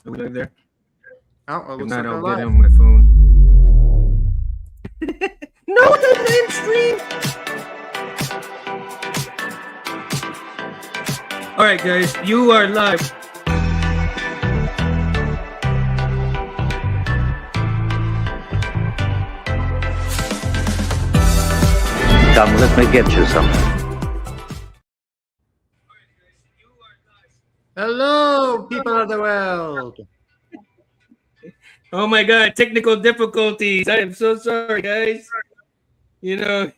Are we live there? Oh, it If looks not, like I'll we're get live. on my phone. No, it's in stream. All right, guys, you are live. Come, let me get you something. Hello, people of the world. Oh my God, technical difficulties. I am so sorry, guys. You know,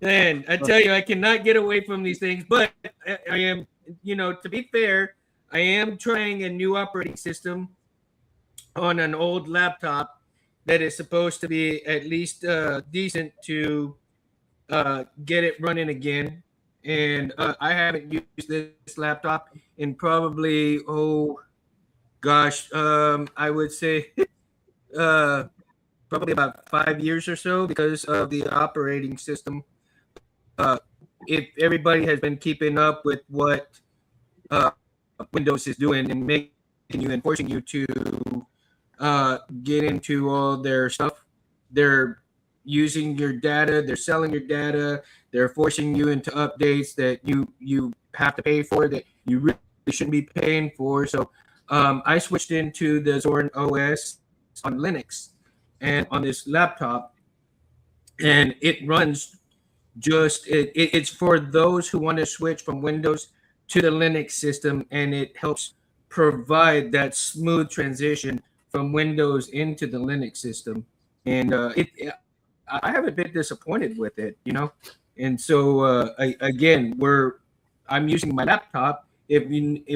man, I tell you, I cannot get away from these things. But I am, to be fair, I am trying a new operating system on an old laptop that is supposed to be at least decent to get it running again. And I haven't used this laptop in probably, I would say uh, probably about 5 years or so because of the operating system. Uh, if everybody has been keeping up with what Windows is doing and making you and forcing you to get into all their stuff, they're using your data, they're selling your data, they're forcing you into updates that you have to pay for that you really shouldn't be paying for. So I switched into the Zorin OS on Linux and on this laptop, and it runs it's for those who want to switch from Windows to the Linux system, and it helps provide that smooth transition from Windows into the Linux system. And I haven't been disappointed with it. And so again, I'm using my laptop. If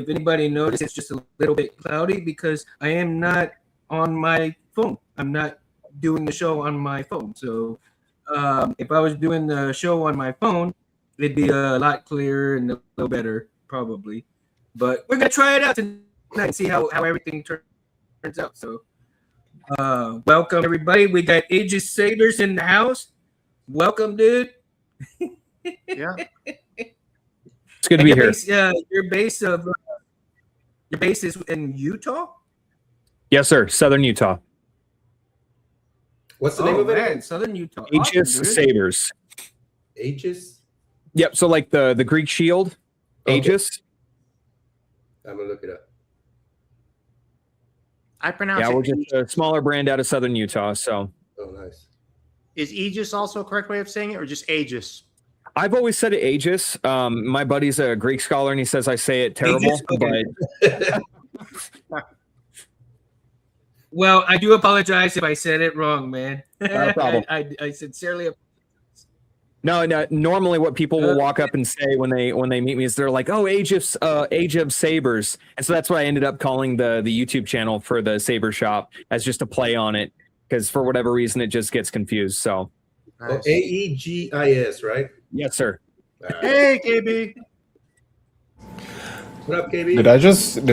anybody noticed, it's just a little bit cloudy because I am not on my phone. I'm not doing the show on my phone. So if I was doing the show on my phone, it'd be a lot clearer and a little better, probably. But we're gonna try it out tonight and see how everything turns out. So, welcome everybody. We got Aegis Sabers in the house. Welcome, dude. Yeah. It's good to be here. Your base is in Utah. Yes, sir. Southern Utah. What's the name of it? Man, Southern Utah. Aegis Awesome, dude. Sabers. Aegis? Yep. So like the Greek shield, Okay. Aegis. I'm gonna look it up. I pronounce Yeah, it. we're just a smaller brand out of Southern Utah. So Oh, nice. Is Aegis also a correct way of saying it, or just Aegis? I've always said it Aegis. My buddy's a Greek scholar, and he says I say it terrible. Aegis? Okay. Well, I do apologize if I said it wrong, man. No problem. I sincerely. No. Normally, what people will walk up and say when they meet me is they're like, "Oh, Age of Sabers," and so that's why I ended up calling the YouTube channel for the Saber Shop as just a play on it, because for whatever reason it just gets confused. So, Oh, Aegis, right? yes, sir. Hey, KB. What up, KB? Did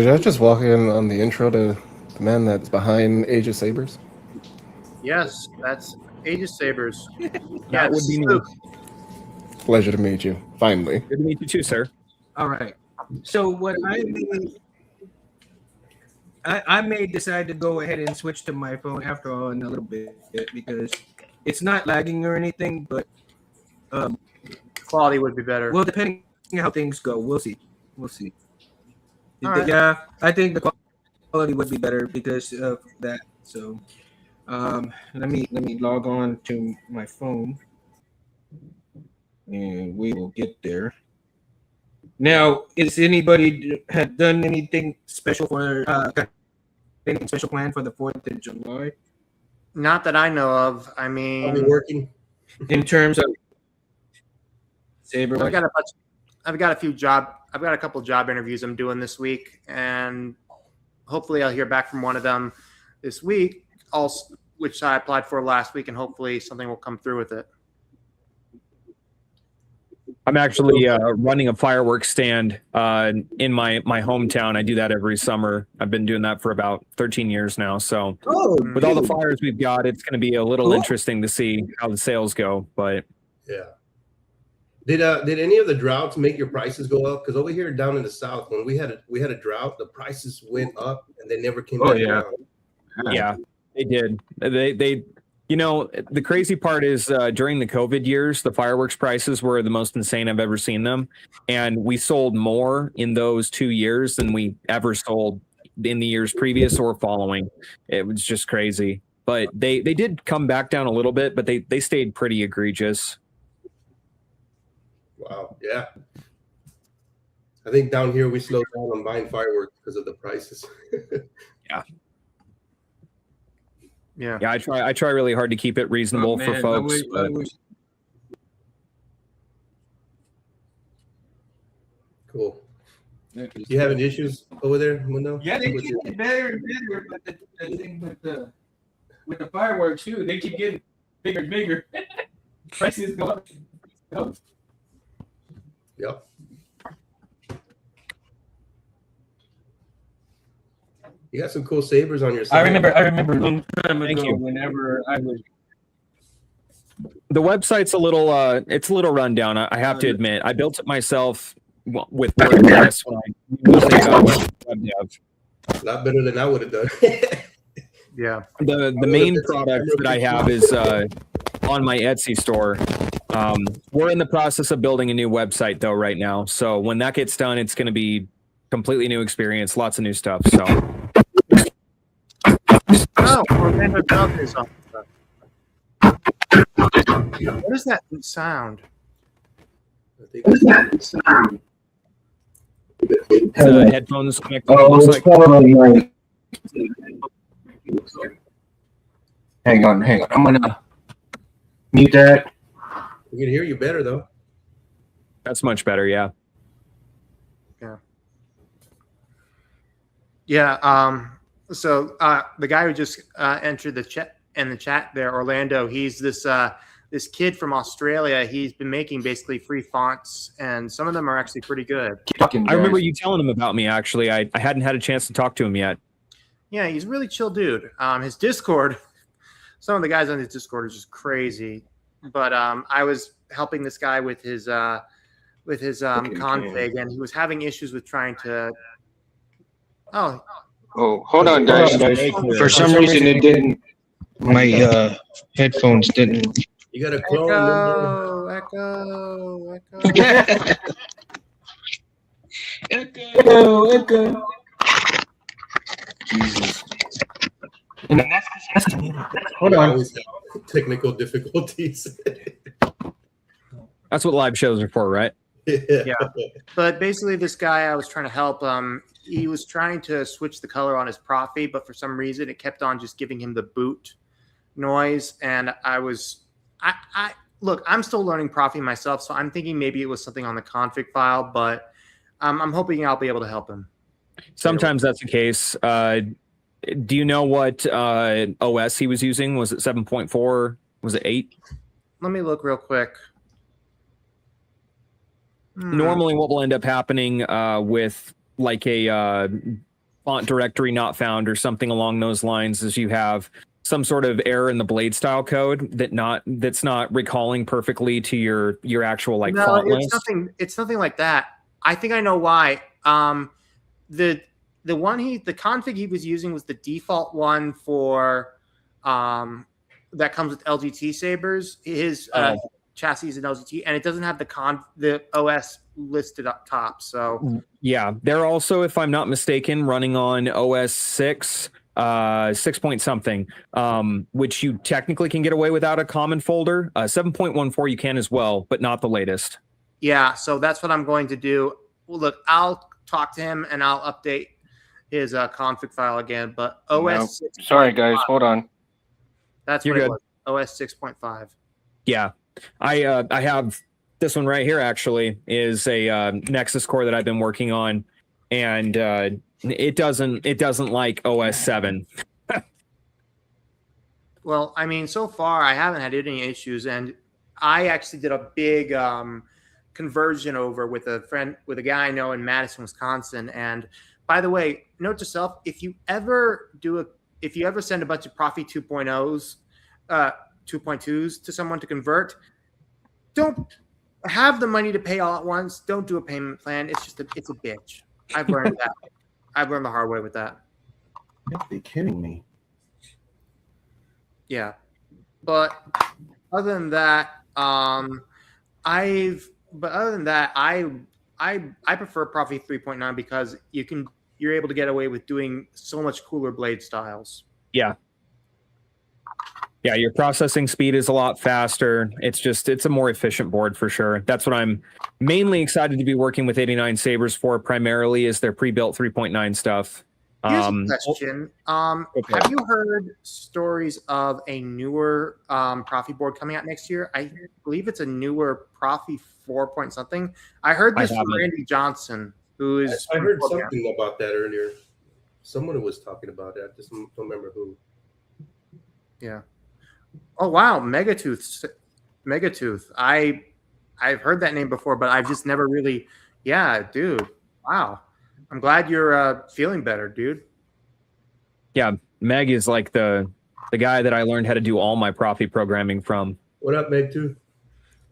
I just walk in on the intro to the man that's behind Age of Sabers? Yes, that's Aegis Sabers. That would be me. Pleasure to meet you. Finally. Good to meet you too, sir. All right. So what I may decide to go ahead and switch to my phone after all in a little bit because it's not lagging or anything, but Quality would be better. well, depending on how things go, we'll see. All right. Yeah, I think the quality would be better because of that. So let me log on to my phone, and we will get there. Now, is anybody had done anything special for got anything special planned for the 4th of July Not that I know of. I I'll be mean, working. in terms of Saber? I've got a couple job interviews I'm doing this week, and hopefully I'll hear back from one of them this week, also, which I applied for last week, and hopefully something will come through with it. I'm actually running a fireworks stand in my hometown. I do that every summer. I've been doing that for about 13 years now. So with all the fires we've got, it's going to be a little interesting to see how the sales go. But Yeah. Did any of the droughts make your prices go up? Because over here down in the south, when we had a drought, the prices went up and they never came back down. Yeah, they did. They the crazy part is during the COVID years, the fireworks prices were the most insane I've ever seen them. And we sold more in those 2 years than we ever sold in the years previous or following. It was just crazy. But they did come back down a little bit, but they stayed pretty egregious. Wow. Yeah. I think down here we slowed down on buying fireworks because of the prices. Yeah. Yeah, I try really hard to keep it reasonable for folks. Cool. You having issues over there, Mundo? Yeah, they keep getting better and better, but the thing with the fireworks too, they keep getting bigger and bigger. Prices go up. Yep. You got some cool sabers on your side. I remember a long time Thank ago you. whenever I was The website's a little it's a little rundown. I have to admit, I built it myself with WordPress when I knew nothing about web dev. A lot better than I would have done. Yeah. The main product that I have is on my Etsy store. We're in the process of building a new website though right now. So when that gets done, it's going to be completely new experience, lots of new stuff. So Orlando Dog is on. What is that sound? I think it's the headphones connected. Oh, looks it's like. probably like. Hang on. I'm gonna mute that. we can hear you better though. That's much better. Yeah. Yeah. So the guy who just entered the chat there, Orlando, he's this kid from Australia. He's been making basically free fonts, and some of them are actually pretty good. I remember you telling him about me. Actually, I hadn't had a chance to talk to him yet. Yeah, he's a really chill dude. His Discord, some of the guys on his Discord are just crazy. But I was helping this guy with his config, and he was having issues with trying to. Oh, hold on, guys. For some reason, it didn't. My headphones didn't. You got a clone. Echo. Echo. Jesus. Hold on. Always have technical difficulties. That's what live shows are for, right? Yeah. But basically, this guy I was trying to help. He was trying to switch the color on his Profi, but for some reason, it kept on just giving him the boot noise. And I look, I'm still learning Profi myself, so I'm thinking maybe it was something on the config file, but I'm hoping I'll be able to help him. Sometimes that's the case. Do you know what OS he was using? Was it 7.4? Was it 8? Let me look real quick. Normally what will end up happening with like a font directory not found or something along those lines is you have some sort of error in the blade style code that's not recalling perfectly to your actual like font list. It's nothing like that. I think I know why. The config he was using was the default one for that comes with LGT sabers. His chassis is an LGT, and it doesn't have the OS listed up top. So yeah, they're also, if I'm not mistaken, running on OS 6, 6 point something, which you technically can get away without a common folder. 7.14 you can as well, but not the latest. Yeah, so that's what I'm going to do. Well, look, I'll talk to him and I'll update his config file again. But OS 6. Sorry, guys. Hold on. That's You're what it good. was. OS 6.5. Yeah, I have this one right here. Actually, is a Nexus core that I've been working on, and it doesn't like OS 7. Well, I mean, so far I haven't had any issues, and I actually did a big conversion over with a guy I know in Madison, Wisconsin. And by the way, note to self: if you ever send a bunch of Profi 2.0s, 2.2s to someone to convert, don't have the money to pay all at once. Don't do a payment plan. It's a bitch. I've learned that. I've learned the hard way with that. You have to be kidding me. Yeah, but other than that, I prefer Profi 3.9 because you're able to get away with doing so much cooler blade styles. Yeah. Yeah, your processing speed is a lot faster. It's a more efficient board for sure. That's what I'm mainly excited to be working with 89 Sabers for primarily is their pre-built 3.9 stuff. Here's a question. Okay. Have you heard stories of a newer Profi board coming out next year? I believe it's a newer Profi 4 point something. I heard this from Randy Johnson, who is. I heard something about that earlier. Someone was talking about it. I just don't remember who. Yeah. Oh wow, Megatooth. I've heard that name before, but I've just never really. Yeah, dude. Wow. I'm glad you're feeling better, dude. Yeah, Meg is like the guy that I learned how to do all my Profi programming from. What up, Meg too?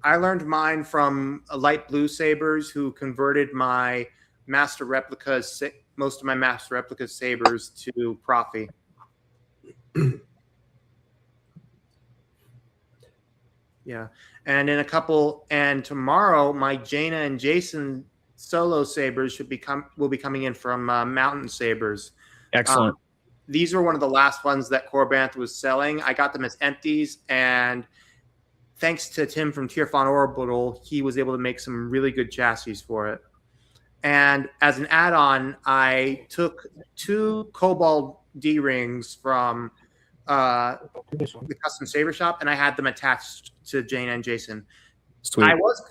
I learned mine from Light Blue Sabers, who converted my master replicas, most of my master replica sabers to Profi. Yeah, and tomorrow my Jaina and Jason solo sabers will be coming in from Mountain Sabers. Excellent. These were one of the last ones that Corbantha was selling. I got them as empties, and thanks to Tim from Tierfon Orbital, he was able to make some really good chassis for it. And as an add-on, I took 2 Cobalt D-rings from the custom saber shop, and I had them attached to Jaina and Jason. Sweet.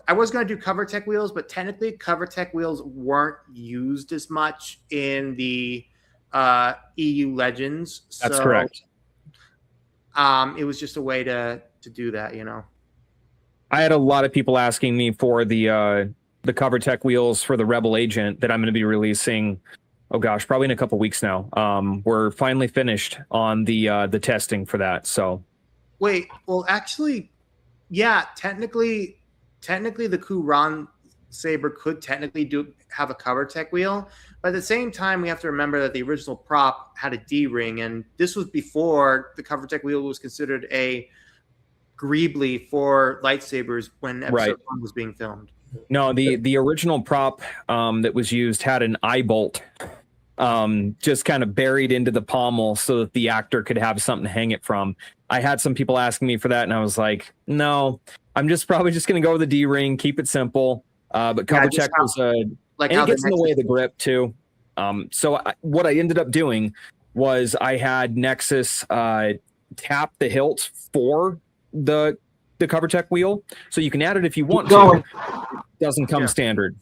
I was going to do CoverTech wheels, but technically CoverTech wheels weren't used as much in the EU Legends. That's correct. It was just a way to do that, you know. I had a lot of people asking me for the CoverTech wheels for the Rebel Agent that I'm going to be releasing. Oh gosh, probably in a couple weeks now. We're finally finished on the testing for that. So, wait, well, actually, yeah, technically, the Kuran Saber could technically have a CoverTech wheel, but at the same time, we have to remember that the original prop had a D-ring, and this was before the CoverTech wheel was considered a greebly for lightsabers when episode 1 was being filmed. No, the original prop that was used had an eye bolt just kind of buried into the pommel so that the actor could have something to hang it from. I had some people asking me for that, and I was like, no, I'm probably just going to go with the D-ring, keep it simple. But CoverTech was and it gets in the way of the grip too. What I ended up doing was I had Nexus tap the hilt for the CoverTech wheel, so you can add it if you want to. It doesn't come standard.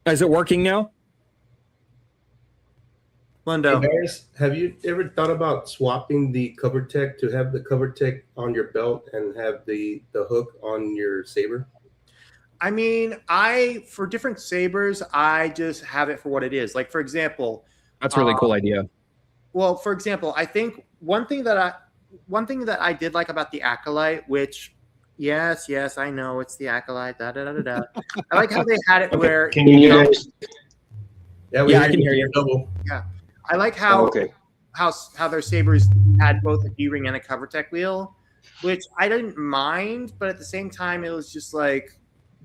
Is it working now? Lindo, Hey guys, have you ever thought about swapping the CoverTech to have the CoverTech on your belt and have the hook on your saber? I mean, for different sabers, I just have it for what it is. Like, for example, that's a really cool idea. Well, for example, I think one thing that I did like about the Acolyte, which yes, I know it's the Acolyte. Da da da da da. I like how they had it where. Can you hear us? Yeah, I can hear you. Double. Yeah, I like how how their sabers had both a D-ring and a CoverTech wheel, which I didn't mind, but at the same time, it was just like.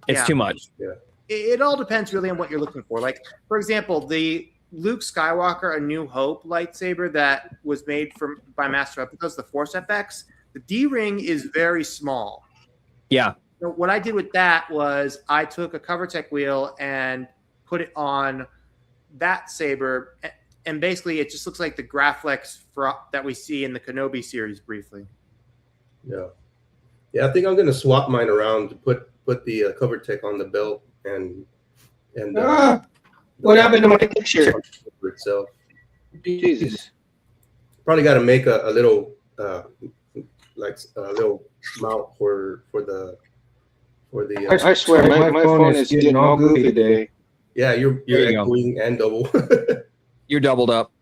It's too much. Yeah. It all depends really on what you're looking for. Like, for example, the Luke Skywalker A New Hope lightsaber that was made by Master Replicas, the Force FX, the D-ring is very small. Yeah. So what I did with that was I took a CoverTech wheel and put it on that saber, and basically it just looks like the Graflex that we see in the Kenobi series briefly. Yeah. Yeah, I think I'm going to swap mine around to put the CoverTech on the belt and what happened to my picture? For itself. Jesus. Probably got to make a little little mount for the. I swear, my phone is getting all goofy today. Yeah, you're echoing and double. You're doubled up.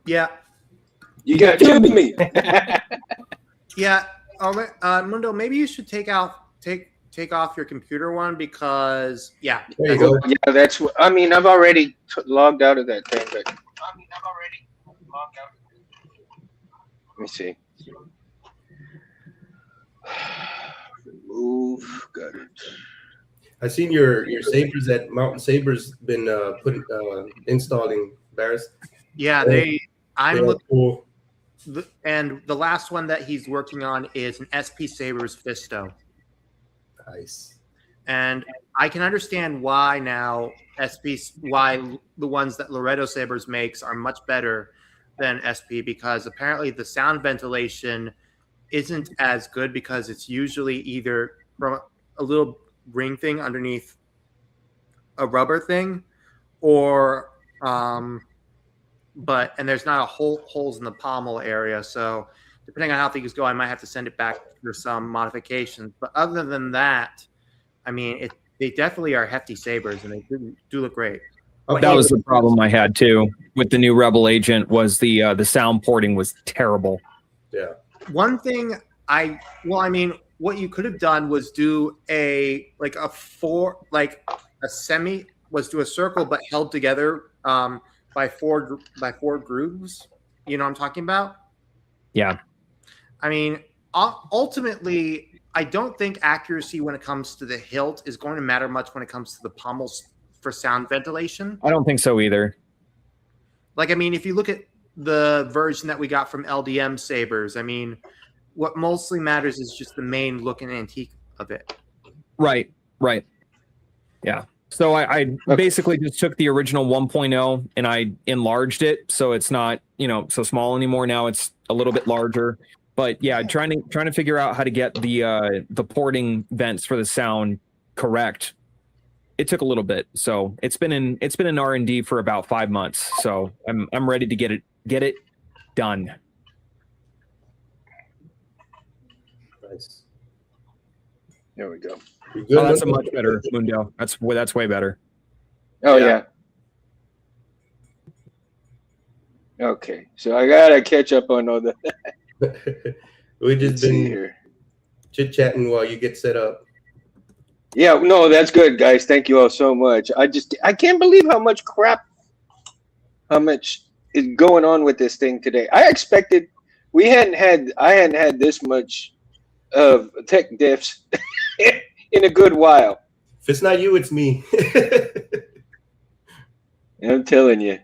Yeah. You got two of me. Yeah. Mundo, maybe you should take off your computer one because There you go. Yeah, that's what I mean. I've already logged out of that thing, but let me see. Remove. Got it. I seen your sabers at Mountain Sabers been installing Barris. yeah, I'm They are looking. cool. And the last one that he's working on is an SP Sabers Fisto. Nice. And I can understand why now why the ones that Loretto Sabers makes are much better than SP, because apparently the sound ventilation isn't as good because it's usually either from a little ring thing underneath a rubber thing, or and there's not a holes in the pommel area. So depending on how things go, I might have to send it back for some modifications. But other than that, I mean, they definitely are hefty sabers, and they do look great. That was the problem I had too with the new Rebel Agent. Was the sound porting was terrible. Yeah. One thing what you could have done was do a circle but held together by four grooves. You know what I'm talking about? Yeah. I mean, ultimately, I don't think accuracy when it comes to the hilt is going to matter much when it comes to the pommels for sound ventilation. I don't think so either. Like, I mean, if you look at the version that we got from LDM Sabers, I mean, what mostly matters is just the main look and antique of it. Right. Yeah. So I basically just took the original 1.0 and I enlarged it, so it's not, so small anymore. Now it's a little bit larger. But yeah, trying to figure out how to get the porting vents for the sound correct. It took a little bit. So it's been in R&D for about 5 months. So I'm ready to get it done. Nice. There we go. Oh, that's a much better Mundo. That's way better. Oh yeah. Okay, so I gotta catch up on all that. We just Let's see been here. chit chatting while you get set up. Yeah, no, that's good, guys. Thank you all so much. I can't believe how much is going on with this thing today. I expected I hadn't had this much of tech diffs in a good while. If it's not you, it's me. I'm telling you.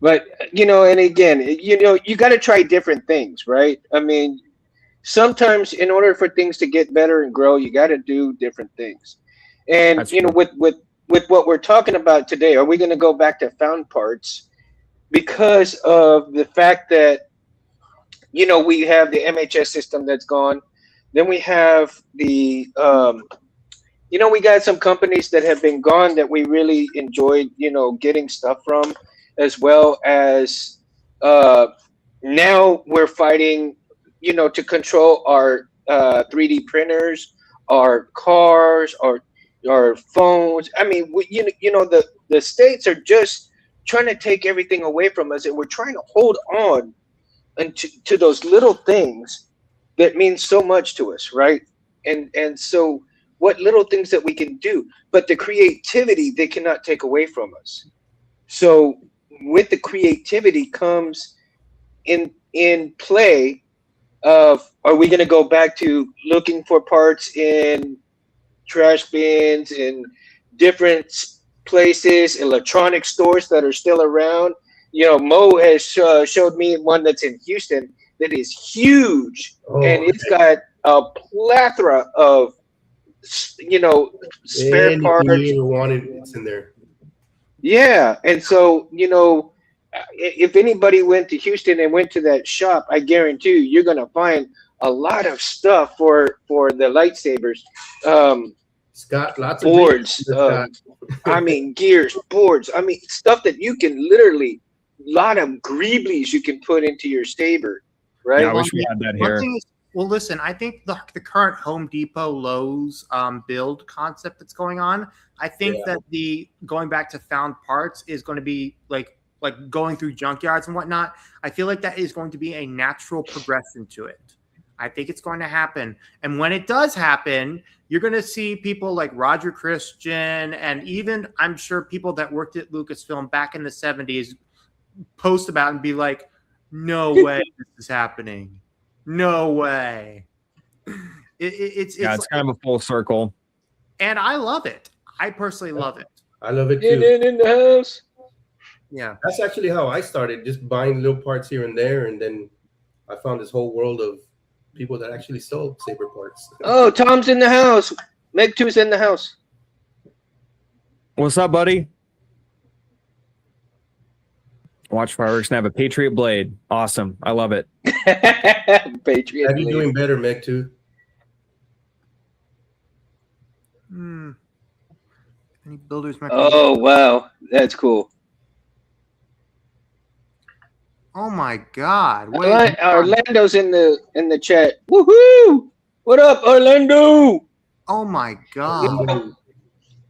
But, and again, you got to try different things, right? I mean, sometimes in order for things to get better and grow, you got to do different things. And, That's true. with what we're talking about today, are we going to go back to found parts? Because of the fact that, we have the MHS system that's gone. Then we have the, we got some companies that have been gone that we really enjoyed, getting stuff from, as well as now we're fighting, to control our 3D printers, our cars, our phones. I mean, the states are just trying to take everything away from us, and we're trying to hold on to those little things that mean so much to us, right? And so what little things that we can do, but the creativity they cannot take away from us. So with the creativity comes in play of, are we going to go back to looking for parts in trash bins and different places, electronic stores that are still around? Mo has showed me one that's in Houston that is huge, and it's got a plethora of spare parts. You ever wanted, it's in there. Yeah, and so if anybody went to Houston and went to that shop, I guarantee you're gonna find a lot of stuff for the lightsabers. Scott, lots boards. of I mean, gears, boards. I mean, stuff that you can literally, lot of greeblies you can put into your saber, right? Yeah, I wish we had that here. Well, listen, I think the current Home Depot Lowe's build concept that's going on, I think that the going back to found parts is going to be like going through junkyards and whatnot. I feel like that is going to be a natural progression to it. I think it's going to happen. And when it does happen, you're going to see people like Roger Christian and even, I'm sure, people that worked at Lucasfilm back in the 70s post about it and be like, no way this is happening. No way. It's kind of a full circle. And I love it. I personally love it. I love it Get too. it in the house. Yeah. That's actually how I started, just buying little parts here and there, and then I found this whole world of people that actually sold saber parts. Oh, Tom's in the house. Meg 2's in the house. What's up, buddy? Watch Fireworks and have a Patriot blade. Awesome. I love it. Patriot. Have you doing better, Meg 2? Any builders? Oh, wow. That's cool. Oh my God! Wait, Orlando's in the chat. Woohoo! What up, Orlando? oh my God!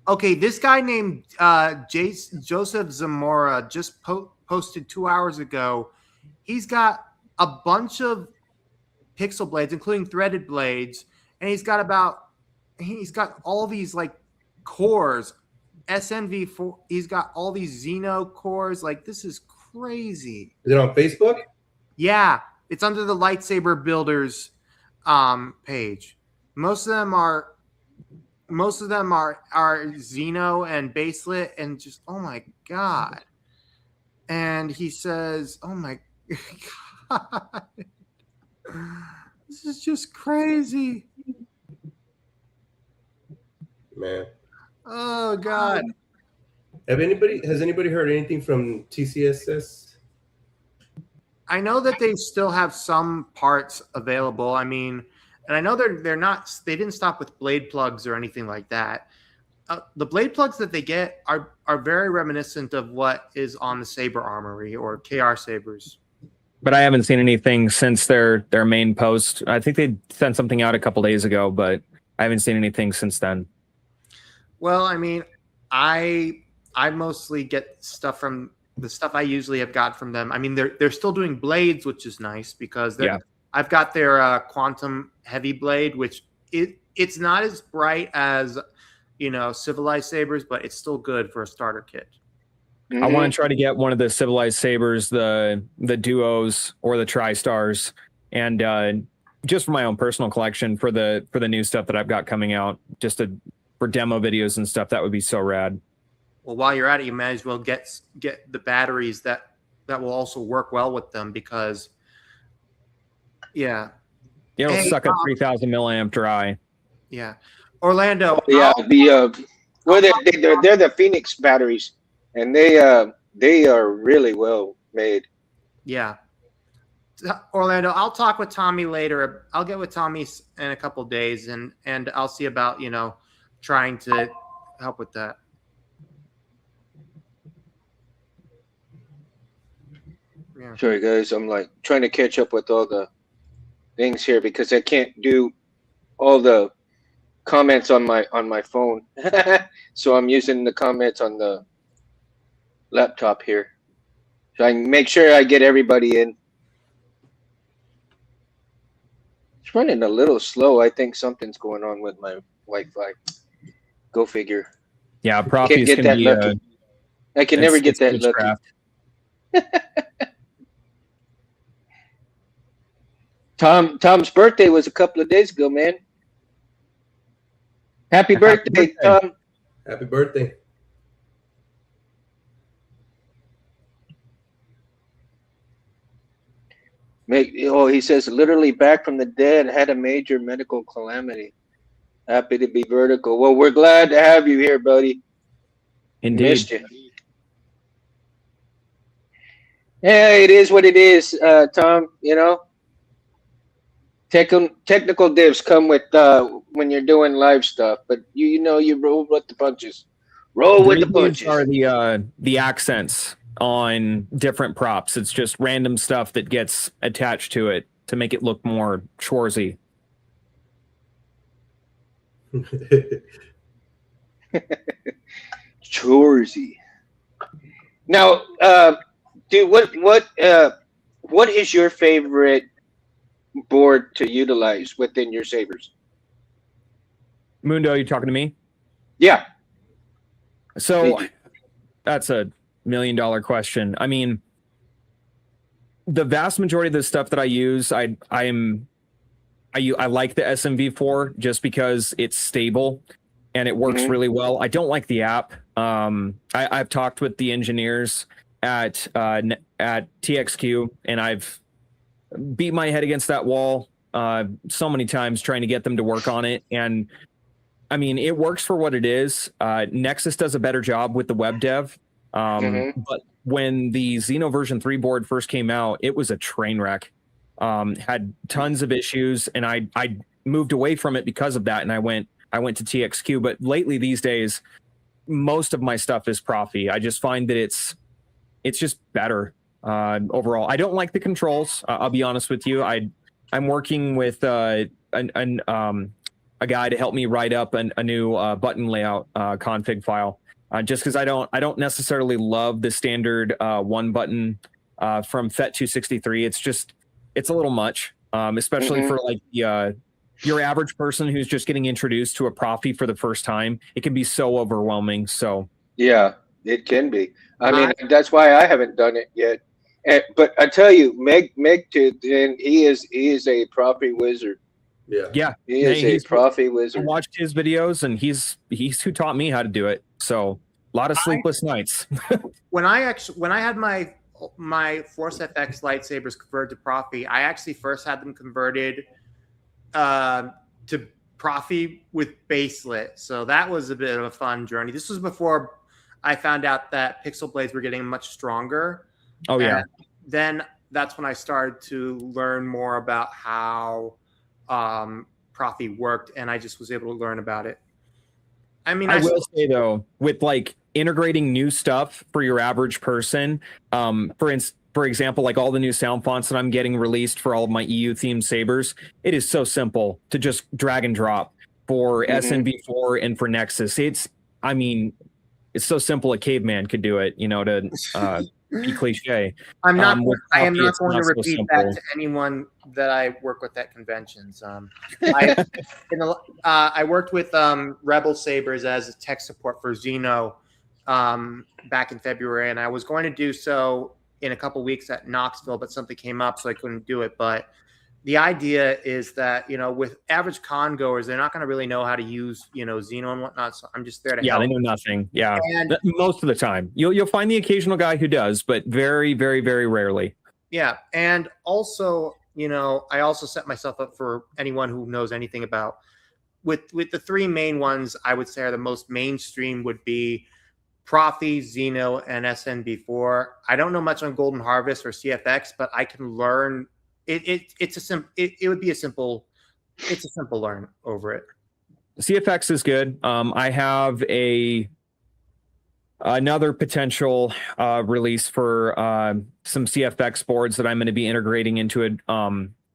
Okay, this guy named Joseph Zamora just posted 2 hours ago. He's got a bunch of pixel blades, including threaded blades, and he's got all these like cores, SNV4. He's got all these Xeno cores. Like, this is crazy. Is it on Facebook? Yeah, it's under the lightsaber builders page. Most of them are Xeno and baselit, and just, oh my God. And he says, oh my God, this is just crazy. Man. Oh God. Has anybody heard anything from TCSS? I know that they still have some parts available. I mean, and I know they didn't stop with blade plugs or anything like that. The blade plugs that they get are very reminiscent of what is on the Saber Armory or KR Sabers. But I haven't seen anything since their main post. I think they sent something out a couple days ago, but I haven't seen anything since then. Well, I mean, I mostly get stuff from the stuff I usually have got from them. I mean, they're still doing blades, which is nice because I've got their quantum heavy blade, which it's not as bright as, civilized sabers, but it's still good for a starter kit. I want to try to get one of the civilized sabers, the duos or the tri-stars, and just for my own personal collection for the new stuff that I've got coming out, for demo videos and stuff. That would be so rad. Well, while you're at it, you might as well get the batteries that will also work well with them because, it'll suck a 3,000 milliamp dry. Yeah, Orlando. Yeah, they're the Phoenix batteries, and they are really well made. Yeah, Orlando. I'll talk with Tommy later. I'll get with Tommy in a couple of days, and I'll see about trying to help with that. Yeah. Sorry, guys. I'm like trying to catch up with all the things here because I can't do all the comments on my phone. So I'm using the comments on the laptop here. So I can make sure I get everybody in. It's running a little slow. I think something's going on with my Wi-Fi. Go figure. Yeah, Proppy's Can't get that be lucky. I can never get that lucky. Tom's birthday was a couple of days ago, man. Happy birthday, Tom. Happy birthday. He says literally back from the dead, had a major medical calamity. Happy to be vertical. Well, we're glad to have you here, buddy. Indeed. Missed you. Yeah, it is what it is, Tom. Technical divs come with when you're doing live stuff, but you roll with the punches. Roll with the punches. Are the accents on different props? It's just random stuff that gets attached to it to make it look more Schwarzy. Schwarzy. Now, dude, what is your favorite board to utilize within your sabers? Mundo, you talking to me? Yeah. So that's a $1 million question. I mean, the vast majority of the stuff that I use, I like the SMV4 just because it's stable and it works really well. I don't like the app. I've talked with the engineers at TXQ, and I've beat my head against that wall so many times trying to get them to work on it. And I mean, it works for what it is. Nexus does a better job with the web dev. But when the Xeno version 3 board first came out, it was a train wreck. Had tons of issues, and I moved away from it because of that, and I went to TXQ. But lately, these days, most of my stuff is Profi. I just find that it's just better overall. I don't like the controls. I'll be honest with you. I'm working with a guy to help me write up a new button layout config file. Just because I don't necessarily love the standard one button from FET263. It's a little much, especially for like your average person who's just getting introduced to a Profi for the first time. It can be so overwhelming. So yeah, it can be. I mean, that's why I haven't done it yet. But I tell you, Meg did, and he is a Profi wizard. Yeah, he is a Profi wizard. I watched his videos, and he's who taught me how to do it. So a lot of sleepless nights. When I had my Force FX lightsabers converted to Profi, I actually first had them converted to Profi with baselit. So that was a bit of a fun journey. This was before I found out that pixel blades were getting much stronger. Oh yeah. And then that's when I started to learn more about how Profi worked, and I just was able to learn about it. I mean, I will say though, with like integrating new stuff for your average person, for example, like all the new sound fonts that I'm getting released for all of my EU themed sabers, it is so simple to just drag and drop for SNV4 and for Nexus. It's so simple a caveman could do it, to be cliche. I am not going to repeat that to anyone that I work with at conventions. I worked with Rebel Sabers as a tech support for Xeno back in February, and I was going to do so in a couple weeks at Knoxville, but something came up, so I couldn't do it. But the idea is that, with average con goers, they're not going to really know how to use, Xeno and whatnot. So I'm just there to help. Yeah, they know nothing. Yeah, and most of the time. You'll find the occasional guy who does, but very, very, very rarely. Yeah, and also, I also set myself up for anyone who knows anything about with the three main ones I would say are the most mainstream would be Profi, Xeno, and SNB4. I don't know much on Golden Harvest or CFX, but I can learn. It's a simple learn over it. CFX is good. I have another potential release for some CFX boards that I'm going to be integrating into it,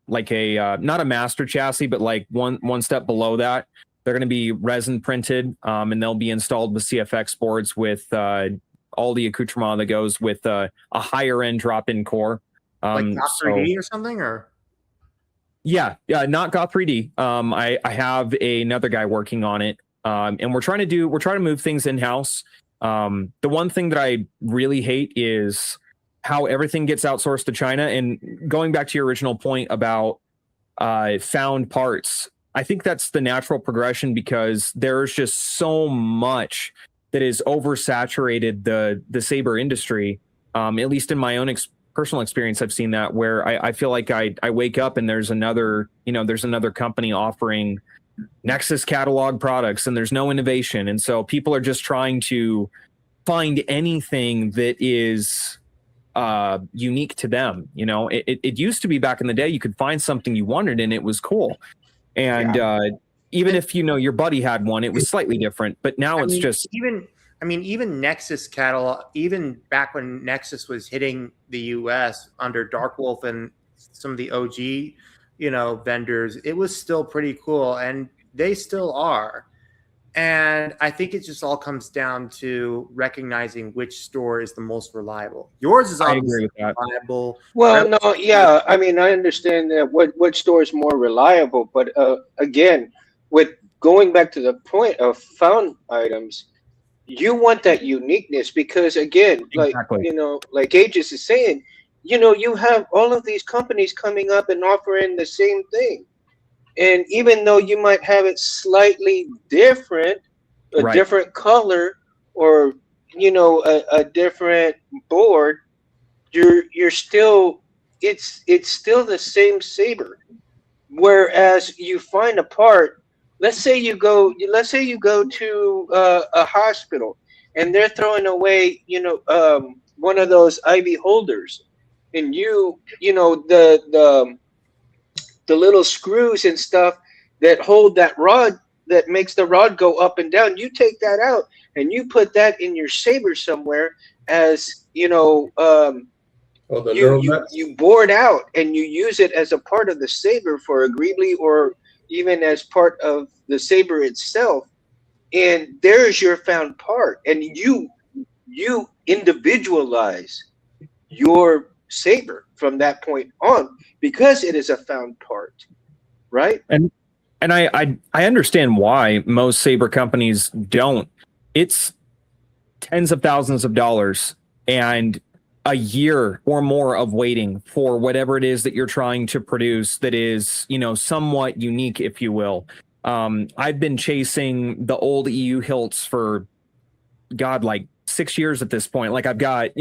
like not a master chassis, but like one step below that. They're going to be resin printed, and they'll be installed with CFX boards with all the accoutrement that goes with a higher end drop-in core. Like Goth 3D or something, or yeah, not Goth 3D. I have another guy working on it, and we're trying to move things in house. The one thing that I really hate is how everything gets outsourced to China. And going back to your original point about found parts, I think that's the natural progression because there's just so much that is oversaturated the saber industry. At least in my own personal experience, I've seen that where I feel like I wake up and there's another company offering Nexus catalog products and there's no innovation. And so people are just trying to find anything that is unique to them. It used to be back in the day, you could find something you wanted and it was cool. And even if, your buddy had one, it was slightly different, but now even Nexus catalog, even back when Nexus was hitting the US under Darkwolf and some of the OG, vendors, it was still pretty cool, and they still are. And I think it just all comes down to recognizing which store is the most reliable. Yours is I agree obviously with that. reliable. Well, no, yeah. I mean, I understand that what store is more reliable, but again, with going back to the point of found items, you want that uniqueness because again, like Exactly. like Aegis is saying, you have all of these companies coming up and offering the same thing. And even though you might have it slightly different, a Right. different color, or a different board, you're still it's still the same saber. Whereas you find a part, let's say you go to a hospital and they're throwing away one of those IV holders, and the little screws and stuff that hold that rod that makes the rod go up and down. You take that out and you put that in your saber somewhere as Oh, the you neural you nets. you board out and you use it as a part of the saber for a greebly or even as part of the saber itself. And there's your found part, and you individualize your saber from that point on because it is a found part, right? And I understand why most saber companies don't. It's tens of thousands of dollars and a year or more of waiting for whatever it is that you're trying to produce that is, somewhat unique, if you will. I've been chasing the old EU hilts for God, like 6 years at this point. Like I've got,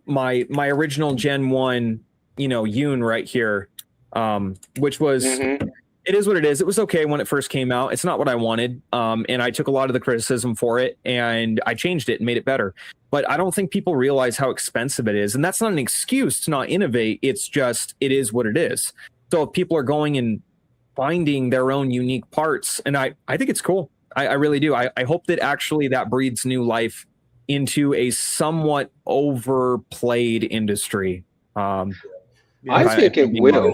my original Gen 1, Yoon right here, which was Mhm. it is what it is. It was okay when it first came out. It's not what I wanted. And I took a lot of the criticism for it and I changed it and made it better. But I don't think people realize how expensive it is. And that's not an excuse to not innovate. It's just, it is what it is. So if people are going and finding their own unique parts, and I think it's cool. I really do. I hope that actually that breathes new life into a somewhat overplayed industry. I think it being will.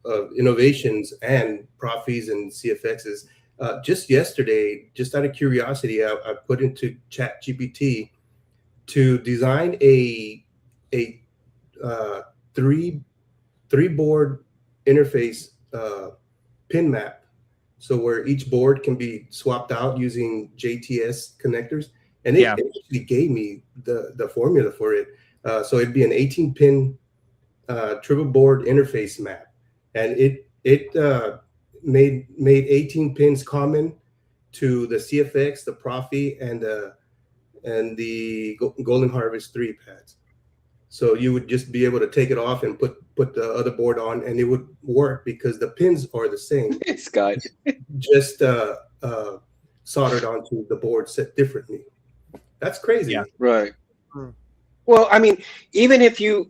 Of innovations and profis and CFXs. Just yesterday, just out of curiosity, I put into Chat GPT to design a three board interface pin map, so where each board can be swapped out using JTS connectors, and it actually gave me the formula for it. So it'd be an 18 pin triple board interface map, and it made 18 pins common to the CFX, the Profi, and the Golden Harvest 3 pads. So you would just be able to take it off and put the other board on, and it would work because the pins are the same. Scott. Just soldered onto the board set differently. That's crazy. Yeah. Right. Well, I mean, even if you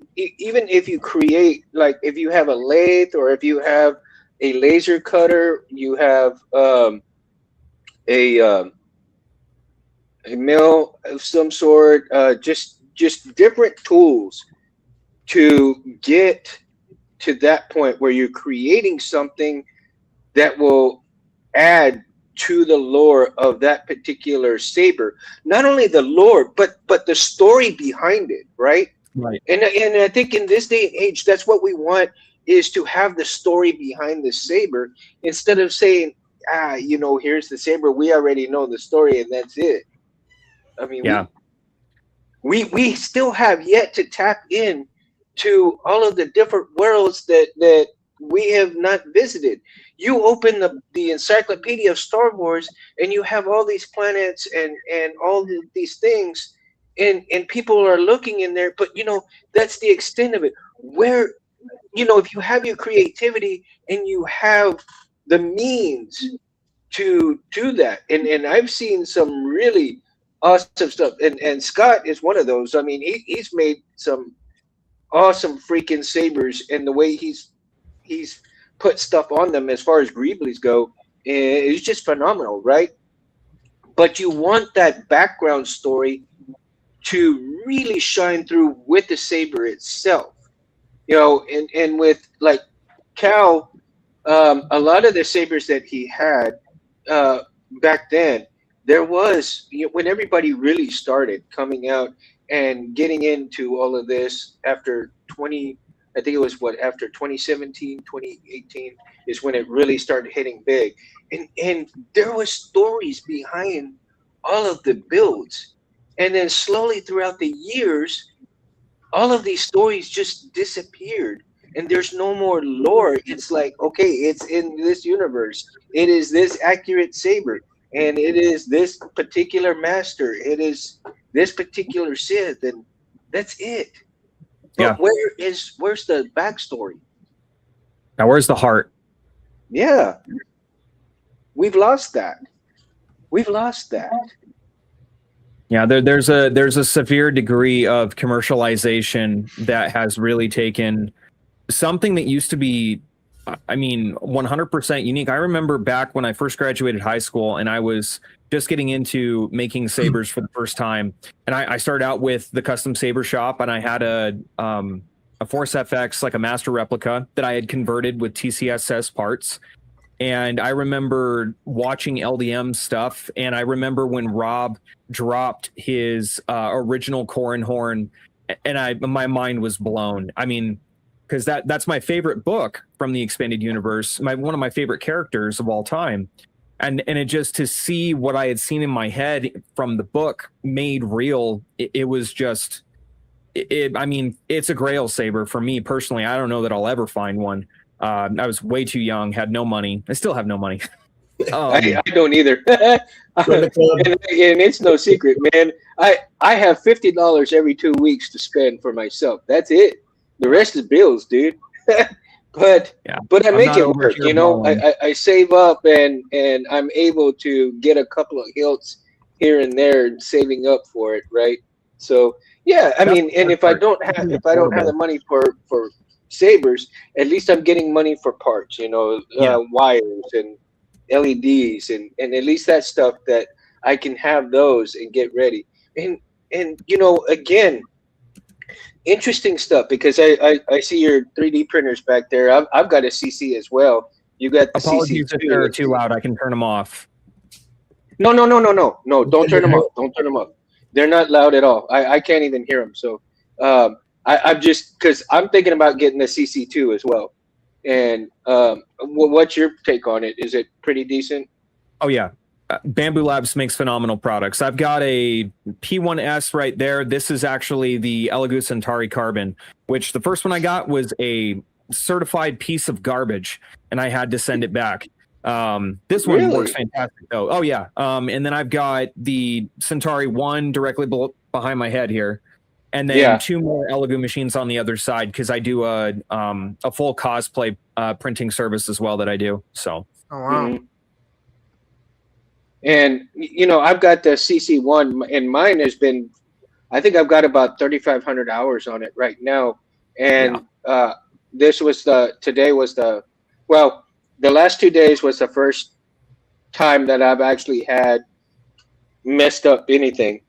create, like, if you have a lathe or if you have a laser cutter, you have a mill of some sort, just different tools to get to that point where you're creating something that will add to the lore of that particular saber. Not only the lore, but the story behind it, right? Right. And I think in this day and age, that's what we want, is to have the story behind the saber instead of saying, here's the saber. We already know the story and that's it. I mean, yeah. We still have yet to tap in to all of the different worlds that we have not visited. You open the encyclopedia of Star Wars and you have all these planets and all these things, and people are looking in there, but that's the extent of it. Where, if you have your creativity and you have the means to do that, and I've seen some really awesome stuff, and Scott is one of those. I mean, he's made some awesome freaking sabers, and the way he's put stuff on them as far as Greeblies go is just phenomenal, right? But you want that background story to really shine through with the saber itself, and with, like, Cal, a lot of the sabers that he had, back then, there was, when everybody really started coming out and getting into all of this after 20, I think it was what, after 2017, 2018 is when it really started hitting big. And there was stories behind all of the builds. And then slowly throughout the years, all of these stories just disappeared and there's no more lore. It's like, okay, it's in this universe. It is this accurate saber, and it is this particular master. It is this particular Sith, and that's it. But Yeah. where's the backstory? Now, where's the heart? Yeah, we've lost that. We've lost that. Yeah, there's a severe degree of commercialization that has really taken something that used to be, I mean, 100% unique. I remember back when I first graduated high school and I was just getting into making sabers for the first time. And I started out with the custom saber shop, and I had a Force FX, like a master replica that I had converted with TCSS parts. And I remember watching LDM stuff, and I remember when Rob dropped his original Corrin Horn, and my mind was blown. I mean, because that's my favorite book from the expanded universe, one of my favorite characters of all time, and it just, to see what I had seen in my head from the book made real, it was just, I mean, it's a grail saber for me personally. I don't know that I'll ever find one. I was way too young, had no money. I still have no money. I don't either. and it's no secret, man. I have $50 every 2 weeks to spend for myself. That's it. The rest is bills, dude. but I make it work. You know, I save up and I'm able to get a couple of hilts here and there and saving up for it, right? So yeah, I mean, and if I don't have the money for sabers, at least I'm getting money for parts, you know, wires and LEDs and at least that stuff that I can have those and get ready. And you know, again, interesting stuff, because I see your 3D printers back there. I've got a CC as well. You got the Apologies CC if they're too loud. I can turn them off. No, don't turn them off. Don't turn them off. They're not loud at all. I can't even hear them. So I'm just, because I'm thinking about getting the CC2 as well. And what's your take on it? Is it pretty decent? Oh yeah, Bamboo Labs makes phenomenal products. I've got a P1S right there. This is actually the Elegoo Centauri Carbon, which the first one I got was a certified piece of garbage, and I had to send it back. This one works fantastic though. Oh yeah. And then I've got the Centauri 1 directly behind my head here. And then 2 more Elegoo machines on the other side, because I do a full cosplay printing service as well that I do. So. Oh wow. Mm-hmm. And you know, I've got the CC1, and mine has been, I think I've got about 3,500 hours on it right now. And this was today was the last 2 days was the first time that I've actually had messed up anything.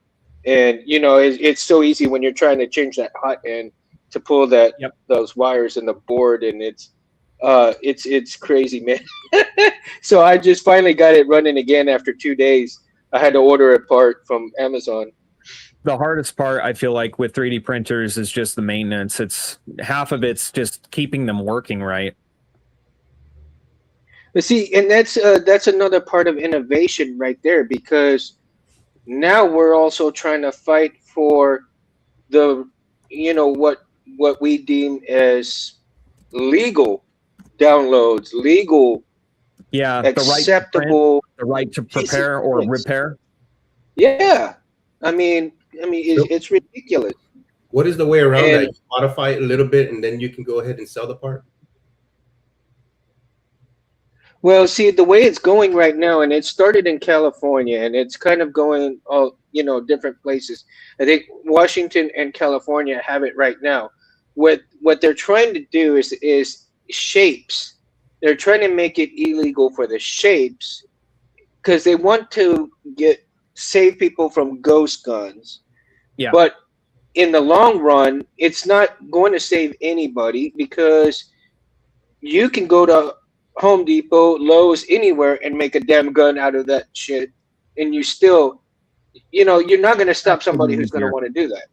And you know, it's so easy when you're trying to change that hot end to pull those wires in the board, and it's crazy, man. So I just finally got it running again after 2 days. I had to order a part from Amazon. The hardest part, I feel like, with 3D printers is just the maintenance. It's half of it's just keeping them working right. But see, and that's another part of innovation right there, because now we're also trying to fight for the, you know, what we deem as legal downloads, legal, acceptable, the right to prepare or repair. Yeah, I mean, it's ridiculous. What is the way around that? You modify it a little bit, and then you can go ahead and sell the part. Well, see, the way it's going right now, and it started in California, and it's kind of going all, you know, different places. I think Washington and California have it right now. What they're trying to do is shapes. They're trying to make it illegal for the shapes, because they want to save people from ghost guns. Yeah. But in the long run, it's not going to save anybody, because you can go to Home Depot, Lowe's, anywhere, and make a damn gun out of that shit. And you still, you're not going to stop somebody who's going to want to do that.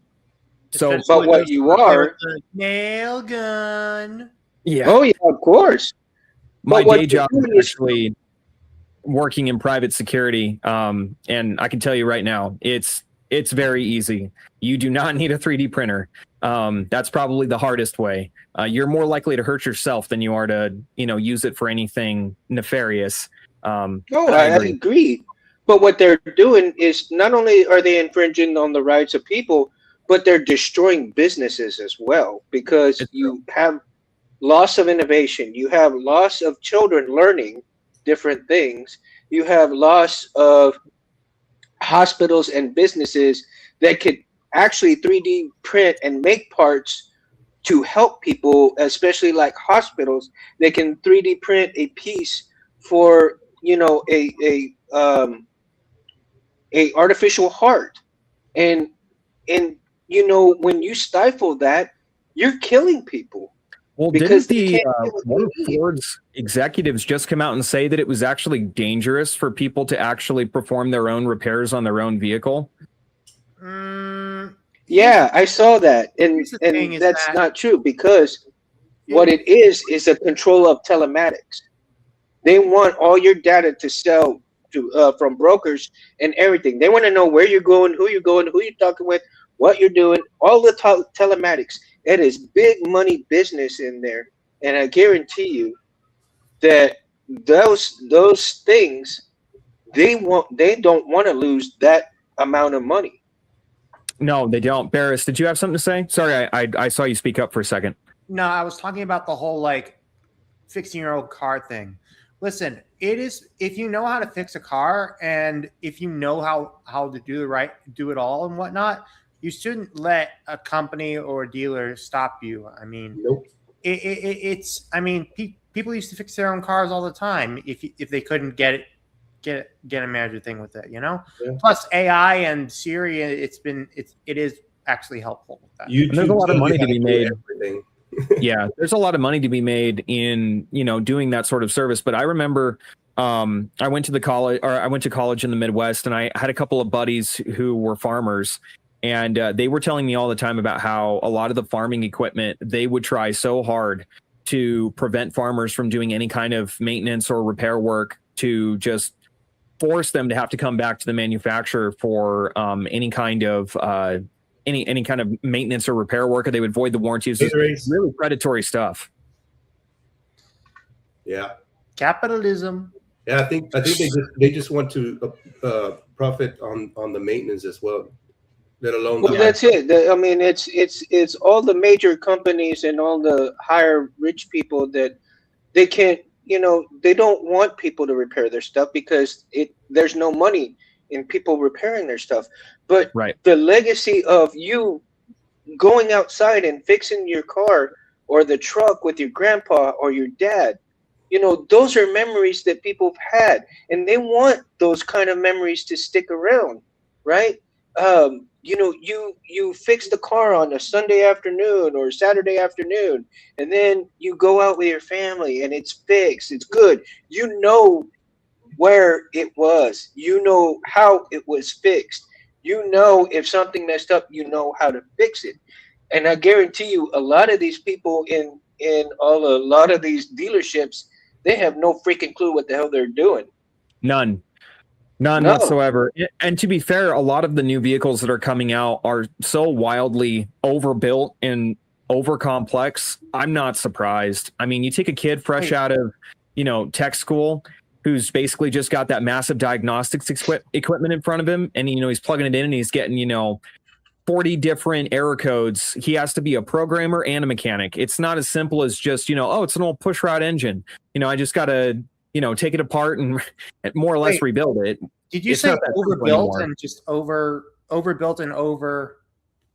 So, but what you are, nail gun. Yeah. Oh yeah, of course. My But what day job you're is doing is- actually working in private security, and I can tell you right now, it's very easy. You do not need a 3D printer. That's probably the hardest way. You're more likely to hurt yourself than you are to, use it for anything nefarious. No, I agree. But what they're doing is not only are they infringing on the rights of people, but they're destroying businesses as well, because you have loss of innovation, you have loss of children learning different things, you have loss of hospitals and businesses that could actually 3D print and make parts to help people, especially like hospitals. They can 3D print a piece for a artificial heart, and when you stifle that, you're killing people. Well, Because didn't one of Ford's executives just come out and say that it was actually dangerous for people to actually perform their own repairs on their own vehicle? Yeah, I saw that, and that's not true, because what it is a control of telematics. They want all your data to sell to from brokers and everything. They want to know where you're going, who you're talking with, what you're doing, all the telematics. It is big money business in there, and I guarantee you that those things, they don't want to lose that amount of money. No, they don't. Barris, did you have something to say? Sorry, I saw you speak up for a second. No, I was talking about the whole fixing your old car thing. Listen, it is, if you know how to fix a car and if you know how to do it all and whatnot, you shouldn't let a company or a dealer stop you. I mean, Nope. People used to fix their own cars all the time if they couldn't get a manager thing with it, Yeah. Plus AI and Siri, it is actually helpful with that. And there's a lot of money to be made. Everything. Yeah, there's a lot of money to be made in doing that sort of service. But I remember I went to college in the Midwest, and I had a couple of buddies who were farmers, and they were telling me all the time about how a lot of the farming equipment, they would try so hard to prevent farmers from doing any kind of maintenance or repair work, to just force them to have to come back to the manufacturer for any kind of any kind of maintenance or repair work, or they would void the warranties. Really predatory stuff. Yeah. Capitalism. Yeah, I think they just want to profit on the maintenance as well. Let alone. Well, that's it. I mean, it's all the major companies and all the higher rich people that they can't. They don't want people to repair their stuff because there's no money in people repairing their stuff. But the legacy of you going outside and fixing your car or the truck with your grandpa or your dad, those are memories that people have had, and they want those kind of memories to stick around, right? You fix the car on a Sunday afternoon or Saturday afternoon, and then you go out with your family and it's fixed, it's good. You know where it was, you know how it was fixed, if something messed up, you know how to fix it. And I guarantee you, a lot of these people in a lot of these dealerships, they have no freaking clue what the hell they're doing. None whatsoever. And to be fair, a lot of the new vehicles that are coming out are so wildly overbuilt and over complex. I'm not surprised. I mean, you take a kid fresh out of tech school who's basically just got that massive diagnostics equipment in front of him, and he's plugging it in and he's getting 40 different error codes. He has to be a programmer and a mechanic. It's not as simple as just it's an old push rod engine. I just gotta take it apart and more or less rebuild it. Did you say overbuilt and just overbuilt and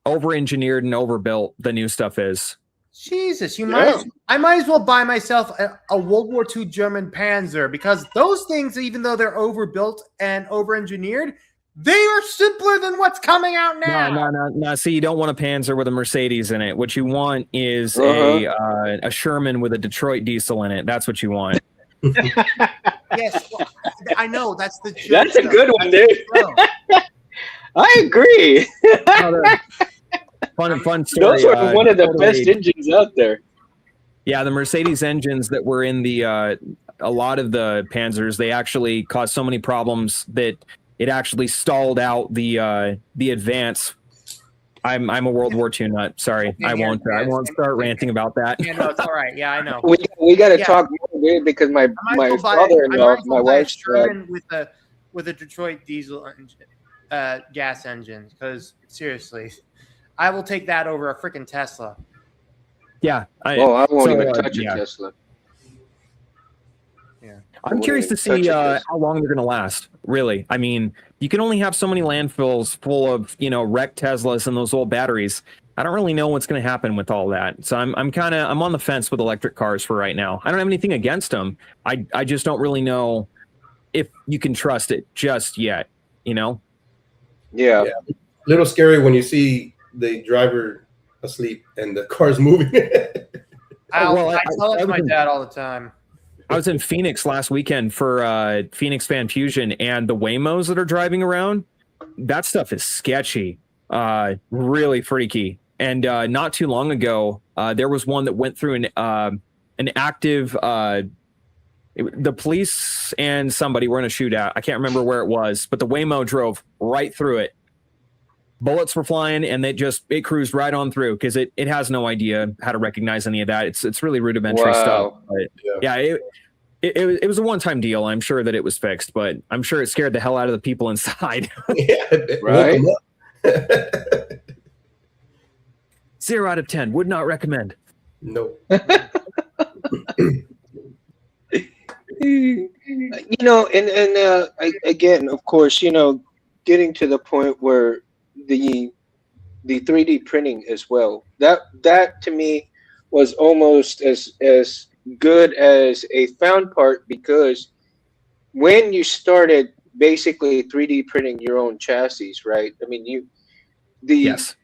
over-engineered and overbuilt? The new stuff is. Jesus, I might as well buy myself a World War II German Panzer, because those things, even though they're overbuilt and over-engineered, they are simpler than what's coming out now. No. See, you don't want a Panzer with a Mercedes in it. What you want is a Sherman with a Detroit diesel in it. That's what you want. Yes, well, I know that's the joke. That's a good one, dude. I agree. Fun story. Those were one of the best engines out there. Yeah, the Mercedes engines that were in the a lot of the Panzers, they actually caused so many problems that it actually stalled out the advance. I'm a World War II nut. Sorry, I won't start ranting about that. Yeah, no, it's all right. Yeah, I know. We got to talk more, dude, because my father-in-law, my wife's Sherman with a Detroit diesel engine, gas engine. Because seriously, I will take that over a freaking Tesla. Yeah. I won't even touch a Tesla. Yeah. I'm curious to see how long they're going to last. Really, I mean, you can only have so many landfills full of wrecked Teslas and those old batteries. I don't really know what's going to happen with all that. So I'm on the fence with electric cars for right now. I don't have anything against them. I just don't really know if you can trust it just yet. Yeah. Little scary when you see the driver asleep and the car's moving. I tell it to my dad all the time. I was in Phoenix last weekend for Phoenix Fan Fusion, and the Waymos that are driving around, that stuff is sketchy, really freaky. And not too long ago, there was one that went through an active. The police and somebody were in a shootout. I can't remember where it was, but the Waymo drove right through it. Bullets were flying, and it cruised right on through because it has no idea how to recognize any of that. It's really rudimentary stuff. But yeah, it was a one-time deal. I'm sure that it was fixed, but I'm sure it scared the hell out of the people inside. Right. 0 out of 10. Would not recommend. No. Again, of course, getting to the point where the 3D printing as well. That to me was almost as good as a found part, because when you started basically 3D printing your own chassis, right? I mean, yes.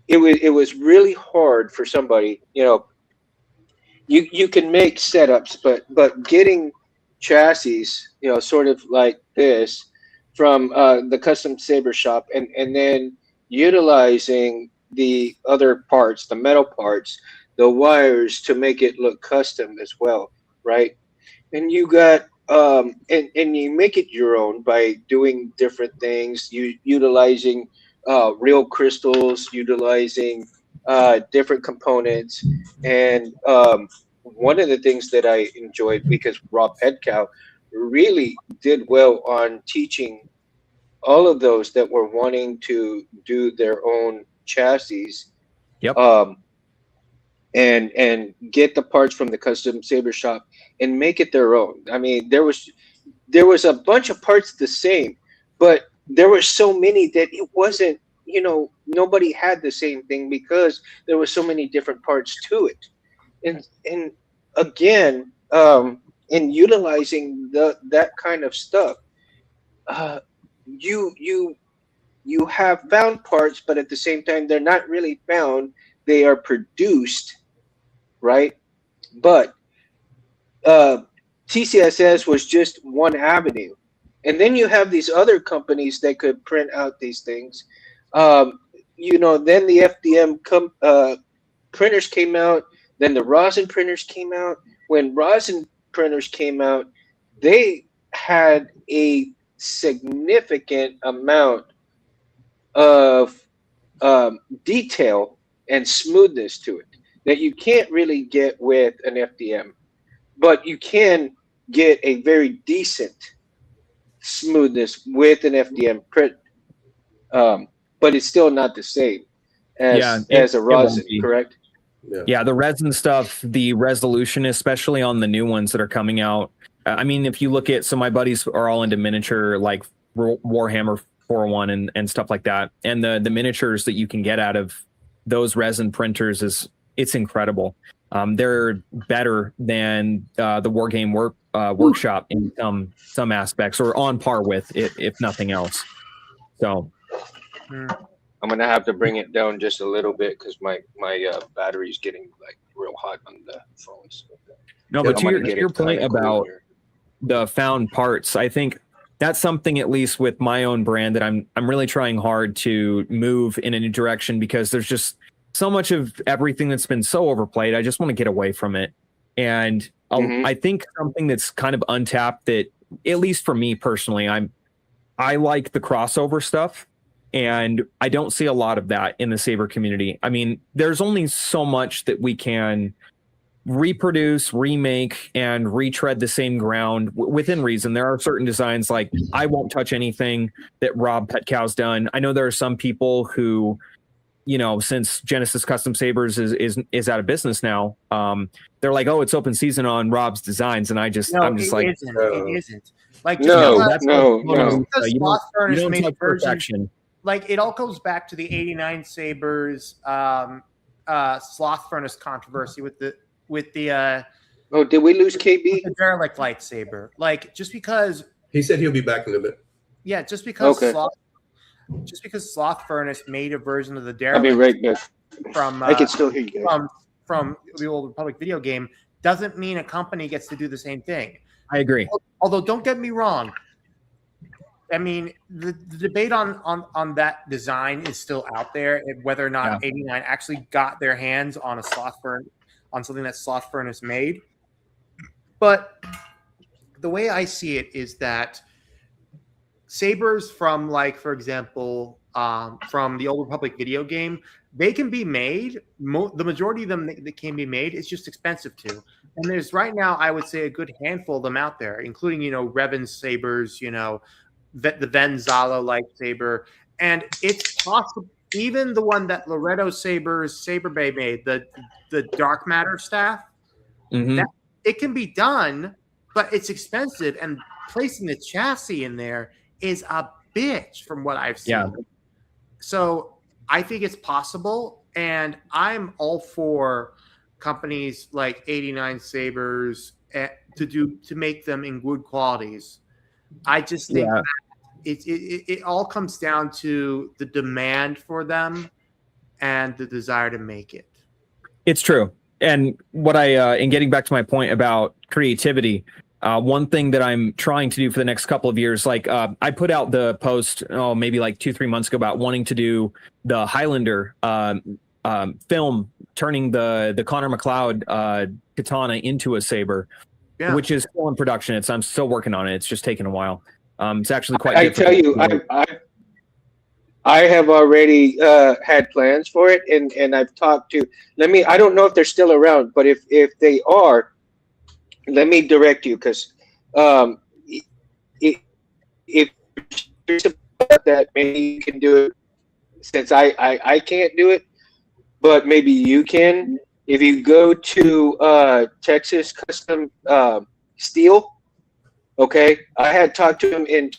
It was really hard for somebody, you can make setups, but getting chassis, sort of like this from the custom saber shop, and then utilizing the other parts, the metal parts, the wires, to make it look custom as well, right? And you got and you make it your own by doing different things, utilizing real crystals, utilizing different components. And one of the things that I enjoyed, because Rob Pedcow really did well on teaching all of those that were wanting to do their own chassis, and get the parts from the custom saber shop and make it their own. I mean, there was a bunch of parts the same, but there were so many that it wasn't, nobody had the same thing, because there were so many different parts to it. And again, in utilizing that kind of stuff, you have found parts, but at the same time, they're not really found. They are produced, right? But TCSS was just one avenue. And then you have these other companies that could print out these things. Then the FDM printers came out. Then the rosin printers came out. When rosin printers came out, they had a significant amount of detail and smoothness to it that you can't really get with an FDM, but you can get a very decent smoothness with an FDM print, but it's still not the same as a rosin, correct? Yeah, the resin stuff, the resolution, especially on the new ones that are coming out. I mean, if you look at, so my buddies are all into miniature, like Warhammer 401 and stuff like that, and the miniatures that you can get out of those resin printers it's incredible. They're better than the War Game Workshop in some aspects, or on par with it, if nothing else. So I'm gonna have to bring it down just a little bit because my battery's getting like real hot on the phone. So no, but to your point about the found parts, I think that's something, at least with my own brand, that I'm really trying hard to move in a new direction, because there's just so much of everything that's been so overplayed. I just want to get away from it. And I think something that's kind of untapped, that at least for me personally, I like the crossover stuff, and I don't see a lot of that in the Saber community. I mean, there's only so much that we can reproduce, remake, and retread the same ground within reason. There are certain designs, like I won't touch anything that Rob Petkow's done. I know there are some people who, you know, since Genesis Custom Sabers is out of business now, they're like, oh, it's open season on Rob's designs, and I'm just like, it isn't. Like, No, no. You don't touch perfection. Like, it all goes back to the '89 Sabers Sloth Furnace controversy with the Oh, did we lose KB? the derelict lightsaber. Like, just because He said he'll be back in a bit. just because Okay. Sloth Furnace made a version of the I'll be derelict right back. from I can still hear you guys. from the Old Republic video game doesn't mean a company gets to do the same thing. I agree. Although, don't get me wrong. I mean, the debate on that design is still out there, and whether or not 89 actually got their hands on on something that Sloth Furnace made. But the way I see it is that sabers from, like, for example, from the Old Republic video game, they can be made. The majority of them that can be made, it's just expensive to. And there's right now, I would say, a good handful of them out there, including, Revan sabers, the Venzala lightsaber, and it's possible. Even the one that Loretto Saber Bay made, the Dark Matter staff, that, it can be done, but it's expensive, and placing the chassis in there is a bitch from what I've seen. Yeah. So I think it's possible, and I'm all for companies like 89 Sabers to make them in good qualities. I just think that it all comes down to the demand for them and the desire to make it. It's true. And what in getting back to my point about creativity, one thing that I'm trying to do for the next couple of years, like I put out the post, maybe like 2-3 months ago, about wanting to do the Highlander film, turning the Connor McLeod katana into a saber, which is still in production. I'm still working on it. It's just taking a while. It's actually quite. I tell you, I have already had plans for it, and I've talked to. I don't know if they're still around, but if they are, let me direct you, because if that, maybe you can do it, since I can't do it, but maybe you can. If you go to Texas Custom Steel. Okay, I had talked to him in,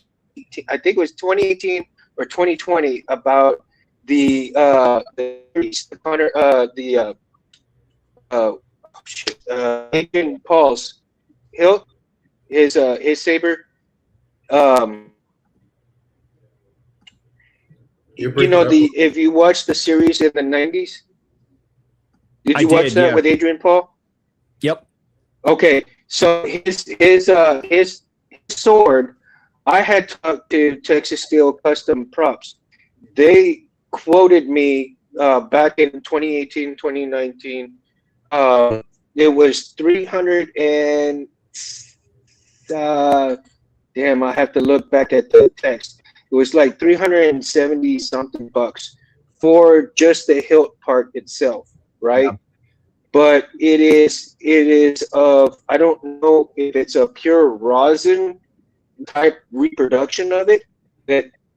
I think it was 2018 or 2020, about the Adrian Paul's hilt, his saber. If you watched the series in the 90s, did you watch that with Adrian Paul? Yep. Okay, so his sword, I had talked to Texas Steel Custom Props. They quoted me back in 2018, 2019. It was 300 and damn, I have to look back at the text. It was like 370 something bucks for just the hilt part itself, right? Yeah. But it is of, I don't know if it's a pure rosin type reproduction of it,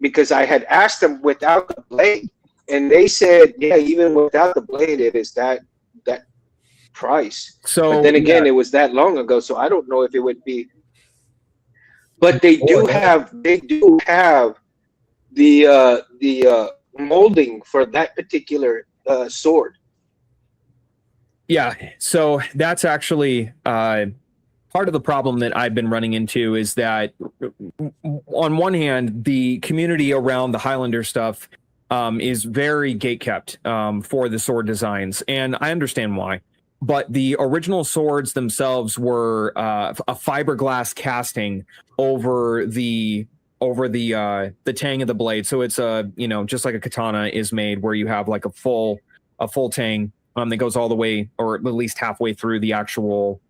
because I had asked them without the blade, and they said, yeah, even without the blade, it is that price. So, but then again, it was that long ago, so I don't know if it would be. But they do have the molding for that particular sword. Yeah, so that's actually part of the problem that I've been running into, is that on one hand, the community around the Highlander stuff is very gatekept for the sword designs, and I understand why. but the original swords themselves were a fiberglass casting over the tang of the blade. So it's just like a katana is made, where you have like a full tang that goes all the way, or at least halfway through the actual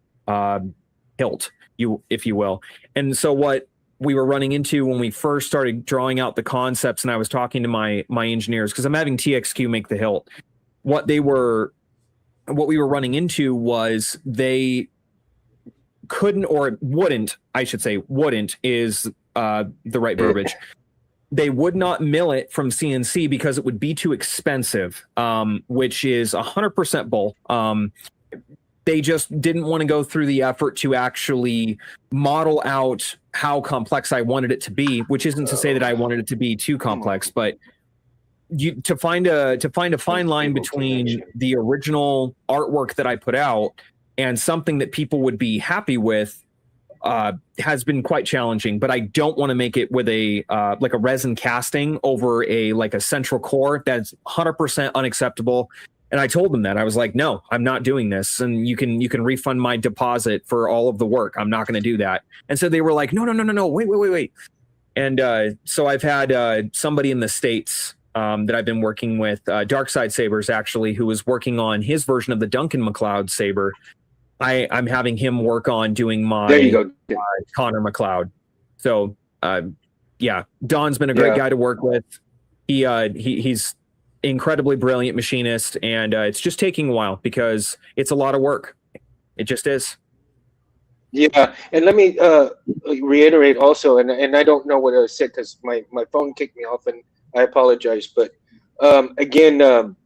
hilt, if you will. And so what we were running into when we first started drawing out the concepts, and I was talking to my engineers, because I'm having TXQ make the hilt. What we were running into was they couldn't, or wouldn't, I should say, wouldn't is the right verbiage. They would not mill it from CNC because it would be too expensive, which is 100% bull. They just didn't want to go through the effort to actually model out how complex I wanted it to be, which isn't to say that I wanted it to be too complex, but to find a fine line between the original artwork that I put out and something that people would be happy with has been quite challenging. But I don't want to make it with a like a resin casting over a central core. That's 100% unacceptable. And I told them that. I was like, no, I'm not doing this. And you can refund my deposit for all of the work. I'm not going to do that. And so they were like, no, wait. And so I've had somebody in the States that I've been working with, Darkside Sabers, actually, who was working on his version of the Duncan MacLeod saber. I'm having him work on doing my There you go. Connor MacLeod. So yeah, Don's been a great guy to work with. He's incredibly brilliant machinist, and it's just taking a while because it's a lot of work. It just is. Yeah, and let me reiterate also, and I don't know what I said because my phone kicked me off, and I apologize. But again,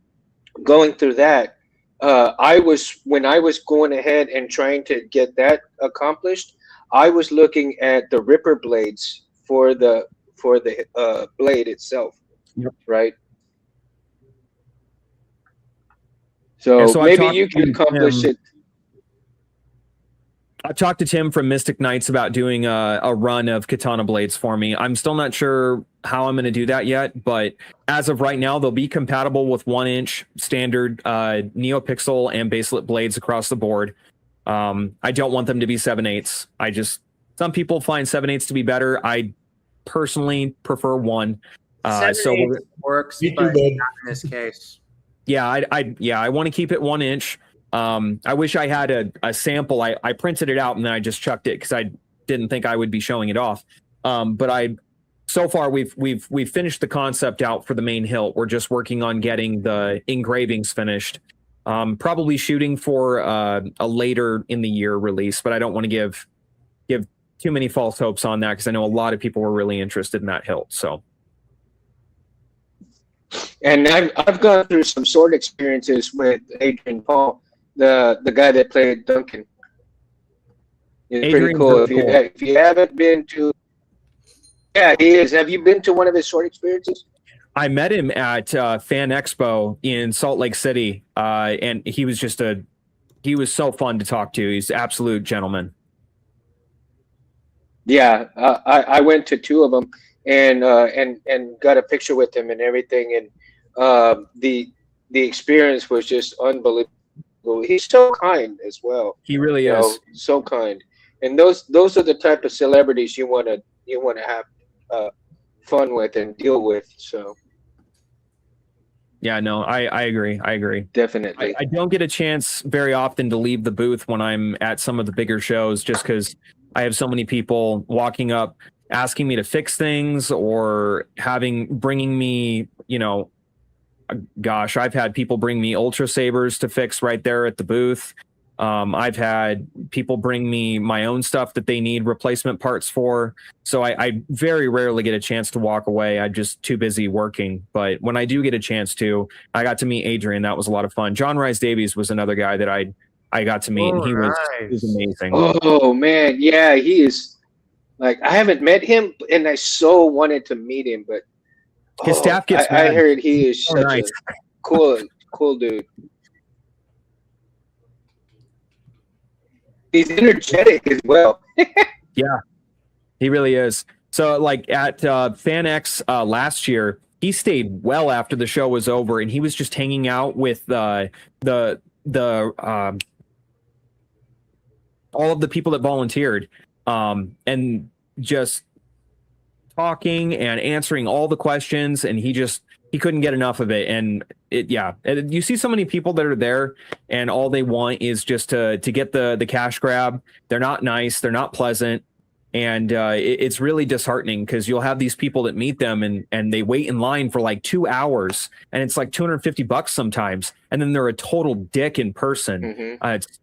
going through that, when I was going ahead and trying to get that accomplished, I was looking at the ripper blades for the blade itself, right? So maybe you can accomplish it. I've talked to Tim from Mystic Knights about doing a run of katana blades for me. I'm still not sure how I'm going to do that yet, but as of right now, they'll be compatible with 1-inch standard NeoPixel and baselit blades across the board. I don't want them to be 7/8. Some people find 7/8 to be better. I personally prefer 1. So works, but not in this case. Yeah, I want to keep it 1 inch. I wish I had a sample. I printed it out and then I just chucked it because I didn't think I would be showing it off. But so far we've finished the concept out for the main hilt. We're just working on getting the engravings finished. Probably shooting for a later in the year release, but I don't want to give too many false hopes on that because I know a lot of people were really interested in that hilt. So. And I've gone through some sword experiences with Adrian Paul, the guy that played Duncan. It's pretty cool. If you haven't been to, yeah, he is. Have you been to one of his sword experiences? I met him at Fan Expo in Salt Lake City, and he was he was so fun to talk to. He's an absolute gentleman. Yeah, I went to 2 of them and got a picture with him and everything, and the experience was just unbelievable. He's so kind as well. He really is so kind, and those are the type of celebrities you want to have fun with and deal with. So yeah, no, I agree. Definitely. I don't get a chance very often to leave the booth when I'm at some of the bigger shows, just because I have so many people walking up asking me to fix things or bringing me, gosh, I've had people bring me Ultra Sabers to fix right there at the booth. I've had people bring me my own stuff that they need replacement parts for. So I very rarely get a chance to walk away. I'm just too busy working. But when I do get a chance to, I got to meet Adrian. That was a lot of fun. John Rice Davies was another guy that I got to meet. And he was amazing. Oh man, yeah, he is. Like, I haven't met him, and I so wanted to meet him, but his staff gets I heard he is such nice. a cool dude. He's energetic as well. Yeah, he really is. So, like at FanX last year, he stayed well after the show was over, and he was just hanging out with the all of the people that volunteered, and just talking and answering all the questions, and he couldn't get enough of it. And you see so many people that are there and all they want is just to get the cash grab. They're not nice, they're not pleasant, and it's really disheartening because you'll have these people that meet them and they wait in line for like 2 hours and it's like $250 sometimes, and then they're a total dick in person.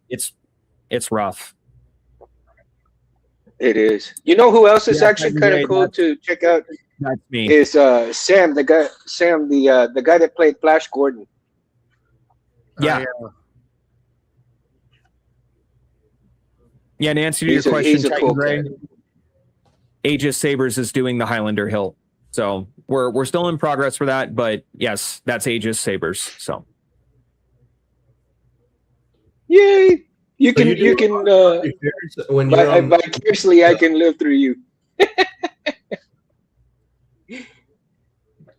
It's rough. It is. You know who else is actually kind of cool to check out? That's me. Is Sam, the guy that played Flash Gordon. Yeah. Yeah, and answer to your question, Titan cool Gray, Aegis Sabers is doing the Highlander hilt. So we're still in progress for that, but yes, that's Aegis Sabers. So yay! You can when you're vicariously I can live through you.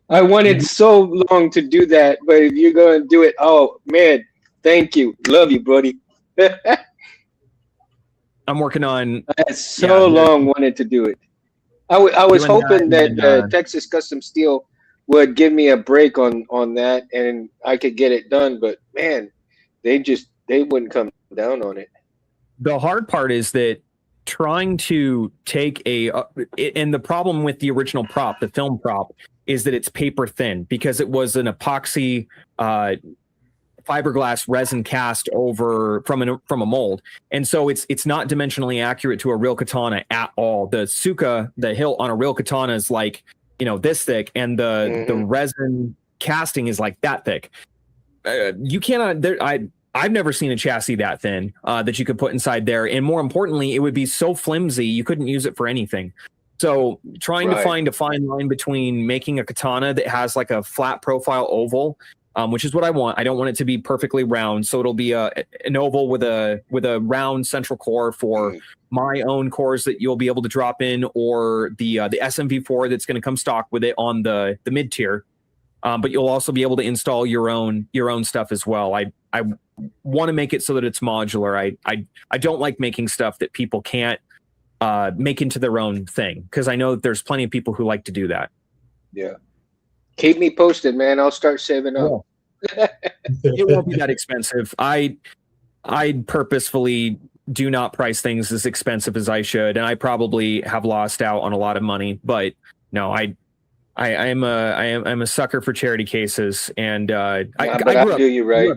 I wanted so long to do that, but if you're gonna do it, oh man, thank you, love you, buddy. I'm working on. I so long wanted to do it. I was hoping that Texas Custom Steel would give me a break on that, and I could get it done. But man, they wouldn't come down on it. The hard part is that trying to take and the problem with the original prop, the film prop, is that it's paper thin because it was an epoxy fiberglass resin cast over from a mold, and so it's not dimensionally accurate to a real katana at all. The suka, the hilt on a real katana is like this thick, and the resin casting is like that thick. You cannot. I've never seen a chassis that thin that you could put inside there, and more importantly, it would be so flimsy you couldn't use it for anything. So trying to find a fine line between making a katana that has like a flat profile oval, which is what I want. I don't want it to be perfectly round, so it'll be an oval with a round central core for my own cores that you'll be able to drop in, or the SMV4 that's going to come stock with it on the mid tier. But you'll also be able to install your own stuff as well. I want to make it so that it's modular. I don't like making stuff that people can't make into their own thing, because I know that there's plenty of people who like to do that. Yeah. Keep me posted, man. I'll start saving up. It won't be that expensive. I purposefully do not price things as expensive as I should, and I probably have lost out on a lot of money. But no, I'm a sucker for charity cases, and I do you right.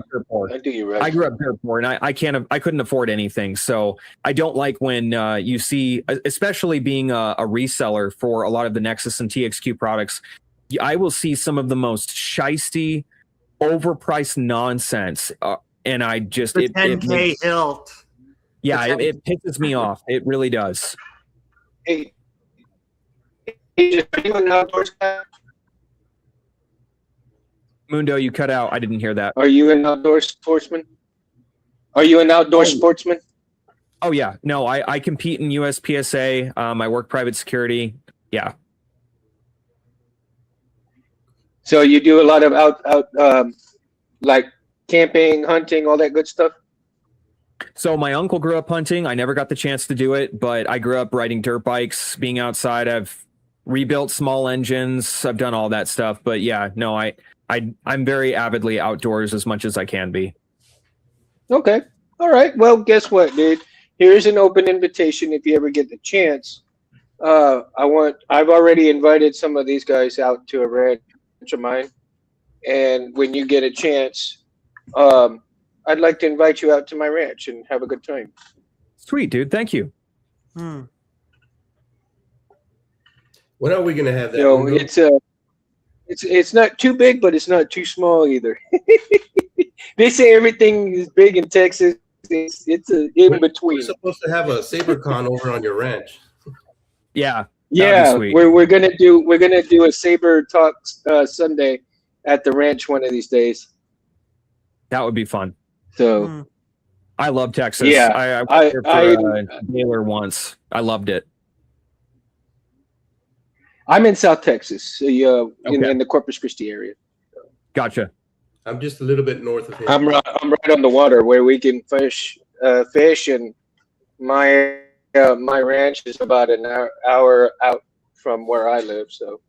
I do you right. I grew up dirt poor, and I couldn't afford anything. So I don't like when you see, especially being a reseller for a lot of the Nexus and TXQ products, I will see some of the most shisty, overpriced nonsense, and I just the 10K hilt. Yeah, it pisses me off. It really does. Hey, are you an outdoor guy? Mundo, you cut out. I didn't hear that. Are you an outdoor sportsman? Are you an outdoor sportsman? Oh yeah, no, I compete in USPSA. I work private security. Yeah. So you do a lot of out like camping, hunting, all that good stuff? So my uncle grew up hunting. I never got the chance to do it, but I grew up riding dirt bikes, being outside. I've rebuilt small engines. I've done all that stuff. But yeah, no, I'm very avidly outdoors as much as I can be. Okay. All right. Well, guess what, dude? Here's an open invitation if you ever get the chance. I've already invited some of these guys out to a ranch of mine. And when you get a chance, I'd like to invite you out to my ranch and have a good time. Sweet, dude. Thank you. When are we going to have that? It's not too big, but it's not too small either. They say everything is big in Texas. It's in between. We're supposed to have a SaberCon over on your ranch. Yeah. Yeah, we're gonna do a Saber Talk Sunday at the ranch one of these days. That would be fun. So I love Texas. Yeah, I worked there for Baylor once. I loved it. I'm in South Texas, so in the Corpus Christi area. Gotcha. I'm just a little bit north of here. I'm right on the water where we can fish and My ranch is about an hour out from where I live, so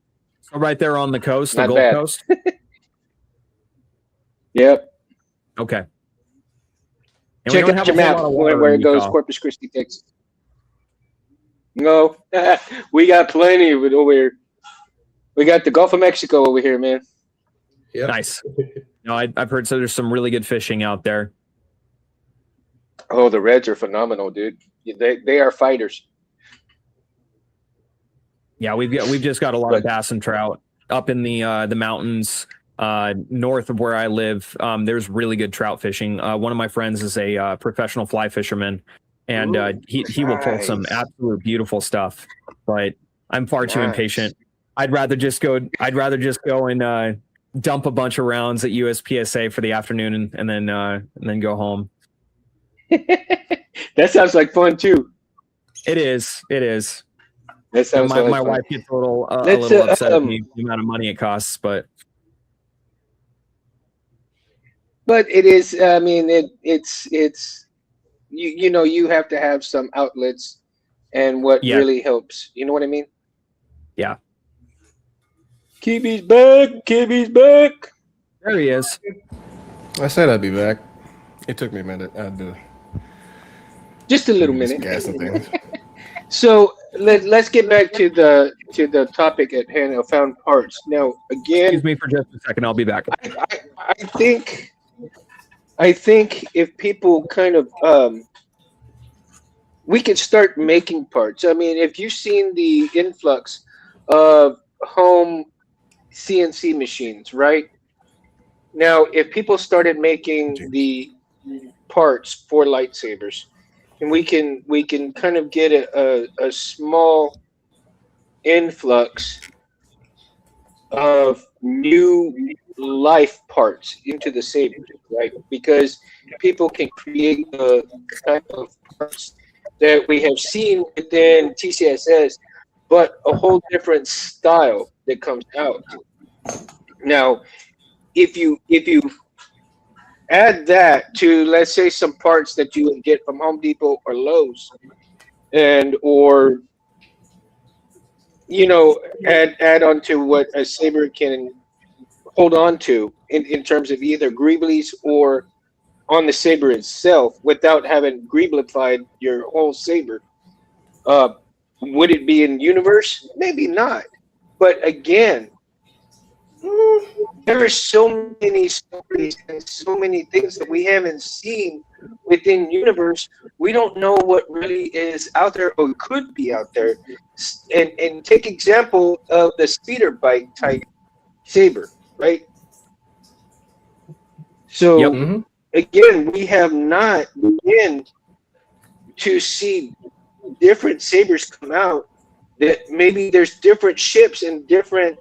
So right there on the coast, the not Gulf bad. Coast. Yep. Okay. And we Check don't out have your a whole map lot of water where in it goes, Utah. Corpus Christi, Texas. No, we got plenty of it over here. We got the Gulf of Mexico over here, man. Yep. Nice. No, I've heard so there's some really good fishing out there. Oh, the Reds are phenomenal, dude. They are fighters. Yeah, we've just got a lot of bass and trout up in the mountains north of where I live. There's really good trout fishing. One of my friends is a professional fly fisherman, and he will pull some Nice. absolute beautiful stuff. But I'm far too Nice. impatient. I'd rather just go and dump a bunch of rounds at USPSA for the afternoon and then go home. That sounds like fun too. It is. That sounds my like my fun. wife gets a little Let's, upset at the amount of money it costs, but it is. I mean, it's you know you have to have some outlets, and what Yeah. really helps. You know what I mean? Yeah. Kibi's back. Kibi's back. There he is. I said I'd be back. It took me a minute. I had to Just a little do some minute. gas and things. So let's get back to the topic at hand of found parts. Now, again, Excuse me for just a second. I'll be back. I think if people kind of we could start making parts. I mean, if you've seen the influx of home CNC machines, right? Now, if people started making the parts for lightsabers, and we can kind of get a small influx of new life parts into the saber, right? Because people can create the kind of parts that we have seen within TCSS, but a whole different style that comes out. Now, if you add that to, let's say, some parts that you would get from Home Depot or Lowe's, or add on to what a saber can hold on to in terms of either greeblies or on the saber itself without having greeblified your whole saber. Would it be in universe? Maybe not. But again, there are so many stories and so many things that we haven't seen within universe. We don't know what really is out there or could be out there. And take example of the speeder bike type saber, right? So Yep. again, we have not begun to see different sabers come out. That maybe there's different ships and different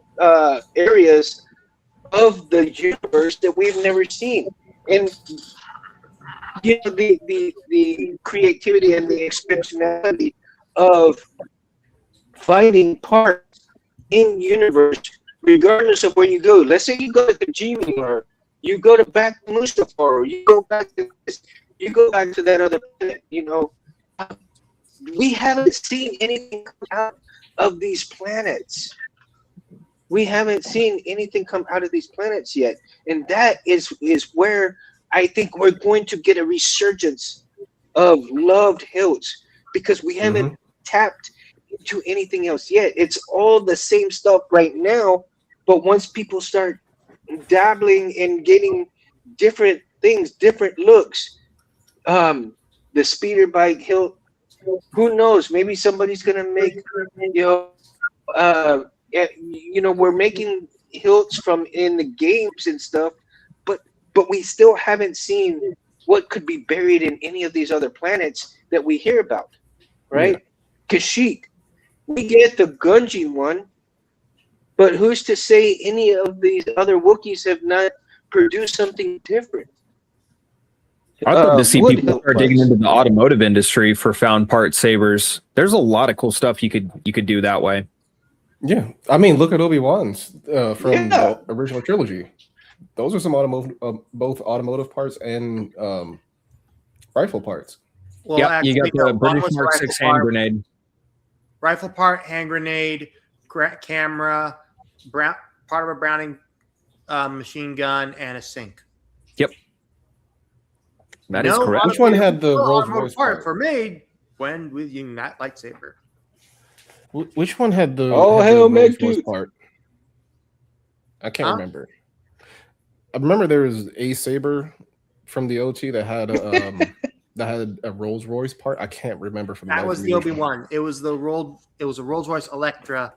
areas of the universe that we've never seen, and the creativity and the expansionality of finding parts in universe, regardless of where you go. Let's say you go to Kajimi, or you go back to Mustafar, or you go back to this, you go back to that other planet. We haven't seen anything come out of these planets. We haven't seen anything come out of these planets yet, and that is where I think we're going to get a resurgence of loved hilts, because we haven't tapped into anything else yet. It's all the same stuff right now, but once people start dabbling and getting different things, different looks, the speeder bike hilt, who knows? Maybe somebody's gonna make, we're making hilts from in the games and stuff, but we still haven't seen what could be buried in any of these other planets that we hear about, right? Kashyyyk, we get the Gunji one, but who's to say any of these other Wookiees have not produced something different? I'd love to see wood people hilt start digging parts. into the automotive industry for found part sabers. There's a lot of cool stuff you could do that way. Yeah, I mean, look at Obi-Wan's from Yeah. the original trilogy. Those are some both automotive parts and rifle parts. Well, Yeah, actually, you got no, the one British was Mark rifle 6 hand part, grenade. rifle part, hand grenade, camera, part of a Browning machine gun, and a sink. Yep. That is No, correct. Which one had the Rolls automotive Royce parts part? were made when using that lightsaber. Which one had the, Oh, had the hell, Rolls man, Royce dude. part? I can't Huh? remember. I remember there was a saber from the OT that had that had a Rolls Royce part. I can't remember from That was the Obi-Wan. It was a Rolls Royce Electra.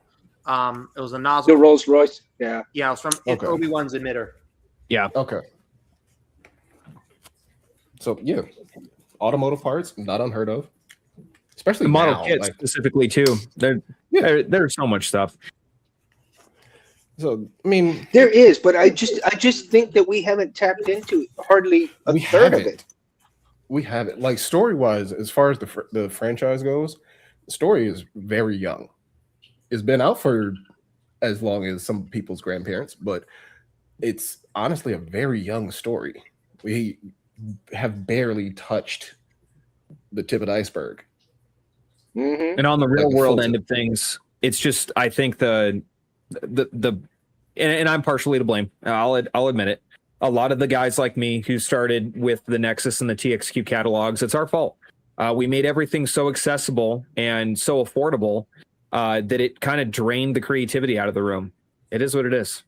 It was a nozzle. The Rolls Royce. Yeah. Yeah, it was from Okay. Obi-Wan's emitter. Yeah. Okay. So yeah, automotive parts not unheard of, especially The model now, kits like, specifically too. There's so much stuff. so I mean, There is, but I just think that we haven't tapped into hardly a we third of haven't. it. We have it. Like story wise, as far as the franchise goes, the story is very young. It's been out for as long as some people's grandparents, but it's honestly a very young story. We have barely touched the tip of the iceberg. Mm-hmm. And on the real Like the world filter. end of things, it's just I think and I'm partially to blame. I'll admit it. A lot of the guys like me who started with the Nexus and the TXQ catalogs, it's our fault. We made everything so accessible and so affordable that it kind of drained the creativity out of the room. It is what it is.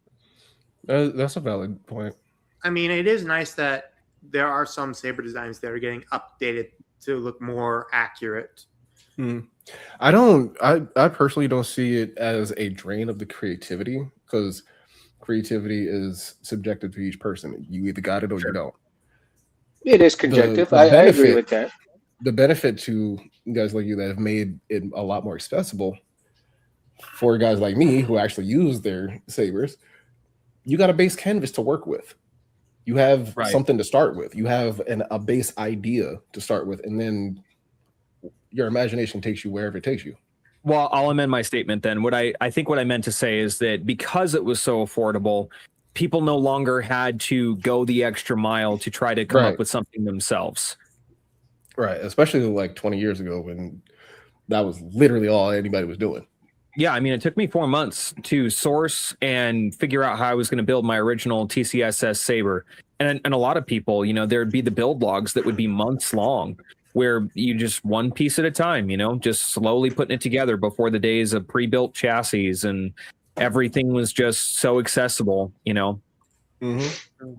That's a valid point. I mean, it is nice that there are some saber designs that are getting updated to look more accurate. I personally don't see it as a drain of the creativity, because creativity is subjective to each person. You either got it or you don't. It is conjunctive. The I agree benefit- with that. The benefit to guys like you that have made it a lot more accessible for guys like me who actually use their sabers, you got a base canvas to work with. You have something to start with. You have a base idea to start with, and then your imagination takes you wherever it takes you. Well, I'll amend my statement then. What I think what I meant to say is that because it was so affordable, people no longer had to go the extra mile to try to come up with something themselves. Right. Especially like 20 years ago when that was literally all anybody was doing. Yeah, I mean, it took me 4 months to source and figure out how I was going to build my original TCSS Saber. And a lot of people, there'd be the build logs that would be months long, where you just one piece at a time, just slowly putting it together before the days of pre-built chassis, and everything was just so accessible, Mm-hmm.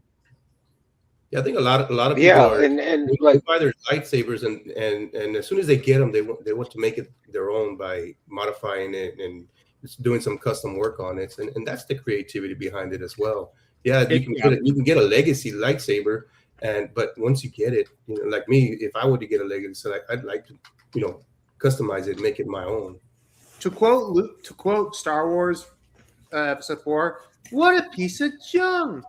Yeah, I think a lot of people and like buy their lightsabers and as soon as they get them, they want to make it their own by modifying it and just doing some custom work on it, and that's the creativity behind it as well. Yeah, you can get a legacy lightsaber, but once you get it, like me, if I were to get a legacy, I'd like to, customize it, make it my own. To quote Star Wars Episode 4, what a piece of junk.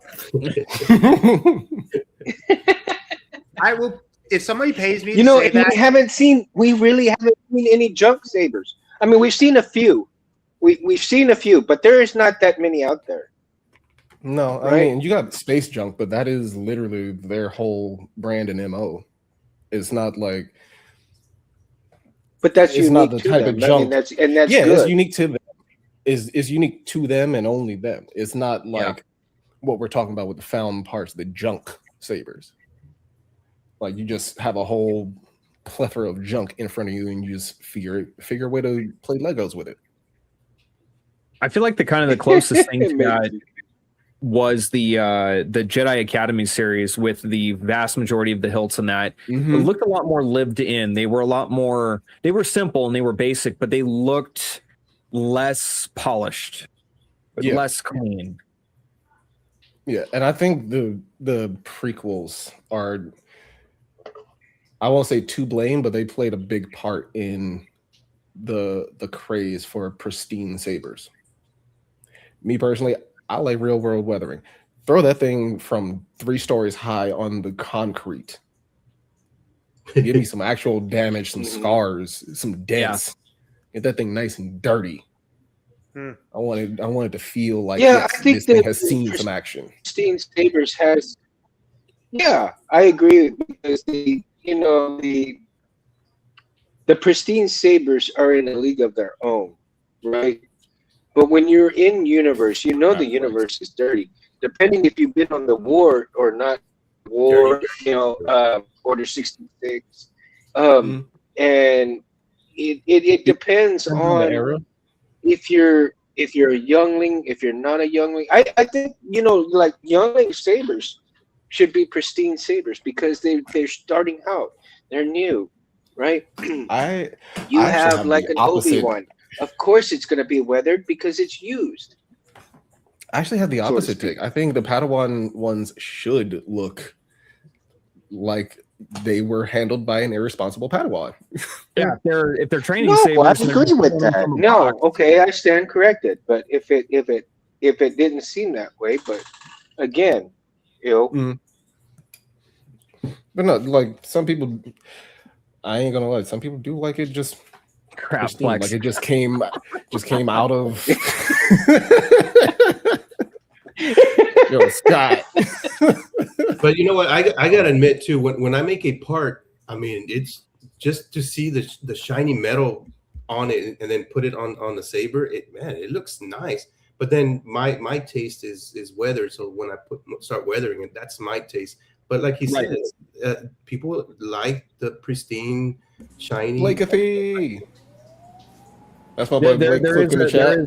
I will, if somebody pays me to say that. We really haven't seen any junk sabers. I mean, we've seen a few. We've seen a few, but there is not that many out there. No, I mean, you got space junk, but that is literally their whole brand and MO. It's not like, but that's it's unique not the to type them. of junk. I mean, that's good. It's unique to them. Is unique to them and only them. It's not like what we're talking about with the found parts, the junk sabers. Like you just have a whole plethora of junk in front of you, and you just figure a way to play Legos with it. I feel like the closest thing to that was the Jedi Academy series with the vast majority of the hilts in that. Mm-hmm. It looked a lot more lived in. They were a lot more. They were simple and they were basic, but they looked less polished, less clean. Yeah, and I think the prequels are, I won't say to blame, but they played a big part in the craze for pristine sabers. Me personally, I like real world weathering. Throw that thing from 3 stories high on the concrete. Give me some actual damage, some scars, some dents. Get that thing nice and dirty. I wanted to feel like I think this thing has seen some action. Pristine Sabers has. Yeah, I agree, because the The pristine sabers are in a league of their own, right? But when you're in universe, you know the universe is dirty. Depending if you've been on the war or not, war, Order 66, and it depends on the era. if you're a youngling, if you're not a youngling. I think like youngling sabers should be pristine sabers because they're starting out, they're new, right? You I have like the an opposite. Obi-Wan. Of course, it's going to be weathered because it's used. I actually have the so to opposite speak. take. I think the Padawan ones should look like they were handled by an irresponsible Padawan. Yeah, if they're training No, sabers, I and they're agree just with pulling them that. from a No, box, okay, I stand corrected. But if it didn't seem that way, but again, But no, like some people, I ain't gonna lie. Some people do like it just crap pristine, flex. like it just came out of. Yo, Scott. But you know what? I gotta admit too, when I make a part, I mean, it's just to see the shiny metal on it and then put it on the saber. It looks nice. But then my taste is weathered. So when I start weathering it, that's my taste. But like he Right. says, people like the pristine, shiny. Blakathy. That's my boy Blake Click in the chat.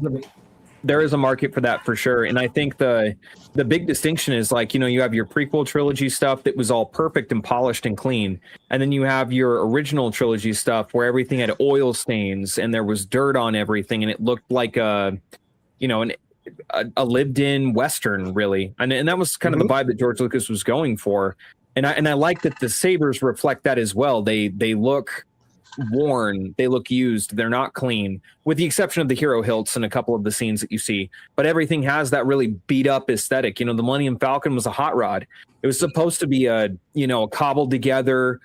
There is a market for that for sure. And I think the big distinction is like, you have your prequel trilogy stuff that was all perfect and polished and clean. And then you have your original trilogy stuff where everything had oil stains and there was dirt on everything. And it looked like a lived in Western really. And that was kind of the vibe that George Lucas was going for. And I like that the sabers reflect that as well. They look worn, they look used, they're not clean, with the exception of the hero hilts and a couple of the scenes that you see, but everything has that really beat up aesthetic. The Millennium Falcon was a hot rod. It was supposed to be a cobbled together,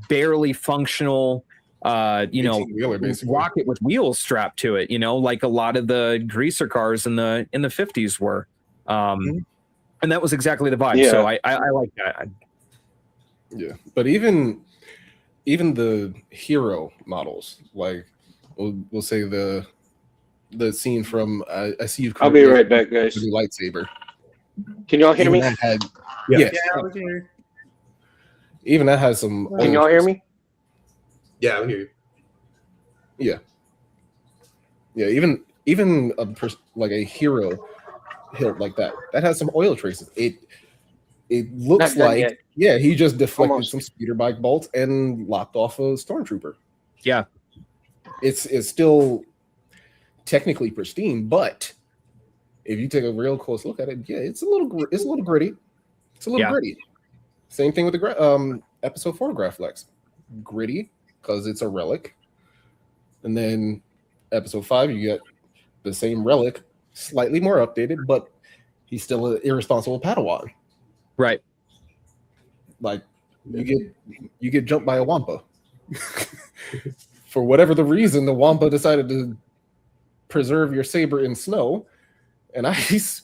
barely functional Wheeler, basically. rocket with wheels strapped to it, like a lot of the greaser cars in the 50s were, and that was exactly the vibe. So I like that. Yeah, but even the hero models, like we'll say the scene from I see you. I'll be right back, guys. The lightsaber. Can y'all hear me? Yes. Yeah, we can hear you. Even that has some. Can y'all hear me? Yeah, I hear you. Yeah. Even like a hero hilt like that has some oil traces. It looks Not done like yet. Yeah, he just deflected Almost. some speeder bike bolts and lopped off a stormtrooper. Yeah, it's still technically pristine, but if you take a real close look at it, yeah, it's a little gritty. It's a little gritty. Same thing with the episode 4 Graflex, gritty because it's a relic, and then episode 5 you get the same relic, slightly more updated, but he's still an irresponsible Padawan. right. Like you get jumped by a Wampa. For whatever the reason, the Wampa decided to preserve your saber in snow and ice.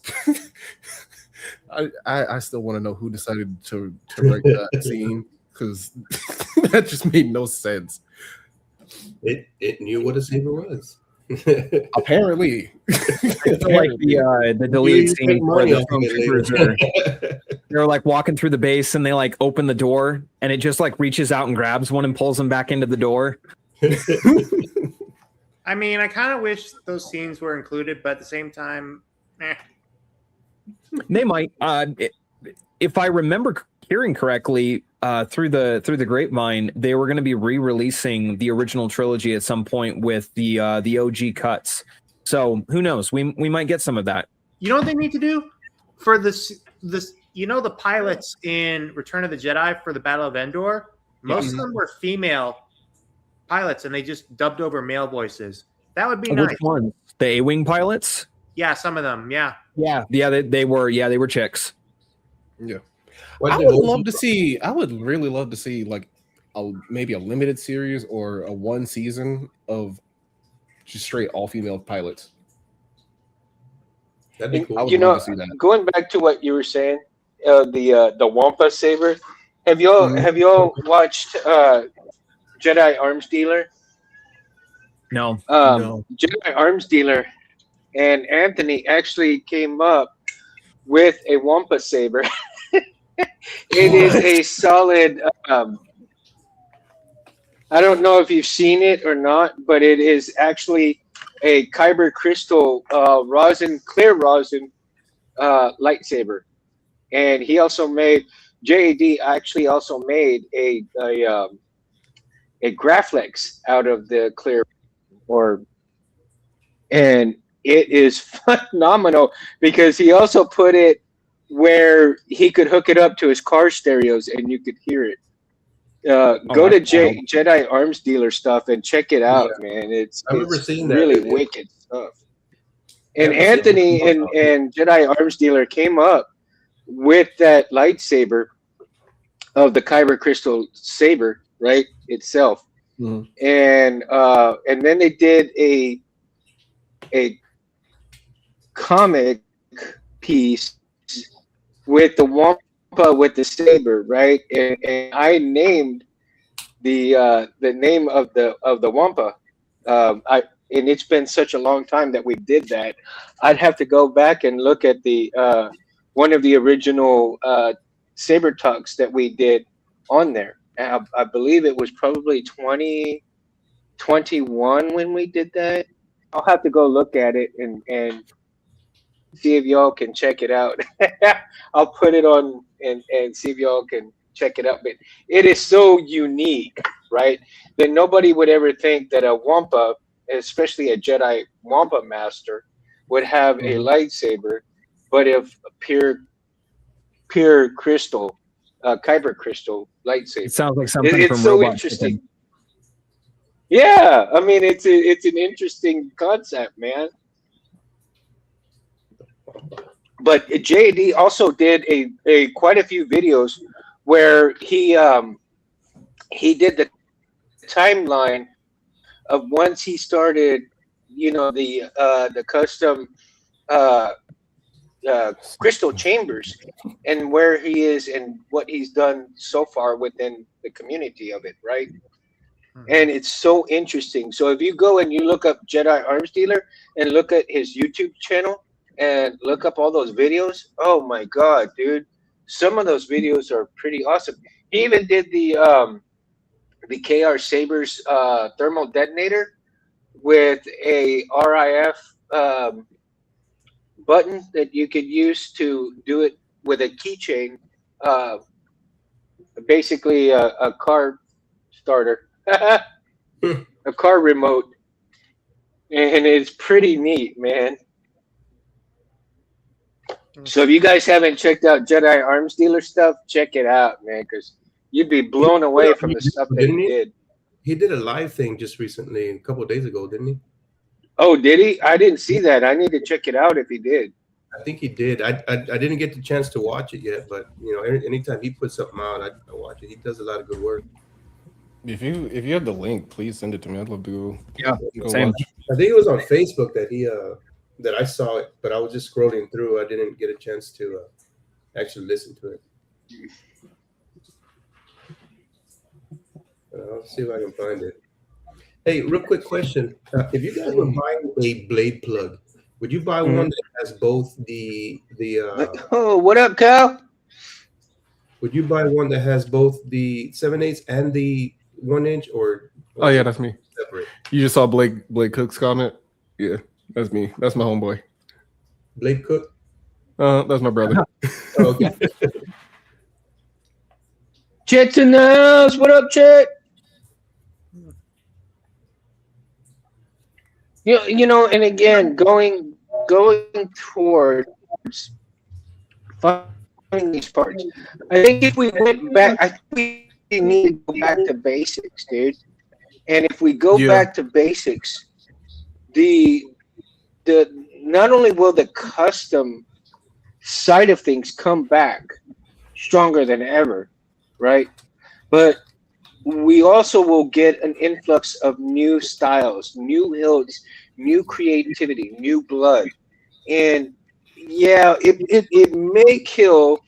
I still want to know who decided to write that scene, because that just made no sense. It knew what a saber was. Apparently. It's like the deleted scene where the stormtroopers they're like walking through the base and they like open the door and it just like reaches out and grabs one and pulls them back into the door. I mean, I kind of wish those scenes were included, but at the same time, They might. If I remember hearing correctly, through the grapevine, they were going to be re-releasing the original trilogy at some point with the OG cuts. So who knows? We might get some of that. You know what they need to do for this the pilots in Return of the Jedi for the Battle of Endor? Most of them were female pilots, and they just dubbed over male voices. That would be nice. Which one? The A-wing pilots? Yeah, some of them. Yeah. They were chicks. Yeah. I would really love to see like maybe a limited series or a one season of just straight all female pilots. That'd be cool. I would love to see that. Going back to what you were saying, the Wampa saber. Have y'all watched Jedi Arms Dealer? No. Jedi Arms Dealer and Anthony actually came up with a Wampa saber. It is a solid. I don't know if you've seen it or not, but it is actually a kyber crystal clear rosin lightsaber. And he also made JAD actually also made a Graflex out of the clear, and it is phenomenal because he also put it where he could hook it up to his car stereos and you could hear it. Go to Jedi Arms Dealer stuff and check it out, man. It's really wicked stuff. And Anthony and Jedi Arms Dealer came up with that lightsaber of the Kyber Crystal saber, right, itself. Mm-hmm. And then they did a comic piece with the Wampa with the saber, right? And I named the name of the Wampa. And it's been such a long time that we did that. I'd have to go back and look at the one of the original saber talks that we did on there. And I believe it was probably 2021 when we did that. I'll have to go look at it and see if y'all can check it out. I'll put it on and see if y'all can check it out. But it is so unique, right? That nobody would ever think that a Wampa, especially a Jedi Wampa Master, would have a lightsaber, but if pure crystal, kyber crystal lightsaber. It sounds like something it's from so Robot interesting. Chicken. Yeah, I mean it's an interesting concept, man. But JD also did a quite a few videos where he did the timeline of once he started, the custom crystal chambers and where he is and what he's done so far within the community of it, right? And it's so interesting. So if you go and you look up Jedi Arms Dealer and look at his YouTube channel and look up all those videos, oh my god, dude, some of those videos are pretty awesome. He even did the KR Sabers thermal detonator with a RIF button that you could use to do it with a keychain, basically a car starter, a car remote, and it's pretty neat, man. So if you guys haven't checked out Jedi Arms Dealer stuff, check it out, man, because you'd be blown away from the stuff that he did. He did a live thing just recently, a couple of days ago, didn't he? Oh, did he? I didn't see that. I need to check it out if he did. I think he did. I didn't get the chance to watch it yet, but anytime he puts something out, I watch it. He does a lot of good work. If you have the link, please send it to me. I'd love to go same. watch. I think it was on Facebook that that I saw it, but I was just scrolling through. I didn't get a chance to actually listen to it. I'll see if I can find it. Hey, real quick question. If you guys were buying a blade plug, would you buy one that has both the oh, what up, Kyle? Would you buy one that has both the 7/8 and the 1 inch, or oh yeah, that's me. Separate? You just saw Blake Cook's comment? Yeah, that's me. That's my homeboy. Blake Cook? That's my brother. Oh, okay. Chet's in the house. What up, Chet? And again, going towards finding these parts. I think if we went back, I think we need to go back to basics, dude. And if we go back to basics, the not only will the custom side of things come back stronger than ever, right? But we also will get an influx of new styles, new hilts, new creativity, new blood. And yeah, it may kill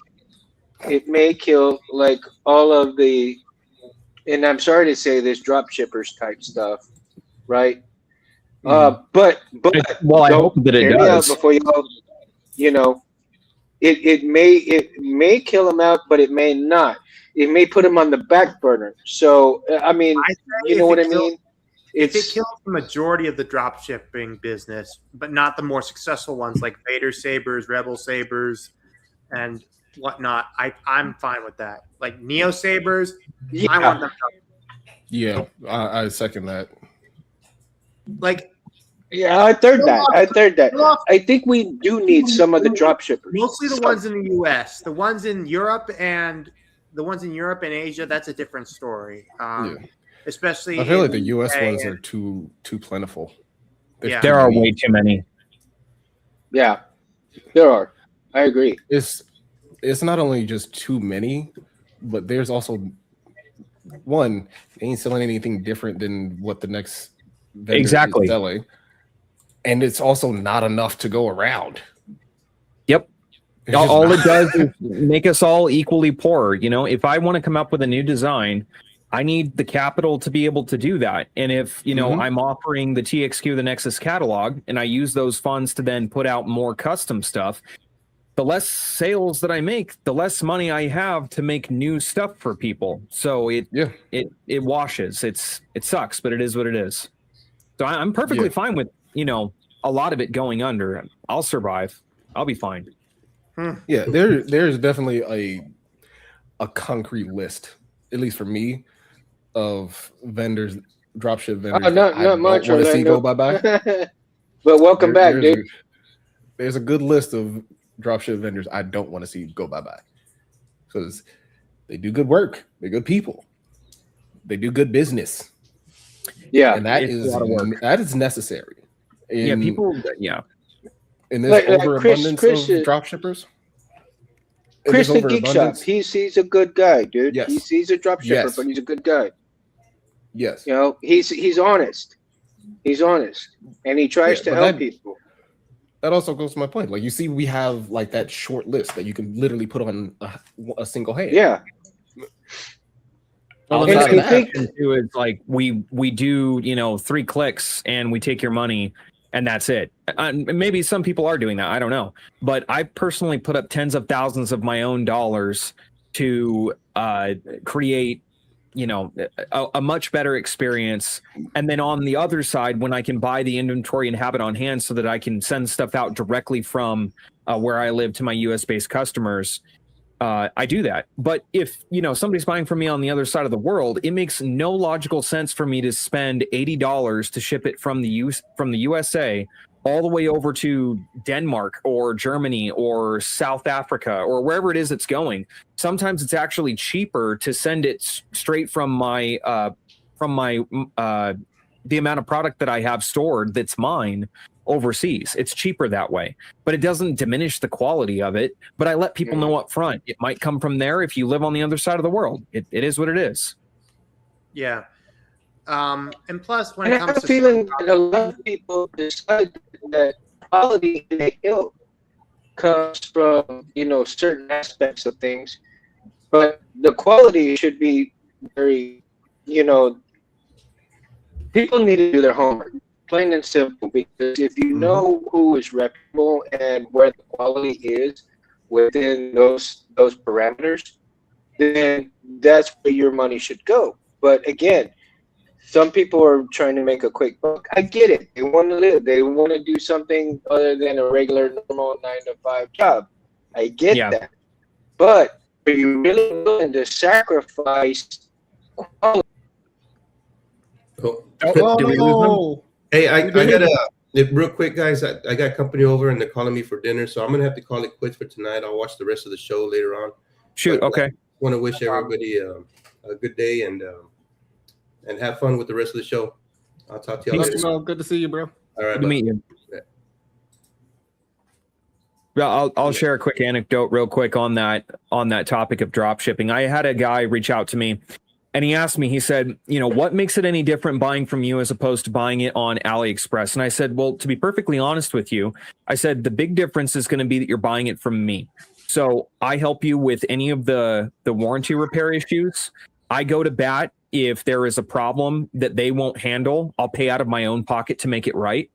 like all of the, and I'm sorry to say this, drop shippers type stuff, right? But Well, I hope that it hear me out does. before you go. You know, it may kill him out, but it may not. It may put him on the back burner. So I mean, I say you know if what it I kills- mean? If it kills the majority of the drop shipping business, but not the more successful ones like Vader Sabers, Rebel Sabers, and whatnot, I'm fine with that. Like Neo Sabers, I want them Yeah, I second that. like Yeah, I third that. I third that. I think we do need some of the drop shippers. mostly the ones in the US. The ones in Europe and Asia, that's a different story. Yeah. Especially I feel like in the US UK ones and- are too plentiful. There's Yeah. too There are many. way too many. Yeah, there are. I agree. It's not only just too many, but there's also one, they ain't selling anything different than what the next vendor Exactly. is selling. And it's also not enough to go around. Yep. It's just All not. it does is make us all equally poor. You know, if I want to come up with a new design, I need the capital to be able to do that. And if, you know, Mhm. I'm offering the TXQ, the Nexus catalog, and I use those funds to then put out more custom stuff, the less sales that I make, the less money I have to make new stuff for people. So it washes. It sucks, but it is what it is. So I'm perfectly Yeah. fine with, you know, a lot of it going under. I'll survive. I'll be fine. Yeah, there's definitely a concrete list, at least for me, of vendors, dropship vendors. not that I much, don't want to see Orlando. go bye-bye. But welcome back, dude. There's a good list of dropship vendors I don't want to see go bye-bye. Because they do good work, they're good people, they do good business. Yeah, And that it's is a lot of work. that is necessary. Yeah, people. Yeah, in this Like overabundance Chris of dropshippers. Chris the Geek Shop. He's a good guy, dude. Yes. He's a drop shipper, Yes. but he's a good guy. Yes. You know, he's honest. He's honest, and he tries Yeah, to but help that- people. That also goes to my point. Like you see, we have like that short list that you can literally put on a single hand. Yeah. well, And the I misconception think- too is like we do, you know, 3 clicks and we take your money and that's it. Maybe some people are doing that. I don't know, but I personally put up tens of thousands of my own dollars to create, you know, a much better experience. And then on the other side, when I can buy the inventory and have it on hand so that I can send stuff out directly from where I live to my US based customers, I do that. But if, you know, somebody's buying from me on the other side of the world, it makes no logical sense for me to spend $80 to ship it from the USA all the way over to Denmark or Germany or South Africa or wherever it is it's going. Sometimes it's actually cheaper to send it straight from my the amount of product that I have stored that's mine overseas. It's cheaper that way, but it doesn't diminish the quality of it. But I let people know up front, it might come from there if you live on the other side of the world. It is what it is. Yeah. And plus, when And it I comes have a to feeling that a lot of people decide that quality in the hill comes from, you know, certain aspects of things, but the quality should be very, you know, people need to do their homework, plain and simple, because if you know who is reputable and where the quality is within those parameters, then that's where your money should go. But again, some people are trying to make a quick buck. I get it. They want to live. They want to do something other than a regular, normal 9-to-5 job. I get that. But are you really willing to sacrifice quality? Oh. Did we lose them? Hey, I gotta real quick, guys. I got company over and they're calling me for dinner, so I'm gonna have to call it quits for tonight. I'll watch the rest of the show later on. Shoot. But, Okay. I want to wish everybody a good day and have fun with the rest of the show. I'll talk to you Peace, later. Jamal. Good to see you, bro. All right, Good to bud. meet you. Yeah. Well, I'll share a quick anecdote real quick on that topic of drop shipping. I had a guy reach out to me and he asked me, he said, you know, what makes it any different buying from you as opposed to buying it on AliExpress? And I said, well, to be perfectly honest with you, I said, the big difference is going to be that you're buying it from me. So I help you with any of the warranty repair issues. I go to bat if there is a problem that they won't handle, I'll pay out of my own pocket to make it right.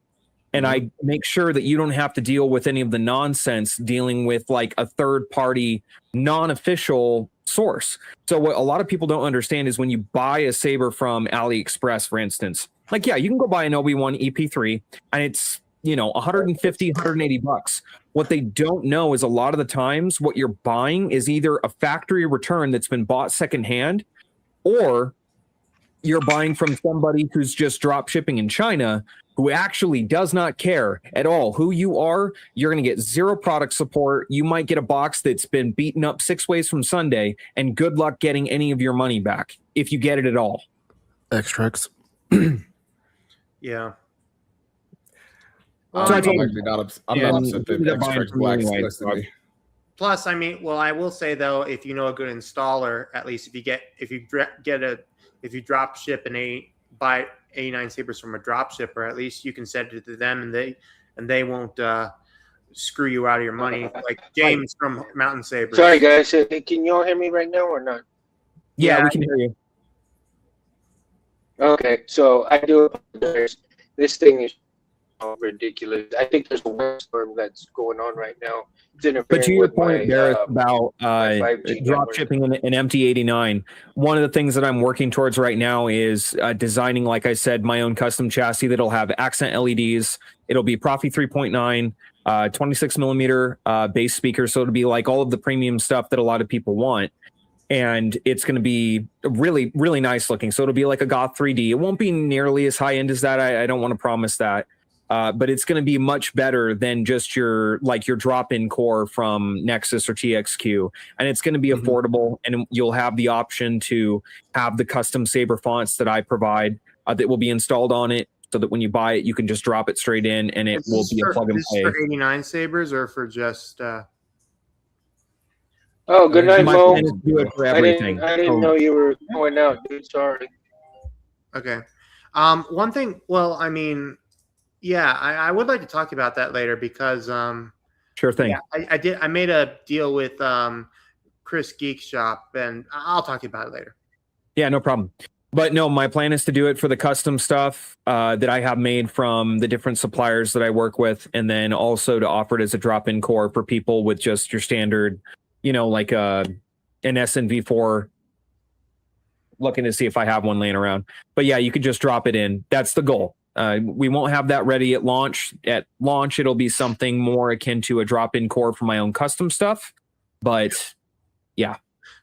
And I make sure that you don't have to deal with any of the nonsense dealing with like a third party, non-official source. So what a lot of people don't understand is when you buy a saber from AliExpress, for instance, like, yeah, you can go buy an Obi-Wan EP3 and it's, 150, 180 bucks. What they don't know is a lot of the times what you're buying is either a factory return that's been bought secondhand, or you're buying from somebody who's just drop shipping in China, who actually does not care at all who you are. You're going to get zero product support. You might get a box that's been beaten up 6 ways from Sunday, and good luck getting any of your money back if you get it at all. Extracts. Yeah. I'm actually not upset that Extract blacklisted me. Plus, I mean, well, I will say though, if you know a good installer, at least if you drop ship buy 89 sabers from a drop shipper, at least you can send it to them and they won't screw you out of your money, like James from Mountain Sabers. Sorry guys, can you all hear me right now or not? Yeah, we can hear you. Okay, so I do apologize. This thing is ridiculous. I think there's a windstorm that's going on right now. But to your point, Gareth, about drop shipping an MT89, one of the things that I'm working towards right now is designing, like I said, my own custom chassis that'll have accent LEDs. It'll be Profi 3.9, 26 millimeter bass speaker. So it'll be like all of the premium stuff that a lot of people want. And it's going to be really, really nice looking. So it'll be like a Goth 3D. It won't be nearly as high end as that. I don't want to promise that. But it's going to be much better than just your drop-in core from Nexus or TXQ. And it's going to be affordable, and you'll have the option to have the custom saber fonts that I provide that will be installed on it, so that when you buy it, you can just drop it straight in and it will be a plug and play. Is this for 89 sabers or for just... Oh, good night, Mo. Do it for everything. I didn't know you were going out, dude. Sorry. Okay. One thing, well, I mean... Yeah, I would like to talk about that later because sure thing. Yeah, I made a deal with Chris Geek Shop, and I'll talk about it later. Yeah, no problem. But no, my plan is to do it for the custom stuff that I have made from the different suppliers that I work with, and then also to offer it as a drop-in core for people with just your standard, like an SNV4. Looking to see if I have one laying around. But yeah, you could just drop it in. That's the goal. We won't have that ready at launch. At launch, it'll be something more akin to a drop-in core for my own custom stuff. But yeah.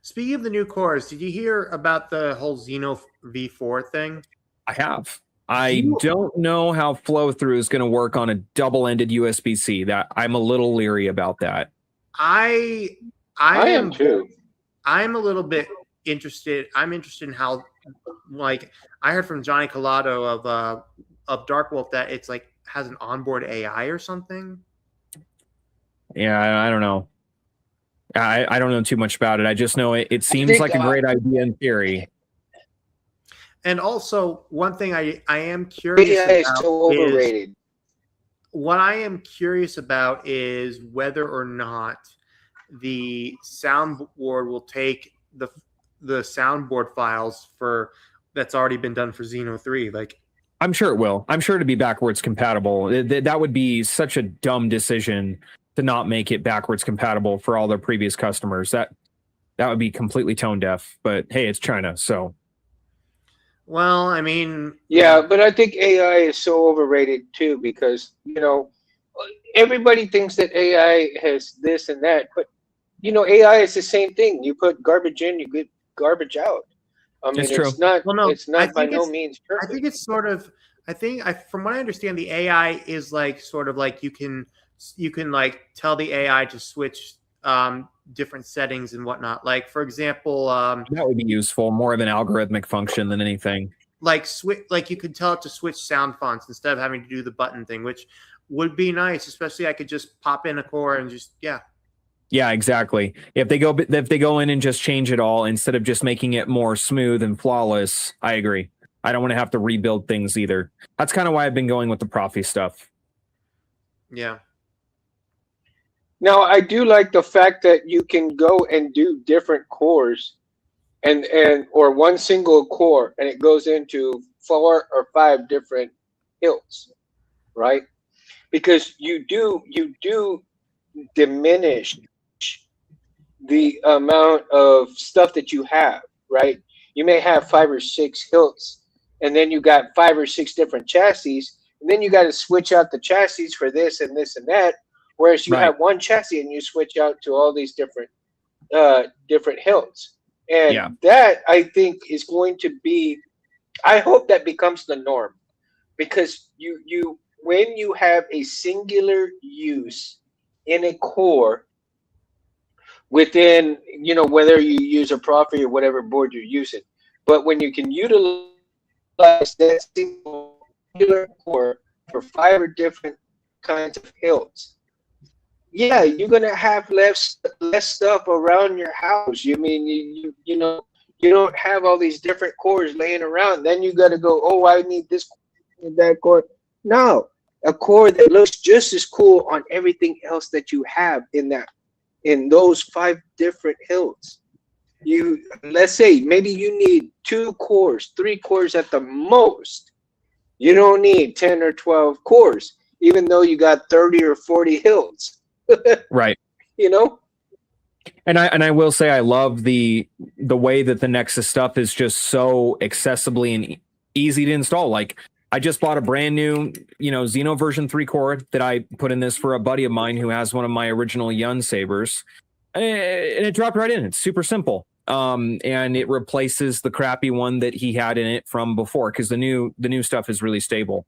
Speaking of the new cores, did you hear about the whole Xeno V4 thing? I have. I don't know how flow-through is going to work on a double-ended USB-C. That I'm a little leery about that. I am too. I'm a little bit interested. I'm interested in how, like, I heard from Johnny Collado of Dark Wolf that it's like has an onboard AI or something. Yeah, I don't know. I don't know too much about it. I just know it seems like a great idea in theory. And also, one thing I am curious AI about is so overrated. What I am curious about is whether or not the soundboard will take the soundboard files that's already been done for Xeno 3. Like, I'm sure it will. I'm sure to be backwards compatible. That would be such a dumb decision to not make it backwards compatible for all their previous customers. That would be completely tone deaf. But hey, it's China, so. Well, I mean, yeah, but I think AI is so overrated too, because everybody thinks that AI has this and that, but AI is the same thing. You put garbage in, you get garbage out. I mean, it's not. Well, no, it's not by no means perfect. I think it's sort of. From what I understand, the AI is like sort of like you can like tell the AI to switch different settings and whatnot. Like, for example, that would be useful. More of an algorithmic function than anything. Like you could tell it to switch sound fonts instead of having to do the button thing, which would be nice. Especially, I could just pop in a core and just Yeah, exactly. If they go in and just change it all instead of just making it more smooth and flawless, I agree. I don't want to have to rebuild things either. That's kind of why I've been going with the Profi stuff. Yeah. Now, I do like the fact that you can go and do different cores and or one single core, and it goes into 4 or 5 different hilts, right? Because you do diminish the amount of stuff that you have, right? You may have 5 or 6 hilts, and then you got 5 or 6 different chassis, and then you got to switch out the chassis for this and this and that. Whereas you Right. have one chassis and you switch out to all these different different hilts, and Yeah. that I think is going to be. I hope that becomes the norm, because you when you have a singular use in a core within, whether you use a Profi or whatever board you're using, but when you can utilize that singular core for 5 different kinds of hilts, yeah, you're gonna have less stuff around your house. You mean you don't have all these different cores laying around. Then you got to go, oh, I need this core, that core. No, a core that looks just as cool on everything else that you have in those 5 different hilts. Let's say maybe you need 2 cores, 3 cores at the most. You don't need 10 or 12 cores, even though you got 30 or 40 hilts. Right. You know? And I will say I love the way that the Nexus stuff is just so accessibly and easy to install. Like, I just bought a brand new, Xeno version 3 core that I put in this for a buddy of mine who has one of my original Yun sabers, and it dropped right in. It's super simple. And it replaces the crappy one that he had in it from before, because the new stuff is really stable.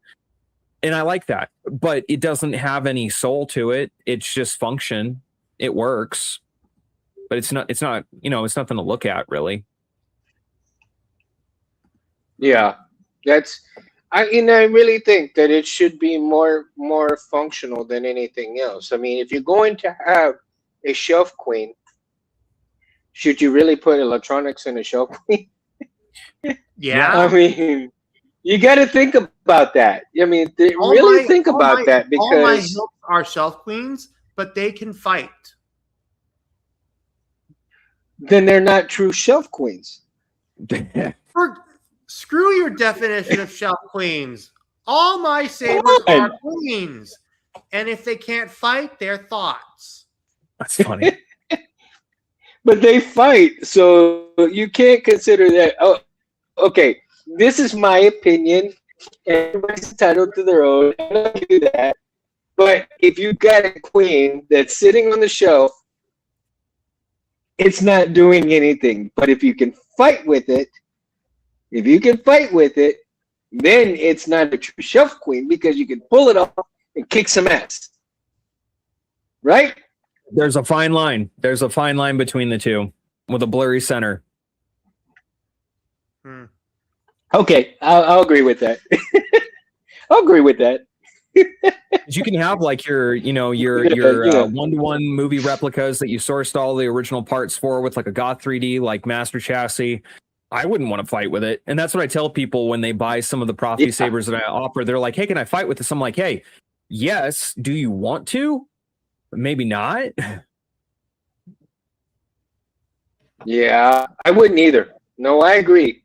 And I like that, but it doesn't have any soul to it. It's just function. It works, but it's not, it's nothing to look at, really. Yeah, I really think that it should be more functional than anything else. I mean, if you're going to have a shelf queen, should you really put electronics in a shelf queen? Yeah. I mean, you got to think about that. I mean, think about that, all my because hilts are shelf queens, but they can fight. then they're not true shelf queens. Screw your definition of shelf queens. All my sabers are queens, and if they can't fight, they're thoughts. That's funny. But they fight, so you can't consider that. Oh, okay. This is my opinion. Everybody's entitled to their own. I don't do that. But if you got a queen that's sitting on the shelf, it's not doing anything. But if you can fight with it, then it's not a true shelf queen, because you can pull it off and kick some ass. Right? There's a fine line. There's a fine line between the two with a blurry center. Okay, I'll agree with that. I'll agree with that. You can have like your 1-to-1 movie replicas that you sourced all the original parts for with like a Goth 3D, like Master Chassis. I wouldn't want to fight with it. And that's what I tell people when they buy some of the Profi sabers that I offer. They're like, hey, can I fight with this? I'm like, hey, yes. Do you want to? Maybe not. Yeah, I wouldn't either. No, I agree.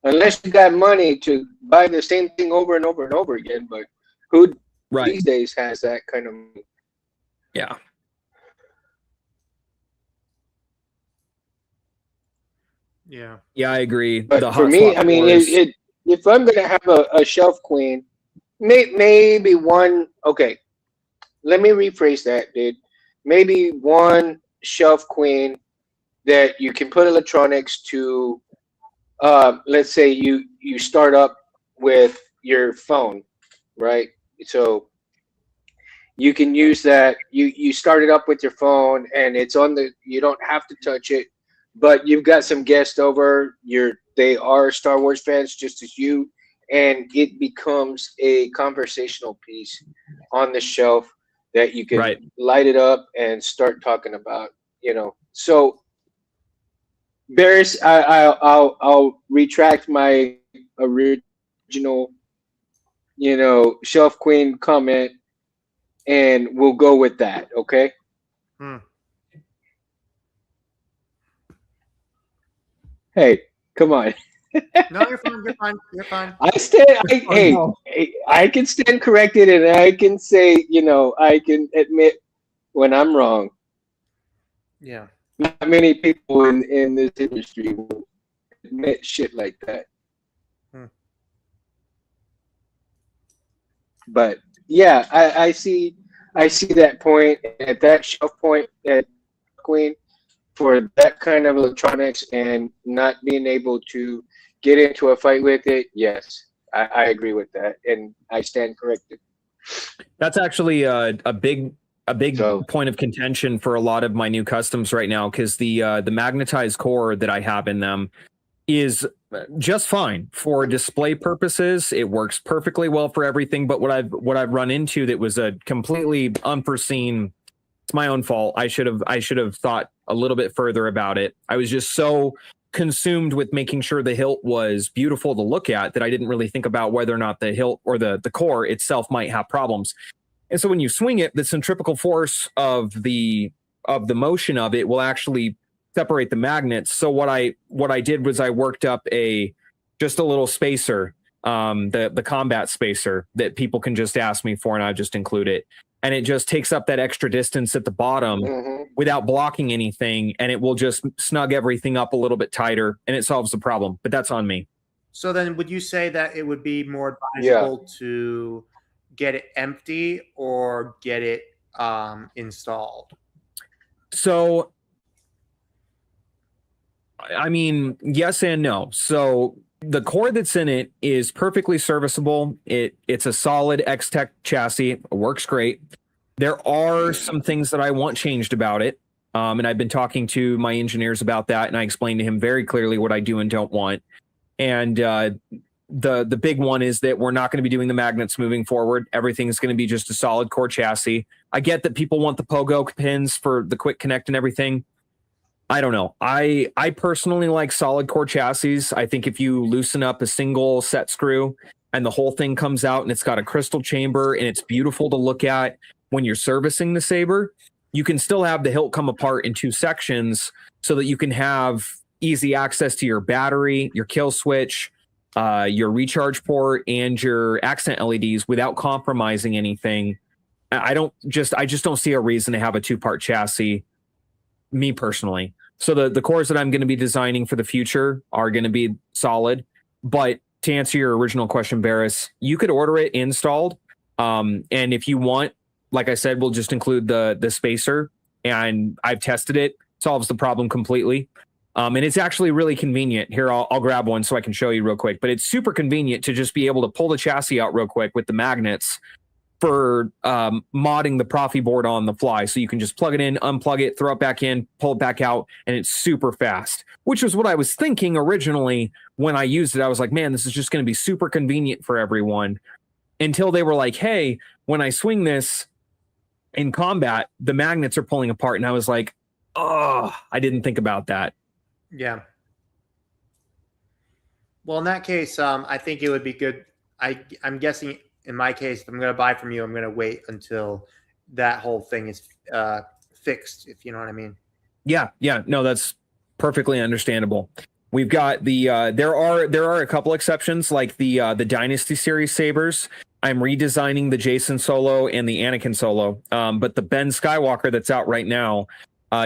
Unless you got money to buy the same thing over and over and over again. But who these days has that kind of money? Yeah. Yeah, I agree. But for me, I mean, if I'm going to have a shelf queen, maybe one. Okay, let me rephrase that, dude. Maybe one shelf queen that you can put electronics to. Let's say you start up with your phone, right? So you can use that. You start it up with your phone, and it's on the. You don't have to touch it, but you've got some guests over. They are Star Wars fans just as you, and it becomes a conversational piece on the shelf that you can light it up and start talking about. So. Barris, I'll retract my original, shelf queen comment, and we'll go with that. Okay. Hey, come on. No, you're fine. You're fine. You're fine. I stand. Oh, no. I can stand corrected, and I can say, I can admit when I'm wrong. Yeah. Not many people in this industry will admit shit like that. Hmm. But yeah, I see that point at that shelf point at Queen for that kind of electronics and not being able to get into a fight with it. Yes, I agree with that, and I stand corrected. That's actually a big So point of contention for a lot of my new customs right now, because the magnetized core that I have in them is just fine for display purposes. It works perfectly well for everything. But what I've run into that was a completely unforeseen. It's my own fault. I should have thought a little bit further about it. I was just so consumed with making sure the hilt was beautiful to look at that I didn't really think about whether or not the hilt or the core itself might have problems. And so when you swing it, the centrifugal force of the motion of it will actually separate the magnets. So what I did was I worked up just a little spacer, the combat spacer that people can just ask me for, and I just include it. And it just takes up that extra distance at the bottom mhm. without blocking anything, and it will just snug everything up a little bit tighter, and it solves the problem. But that's on me. So then, would you say that it would be more Yeah. advisable to get it empty or get it installed? So, I mean, yes and no. So the core that's in it is perfectly serviceable. It's a solid X-Tech chassis. It works great. There are some things that I want changed about it. And I've been talking to my engineers about that, and I explained to him very clearly what I do and don't want. And the big one is that we're not going to be doing the magnets moving forward. Everything's going to be just a solid core chassis. I get that people want the pogo pins for the quick connect and everything. I don't know. I personally like solid core chassis. I think if you loosen up a single set screw and the whole thing comes out and it's got a crystal chamber and it's beautiful to look at when you're servicing the saber, you can still have the hilt come apart in two sections so that you can have easy access to your battery, your kill switch, your recharge port, and your accent LEDs without compromising anything. I just don't see a reason to have a two-part chassis, me personally. So the cores that I'm going to be designing for the future are going to be solid. But to answer your original question, Barris, you could order it installed. And if you want, like I said, we'll just include the spacer, and I've tested it. Solves the problem completely. And it's actually really convenient. Here, I'll grab one so I can show you real quick. But it's super convenient to just be able to pull the chassis out real quick with the magnets for modding the Profi board on the fly. So you can just plug it in, unplug it, throw it back in, pull it back out, and it's super fast, which was what I was thinking originally when I used it. I was like, man, this is just going to be super convenient for everyone, until they were like, hey, when I swing this in combat, the magnets are pulling apart. And I was like, oh, I didn't think about that. Yeah. Well, in that case, I think it would be good. I'm guessing in my case, if I'm going to buy from you, I'm going to wait until that whole thing is fixed, if you know what I mean. Yeah. No, that's perfectly understandable. We've got the there are a couple exceptions, like the Dynasty series sabers. I'm redesigning the Jason Solo and the Anakin Solo, but the Ben Skywalker that's out right now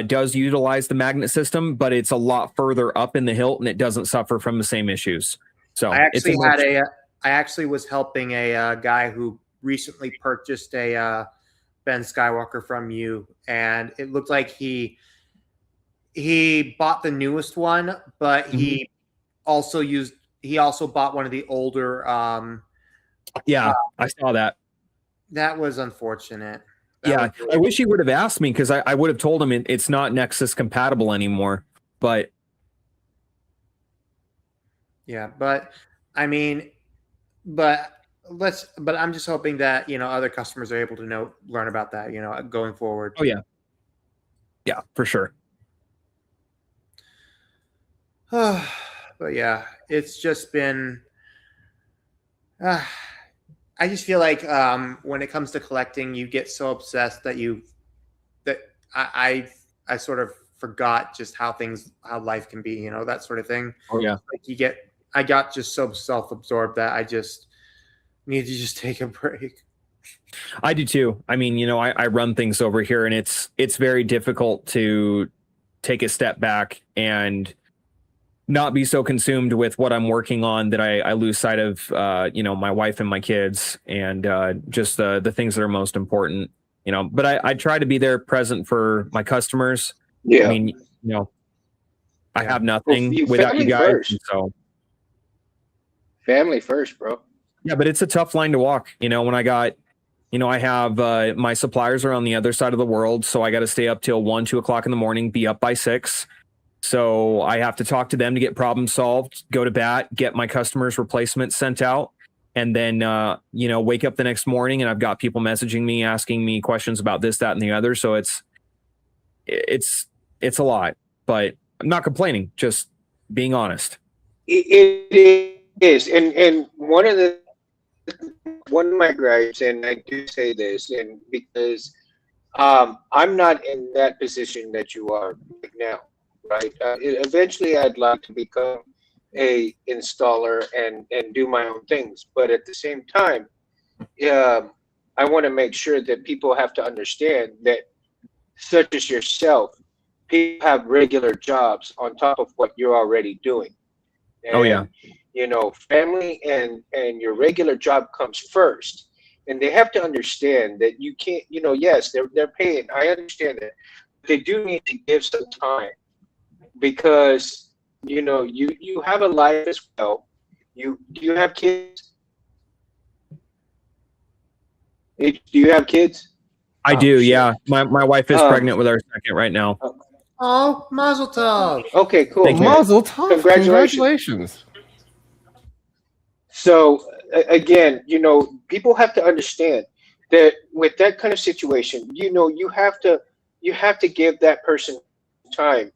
does utilize the magnet system, but it's a lot further up in the hilt and it doesn't suffer from the same issues. So I actually was helping a guy who recently purchased a Ben Skywalker from you, and it looked like he bought the newest one, but he also bought one of the older. I saw that. That was unfortunate. I wish he would have asked me, because I would have told him it's not Nexus compatible anymore. But yeah, but I mean, but I'm just hoping that other customers are able to learn about that going forward. Oh yeah, for sure. But yeah, it's just been. I just feel like when it comes to collecting, you get so obsessed that I sort of forgot just how life can be, that sort of thing. Oh yeah. Like I got just so self-absorbed that I just need to just take a break. I do too. I mean, I run things over here, and it's very difficult to take a step back and not be so consumed with what I'm working on that I lose sight of, my wife and my kids, and just the things that are most important, but I try to be there present for my customers. Yeah. I mean, I have nothing without you guys. First. So family first, bro. Yeah, but it's a tough line to walk. When I got, I have my suppliers are on the other side of the world, so I got to stay up till 1, 2 o'clock in the morning, be up by 6. So I have to talk to them to get problem solved, go to bat, get my customers' replacements sent out, and then, wake up the next morning and I've got people messaging me, asking me questions about this, that, and the other. So it's a lot, but I'm not complaining, just being honest. It is. And one of my gripes, and I do say this, and because I'm not in that position that you are right now. Right. Eventually, I'd like to become a installer and do my own things. But at the same time, I want to make sure that people have to understand that, such as yourself, people have regular jobs on top of what you're already doing. And, oh yeah. Family and your regular job comes first. And they have to understand that you can't. Yes, they're paying. I understand that. They do need to give some time. Because you have a life as well. Do you have kids? Do you have kids? I do, shit. Yeah. My wife is pregnant with our second right now. Oh, mazel tov. Okay, cool. Mazel tov. Congratulations. So again, people have to understand that with that kind of situation, you have to give that person time.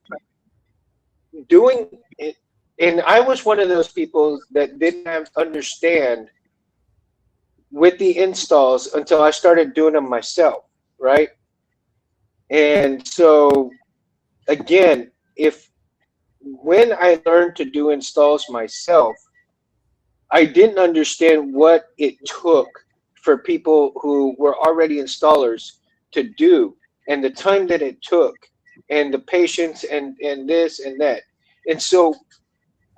Doing it, and I was one of those people that didn't understand with the installs until I started doing them myself, right? And so again, when I learned to do installs myself, I didn't understand what it took for people who were already installers to do, and the time that it took, and the patience, and this and that. And so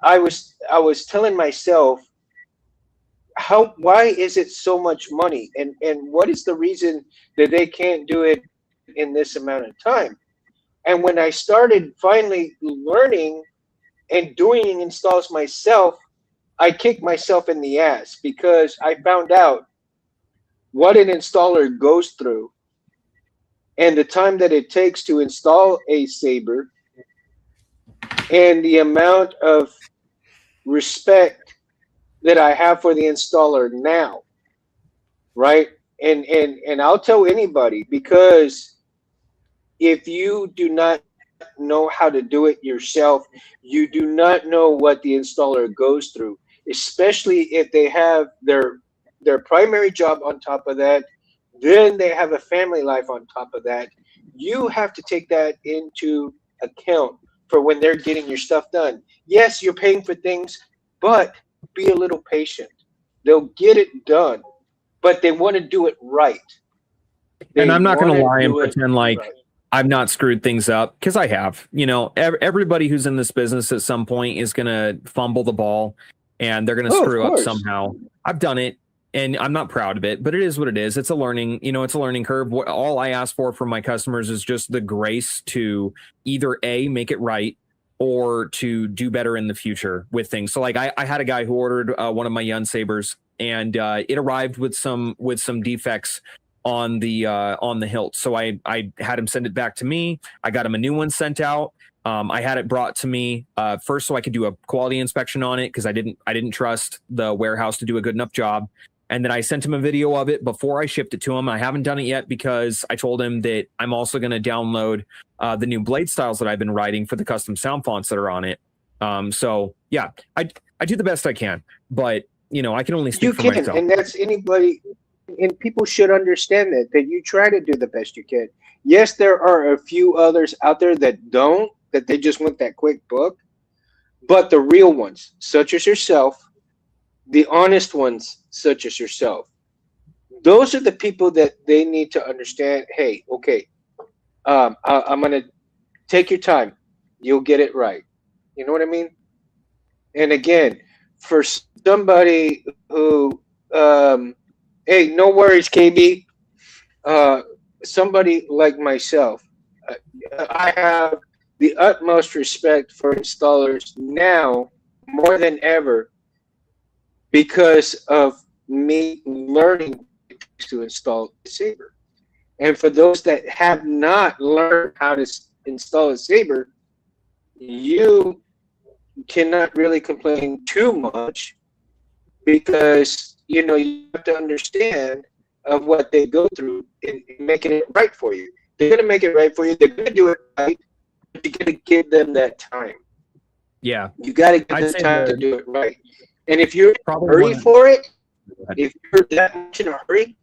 I was telling myself, why is it so much money, and what is the reason that they can't do it in this amount of time? And when I started finally learning and doing installs myself, I kicked myself in the ass, because I found out what an installer goes through and the time that it takes to install a saber, and the amount of respect that I have for the installer now, right? And I'll tell anybody, because if you do not know how to do it yourself, you do not know what the installer goes through, especially if they have their primary job on top of that, then they have a family life on top of that. You have to take that into account for when they're getting your stuff done. Yes, you're paying for things, but be a little patient. They'll get it done, but they want to do it right. And I'm not going to lie and pretend like I've not screwed things up, because I have. Everybody who's in this business at some point is going to fumble the ball, and they're going to screw up somehow. I've done it, and I'm not proud of it, but it is what it is. It's a learning, it's a learning curve. All I ask for from my customers is just the grace to either A, make it right, or to do better in the future with things. So like I had a guy who ordered one of my Yun sabers, and it arrived with some defects on the hilt. So I had him send it back to me. I got him a new one sent out. I had it brought to me first so I could do a quality inspection on it, because I didn't trust the warehouse to do a good enough job. And then I sent him a video of it before I shipped it to him. I haven't done it yet, because I told him that I'm also going to download the new blade styles that I've been writing for the custom sound fonts that are on it. So yeah, I do the best I can, but I can only speak for myself. And that's anybody, and people should understand that you try to do the best you can. Yes, there are a few others out there that don't, that they just want that quick book. But the real ones, such as yourself, the honest ones, such as yourself, those are the people that they need to understand. Hey, okay, I'm gonna take your time. You'll get it right. You know what I mean? And again, for somebody who, hey, no worries, KB. Uh, Somebody like myself, uh, I have the utmost respect for installers now more than ever because of me learning to install a Saber. And for those that have not learned how to install a Saber, you cannot really complain too much because you have to understand of what they go through in making it right for you. They're going to make it right for you. They're going to do it right, but you got to give them that time. Yeah, You got to give I'd them say time the- to do it right. And if you're in a Probably hurry one- for it, if you're that much in a hurry,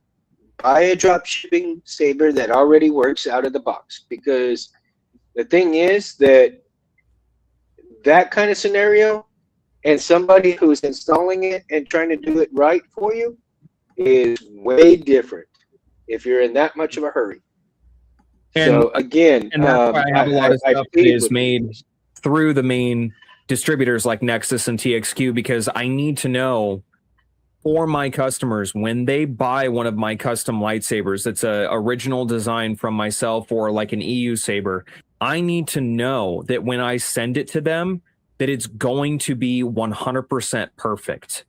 buy a drop shipping Saber that already works out of the box. Because the thing is that kind of scenario and somebody who's installing it and trying to do it right for you is way different if you're in that much of a hurry. So again, and that's why I have a lot of stuff that plead is with made you. through the main distributors like Nexus and TXQ, because I need to know for my customers when they buy one of my custom lightsabers that's a original design from myself or like an EU saber. I need to know that when I send it to them that it's going to be 100% perfect.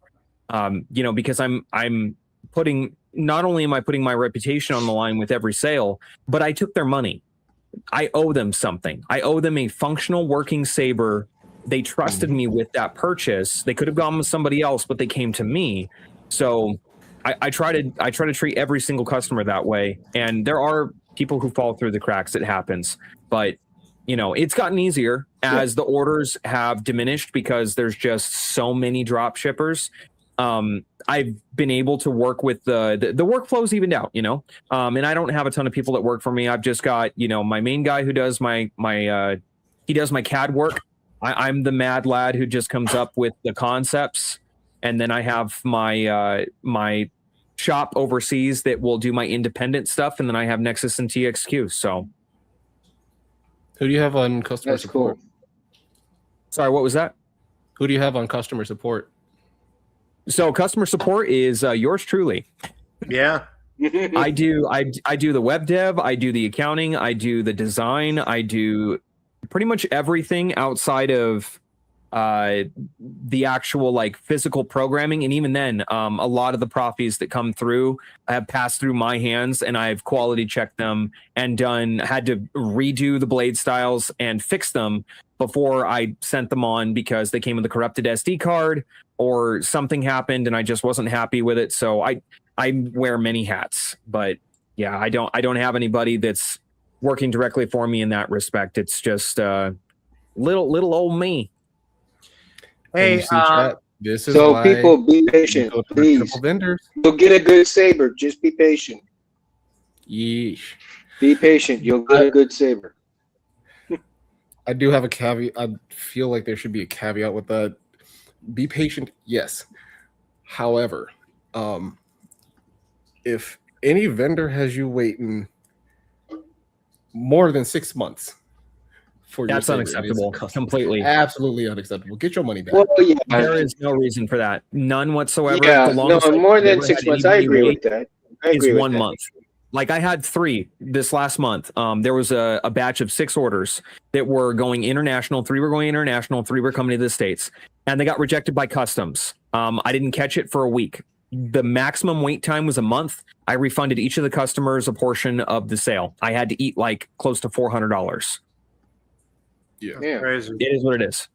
Because I'm putting, not only am I putting my reputation on the line with every sale, but I took their money. I owe them something. I owe them a functional working saber. They trusted me with that purchase. They could have gone with somebody else, but they came to me. So I try to treat every single customer that way. And there are people who fall through the cracks. It happens, but it's gotten easier as the orders have diminished because there's just so many drop shippers. I've been able to work with the workflow's evened out, and I don't have a ton of people that work for me. I've just got, my main guy who does my he does my CAD work. I'm the mad lad who just comes up with the concepts. And then I have my my shop overseas that will do my independent stuff. And then I have Nexus and TXQ. So Who do you have on customer That's support? cool. sorry, what was that? Who do you have on customer support? So customer support is yours truly. Yeah. I do the web dev, I do the accounting, I do the design, I do pretty much everything outside of the actual like physical programming. And even then, a lot of the profis that come through have passed through my hands, and I've quality checked them and had to redo the blade styles and fix them before I sent them on because they came with a corrupted SD card or something happened and I just wasn't happy with it. So I wear many hats, but yeah, I don't have anybody that's working directly for me in that respect. It's just little old me. Hey, chat, this is So why people, be you patient, go to please. reputable vendors. You'll get a good saber. Just be patient. Yeesh. Be patient. You'll get a good saber. I do have a caveat. I feel like there should be a caveat with that. Be patient, yes. However, if any vendor has you waiting more than 6 months for your That's saber, it is unacceptable. custom. Completely. Absolutely unacceptable. Get your money back. Well, yeah, There is no reason for that. None whatsoever. yeah. The No, longest more I've than ever 6 had months. I anybody agree wait with that. I is agree with 1 that. month. Like I had 3 this last month. There was a batch of 6 orders that were going international. 3 were going international. 3 were coming to the States, and they got rejected by customs. I didn't catch it for a week. The maximum wait time was a month. I refunded each of the customers a portion of the sale. I had to eat like close to $400. Yeah. Yeah. crazy. It is what it is.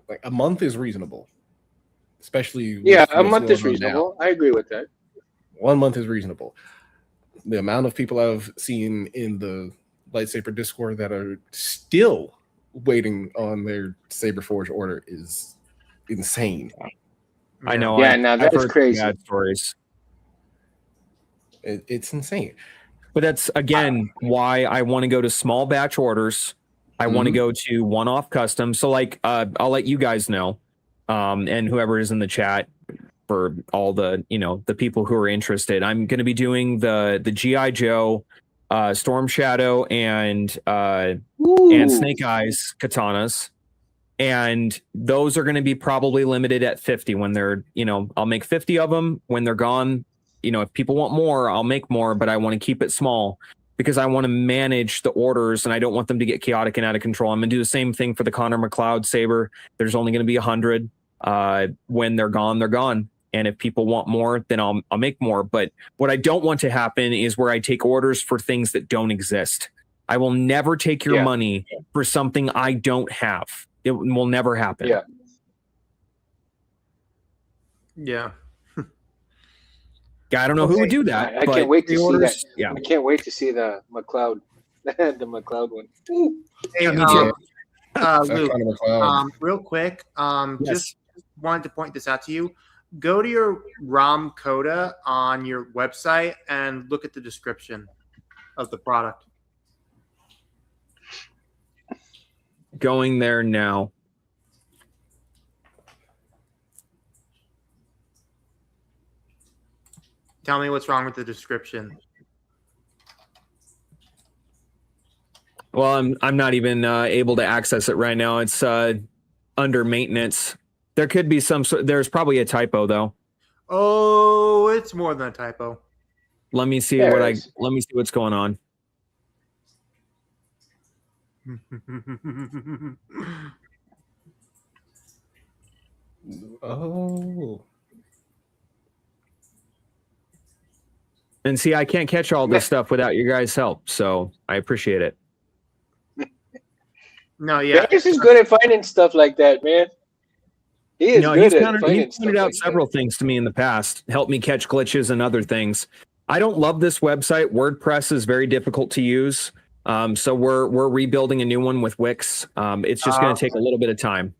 Like a month is reasonable. Especially with Yeah, a what's month is going on now. reasonable. I agree with that. 1 month is reasonable. The amount of people I've seen in the lightsaber Discord that are still waiting on their Saber Forge order is insane. I know. Yeah, I've now that is heard crazy. bad stories. It's insane. But that's again why I want to go to small batch orders. I want to go to one-off custom. So like I'll let you guys know, and whoever is in the chat for all the the people who are interested. I'm going to be doing the GI Joe, Storm Shadow, and Snake Eyes katanas, and those are going to be probably limited at 50 when they're I'll make 50 of them when they're gone. If people want more, I'll make more, but I want to keep it small because I want to manage the orders and I don't want them to get chaotic and out of control. I'm going to do the same thing for the Connor McLeod saber. There's only going to be 100. When they're gone, they're gone. And if people want more, then I'll make more. But what I don't want to happen is where I take orders for things that don't exist. I will never take your money for something I don't have. It will never happen. Yeah. I don't know who would do that. I can't wait to see that. Yeah. I can't wait to see the McLeod, the McLeod one. Hey, me too. Luke, Connor McLeod. real quick, Yes. just wanted to point this out to you. Go to your ROM coda on your website and look at the description of the product. Going there now. Tell me what's wrong with the description. Well, I'm not even able to access it right now. It's under maintenance. There could be there's probably a typo though. Oh, it's more than a typo. Let me see let me see what's going on. Oh. And see, I can't catch all this stuff without your guys' help, so I appreciate it. No, yeah. Vegas is good at finding stuff like that, man. He is good at finding he's pointed out like several things to me in the past, helped me catch glitches and other things. I don't love this website. WordPress is very difficult to use. So we're rebuilding a new one with Wix. It's just going to take a little bit of time.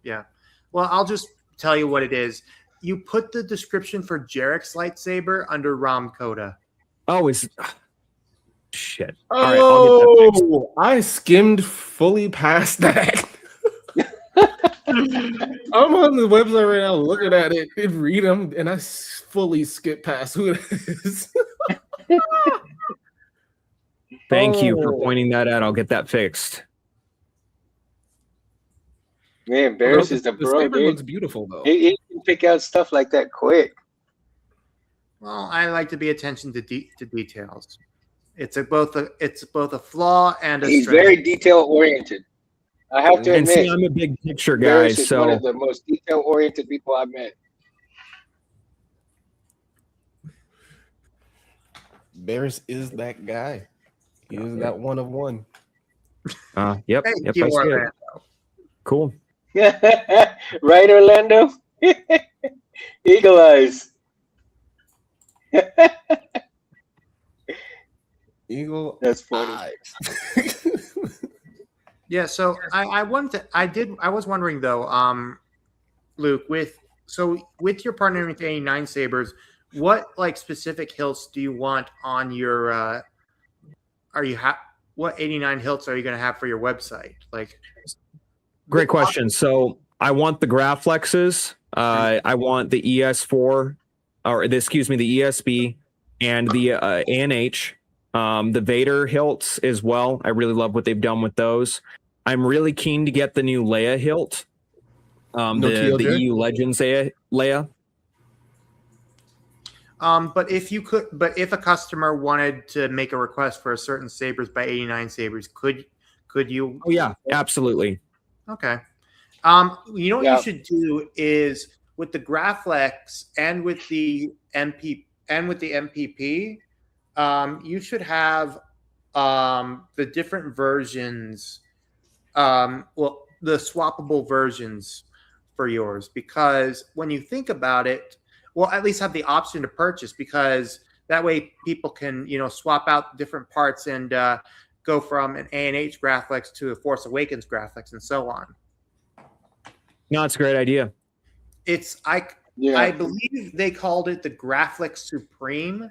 Yeah. Well, I'll just tell you what it is. You put the description for Jarek's lightsaber under ROM coda. Oh, shit. All right, I'll get that fixed. I skimmed fully past that. I'm on the website right now looking at it and read them, and I fully skipped past who it is. Thank you for pointing that out. I'll get that fixed. Man, Barris is the bro. Saber looks beautiful though. He can pick out stuff like that quick. Well, I like to be attention to details. It's both a flaw and a He's strength. very detail oriented. I have to And admit, see, I'm a big picture guy, Barris is one so of the most detail oriented people I've met. Barris is that guy. He is that one of one. yep, Thank yep, you, I see it. Orlando. Cool. Right, Orlando? Eagle eyes. Eagle. That's funny. eyes. Yeah, so I was wondering though, Luke, with your partner with 89 Sabers, what like specific hilts do you want on your what 89 hilts are you going to have for your website? Like, Great question. So I want the Graflexes. I want the ES4, the ESB, and the ANH. The Vader hilts as well. I really love what they've done with those. I'm really keen to get the new Leia hilt. The EU Legends Leia. but if a customer wanted to make a request for a certain Sabers by 89 Sabers, could you? Oh yeah, absolutely. Okay. You know what you should do is with the Graflex and with the MPP, you should have the different versions, the swappable versions for yours, because when you think about it, well, at least have the option to purchase, because that way people can, swap out different parts and go from an ANH Graflex to a Force Awakens Graflex and so on. No, it's a great idea. I believe they called it the Graflex Supreme.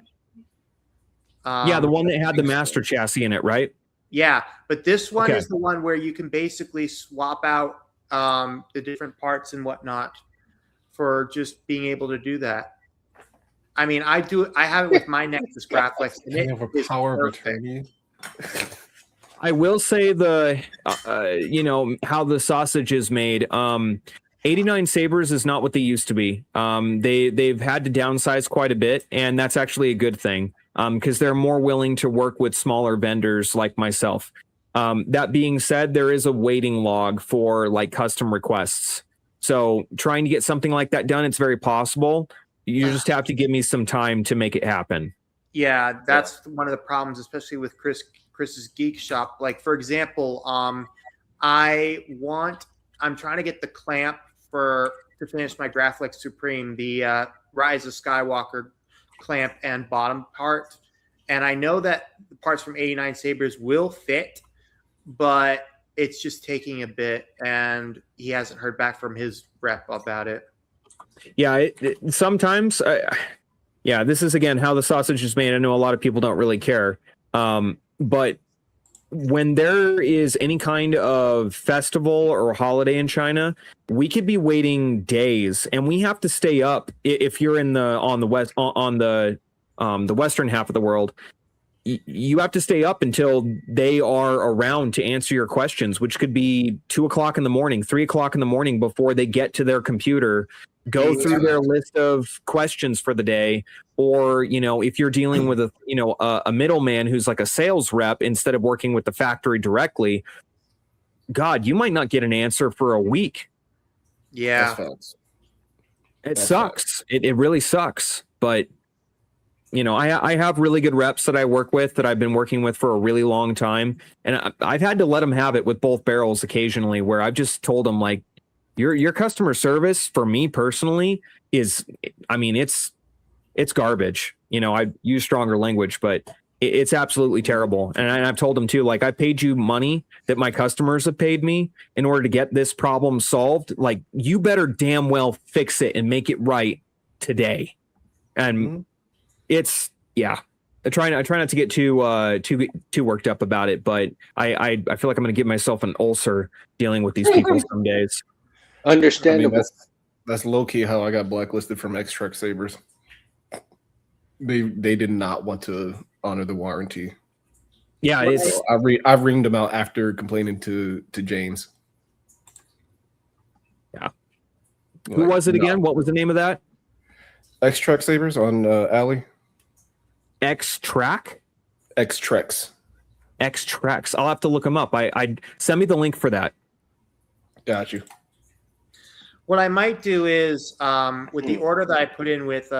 Yeah, the one that had the master chassis in it, right? Yeah, but this one Okay. is the one where you can basically swap out the different parts and whatnot for just being able to do that. I mean, I have it with my Nexus graphics, and They it have a is power of perfect. attorney. I will say how the sausage is made. 89 Sabers is not what they used to be. They've had to downsize quite a bit, and that's actually a good thing because they're more willing to work with smaller vendors like myself. That being said, there is a waiting log for like custom requests. So trying to get something like that done, it's very possible. You just have to give me some time to make it happen. Yeah, that's one of the problems, especially with Chris's Geek Shop. Like, for example, I'm trying to get the clamp to finish my Graphics Supreme, the Rise of Skywalker clamp and bottom part. And I know that the parts from 89 Sabers will fit, but it's just taking a bit, and he hasn't heard back from his rep about it. Yeah, sometimes, this is again how the sausage is made. I know a lot of people don't really care, but when there is any kind of festival or holiday in China, we could be waiting days, and we have to stay up. If you're on the western half of the world, you have to stay up until they are around to answer your questions, which could be 2 o'clock in the morning, 3 o'clock in the morning before they get to their computer, go through their list of questions for the day. Or, if you're dealing with a middleman who's like a sales rep instead of working with the factory directly, God, you might not get an answer for a week. Yeah. It sucks. It really sucks. But I have really good reps that I work with that I've been working with for a really long time. And I've had to let them have it with both barrels occasionally, where I've just told them, like, your customer service for me personally is, it's garbage. I use stronger language, but it's absolutely terrible. And I've told them too, like, I paid you money that my customers have paid me in order to get this problem solved. Like, you better damn well fix it and make it right today. And it's, I try not to get too worked up about it, but I feel like I'm going to give myself an ulcer dealing with these people some days. Understandable. That's low key how I got blacklisted from X-Truck Sabers. They did not want to honor the warranty. Yeah, so I've ringed them out after complaining to James. Yeah. Who was it again? What was the name of that? X-Truck Sabers on Alley. X-Track? X-Trex. X-Trex. I'll have to look them up. I send me the link for that. Got you. What I might do is, with the order that I put in with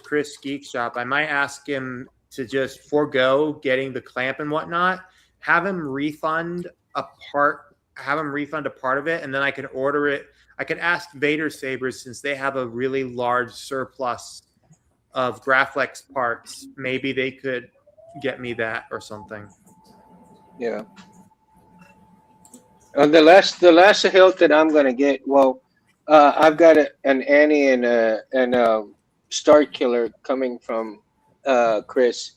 Chris Geek Shop, I might ask him to just forego getting the clamp and whatnot, have him refund a part of it, and then I could order it. I could ask Vader Sabers, since they have a really large surplus of Graphics parts, maybe they could get me that or something. Yeah. The last hilt that I'm gonna get. Well, I've got an Annie and a Star Killer coming from Chris,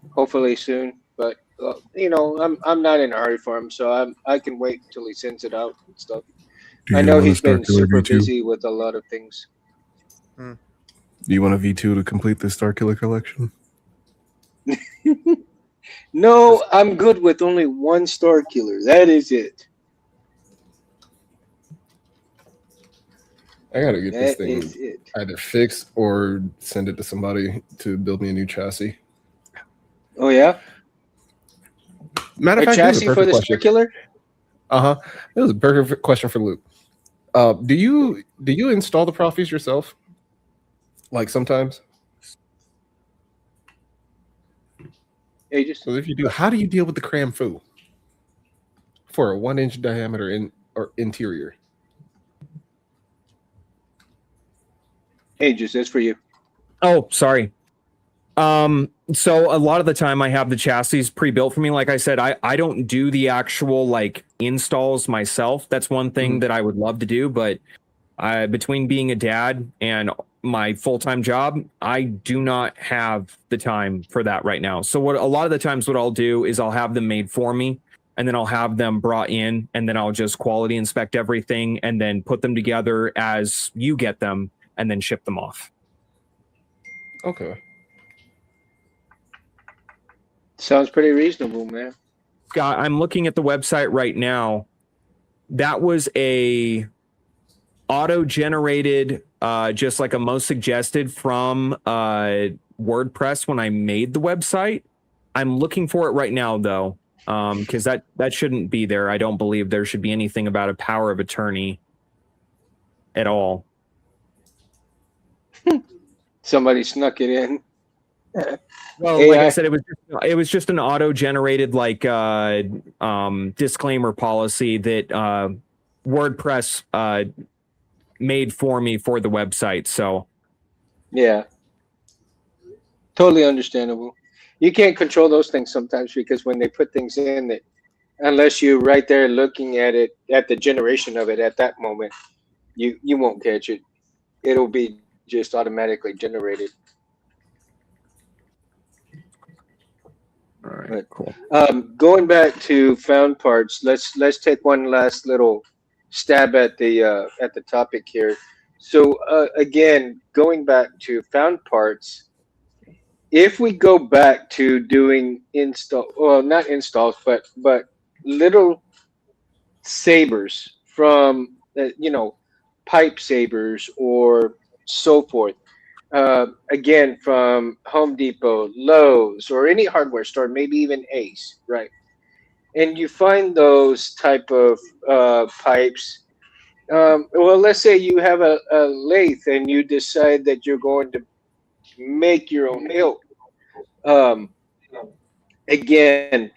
hopefully soon. But I'm not in a hurry for him, so I can wait till he sends it out and stuff. I know he's been super busy with a lot of things. Do you want a V2 to complete the Star Killer collection? No, I'm good with only one Star Killer. That is it. I gotta get this thing either fixed or send it to somebody to build me a new chassis. Oh yeah. Matter of fact, chassis for the Star Killer. It was a perfect question for Luke. Do you install the Profis yourself? Like sometimes. So if you do, how do you deal with the cram foo for a 1-inch diameter interior? Aegis, that's for you. Oh, sorry. So a lot of the time I have the chassis pre-built for me. Like I said, I don't do the actual like installs myself. That's one thing that I would love to do, but between being a dad and my full-time job, I do not have the time for that right now. So what a lot of the times what I'll do is I'll have them made for me, and then I'll have them brought in, and then I'll just quality inspect everything and then put them together as you get them and then ship them off. Okay. Sounds pretty reasonable, man. Scott, I'm looking at the website right now. That was a auto-generated, just like a most suggested from WordPress when I made the website. I'm looking for it right now, though, because that shouldn't be there. I don't believe there should be anything about a power of attorney at all. Somebody snuck it in. Well, like I said, it was just an auto-generated like disclaimer policy that WordPress made for me for the website. So Yeah. Totally understandable. You can't control those things sometimes because when they put things in that, unless you're right there looking at it at the generation of it at that moment, you won't catch it. It'll be just automatically generated. all right, But, cool. Going back to found parts, let's take one last little stab at the topic here. So again, going back to found parts, if we go back to doing not installs, but little sabers from pipe sabers or so forth. Again, from Home Depot, Lowe's, or any hardware store, maybe even Ace, right? And you find those type of pipes. Well, let's say you have a lathe and you decide that you're going to make your own hilt. Again,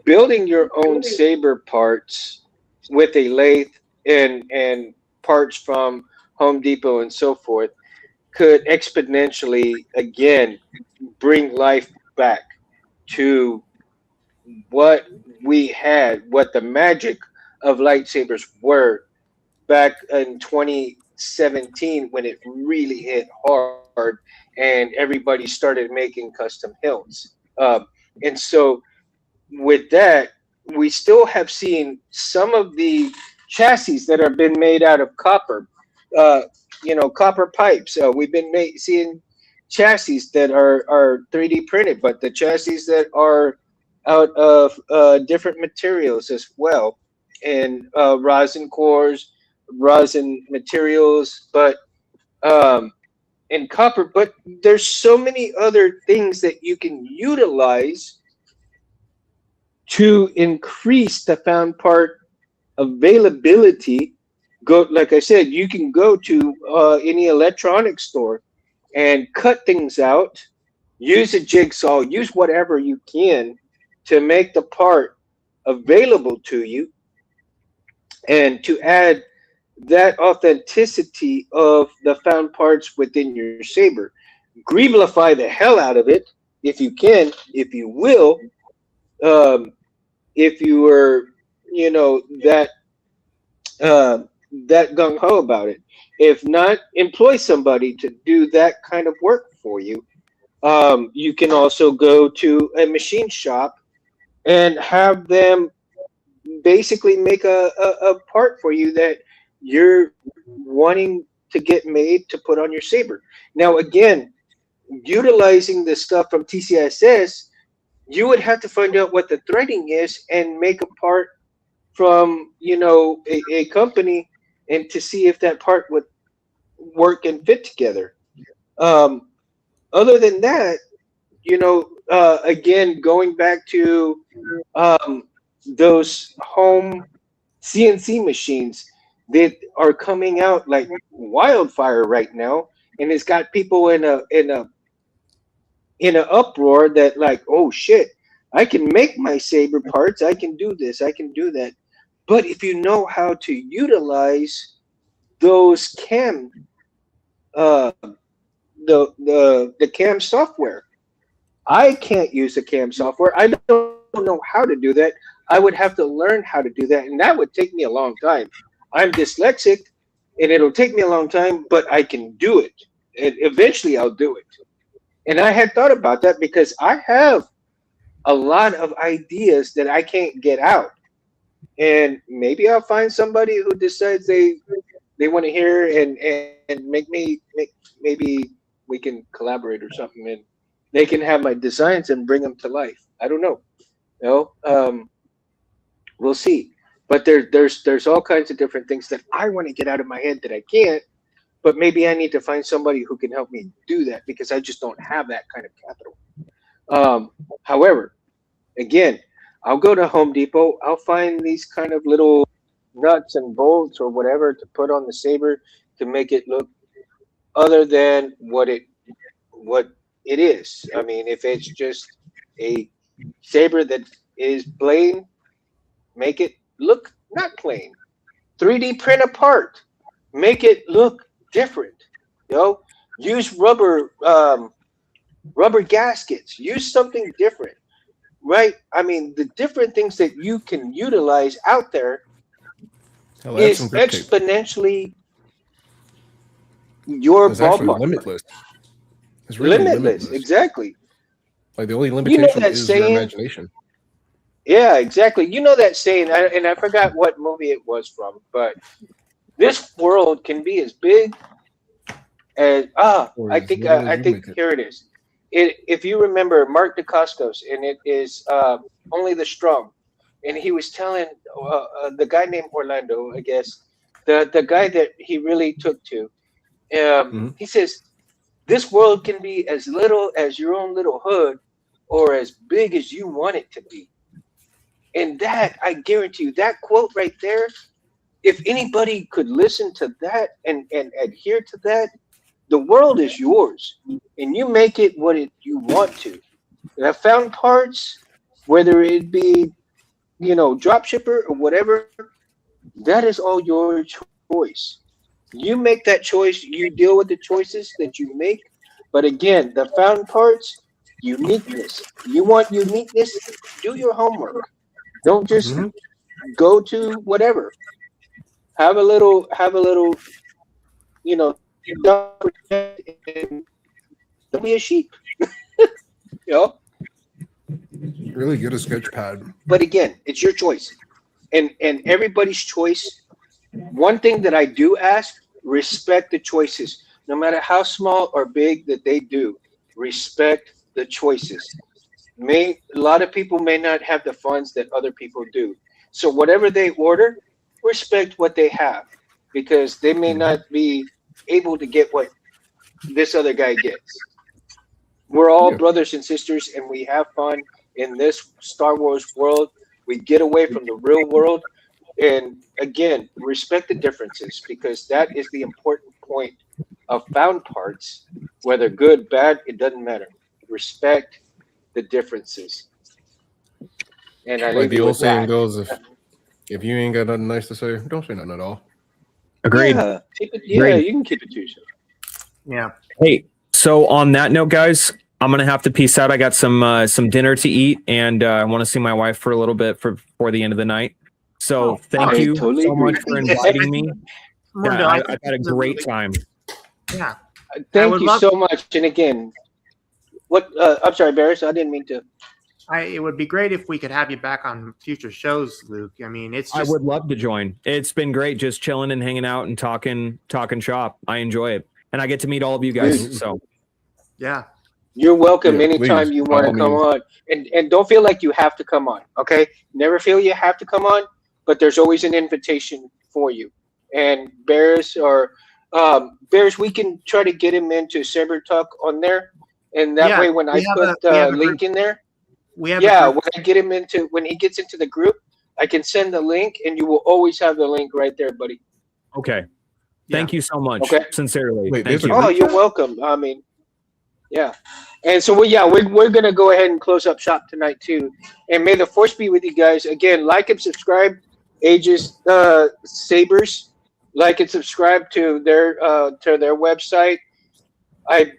building your own saber parts with a lathe and parts from Home Depot and so forth could exponentially again bring life back to what we had, what the magic of lightsabers were back in 2017 when it really hit hard and everybody started making custom hilts. And so with that, we still have seen some of the chassis that have been made out of copper, copper pipes. We've been seeing chassis that are 3D printed, but the chassis that are out of different materials as well, and rosin cores, rosin materials, but in copper. But there's so many other things that you can utilize to increase the found part availability. Go, like I said, you can go to any electronics store and cut things out, use a jigsaw, use whatever you can to make the part available to you, and to add that authenticity of the found parts within your saber. Greeblify the hell out of it if you can, if you will. If you were, that gung ho about it. If not, employ somebody to do that kind of work for you. You can also go to a machine shop and have them basically make a part for you that you're wanting to get made to put on your saber. Now, again, utilizing the stuff from TCSS, you would have to find out what the threading is and make a part from a company, and to see if that part would work and fit together. Other than that, again, going back to those home CNC machines that are coming out like wildfire right now, and it's got people in an uproar that like, oh shit, I can make my saber parts, I can do this, I can do that. But if you know how to utilize those cam the cam software. I can't use the cam software. I don't know how to do that. I would have to learn how to do that, and that would take me a long time. I'm dyslexic, and it'll take me a long time, but I can do it. And eventually I'll do it. And I had thought about that because I have a lot of ideas that I can't get out. And maybe I'll find somebody who decides they want to hear and maybe we can collaborate or something, and they can have my designs and bring them to life. I don't know. We'll see. But there's all kinds of different things that I want to get out of my head that I can't. But maybe I need to find somebody who can help me do that because I just don't have that kind of capital. However, again, I'll go to Home Depot. I'll find these kind of little nuts and bolts or whatever to put on the saber to make it look other than what it is. I mean, if it's just a saber that is plain, make it look not plain. 3D print a part, make it look different. Use rubber gaskets. Use something different, right? I mean, the different things that you can utilize out there is exponentially your ballpark. Limitless. It's really limitless. Exactly. Like the only limitation is your imagination. Yeah, exactly. You know that saying, and I forgot what movie it was from, but this world can be as big as I think here it is. If you remember Mark Dacascos, and it is Only the Strong, and he was telling the guy named Orlando, I guess, the guy that he really took to. He says, this world can be as little as your own little hood or as big as you want it to be. And that, I guarantee you, that quote right there, if anybody could listen to that and adhere to that, the world is yours. And you make it what you want to. And I found parts, whether it be, drop shipper or whatever, that is all your choice. You make that choice. You deal with the choices that you make. But again, the found parts, uniqueness. You want uniqueness? Do your homework. Don't just go to whatever. Have a little, don't be a sheep. Really get a sketch pad. But again, it's your choice. And everybody's choice. One thing that I do ask, respect the choices. No matter how small or big that they do, respect the choices. A lot of people may not have the funds that other people do. So whatever they order, respect what they have, because they may not be able to get what this other guy gets. We're all brothers and sisters, and we have fun in this Star Wars world. We get away from the real world. And again, respect the differences, because that is the important point of found parts, whether good, bad, it doesn't matter. Respect the differences. And I like the old saying goes, if you ain't got nothing nice to say, don't say nothing at all. Agreed. Yeah, you can keep it to yourself. Yeah. Hey, so on that note, guys, I'm gonna have to peace out. I got some dinner to eat, and I want to see my wife for a little bit before the end of the night. So thank you so much for inviting me. Yeah, I've had a great time. Yeah. Thank you so much. And again, I'm sorry, Barris, I didn't mean to. It would be great if we could have you back on future shows, Luke. I mean, I would love to join. It's been great just chilling and hanging out and talking shop. I enjoy it. And I get to meet all of you guys. So yeah. You're welcome anytime you want to come on. And don't feel like you have to come on, okay? Never feel you have to come on, but there's always an invitation for you. And Barris, we can try to get him into Saber Talk on there. And that way when I put the link in there, when he gets into the group, I can send the link, and you will always have the link right there, buddy. Okay. Thank you so much. Okay. Sincerely. Thank you. Oh, you're welcome. I mean, yeah. And so we're gonna go ahead and close up shop tonight too. And may the force be with you guys. Again, like and subscribe, Aegis Sabers. Like and subscribe to their website. I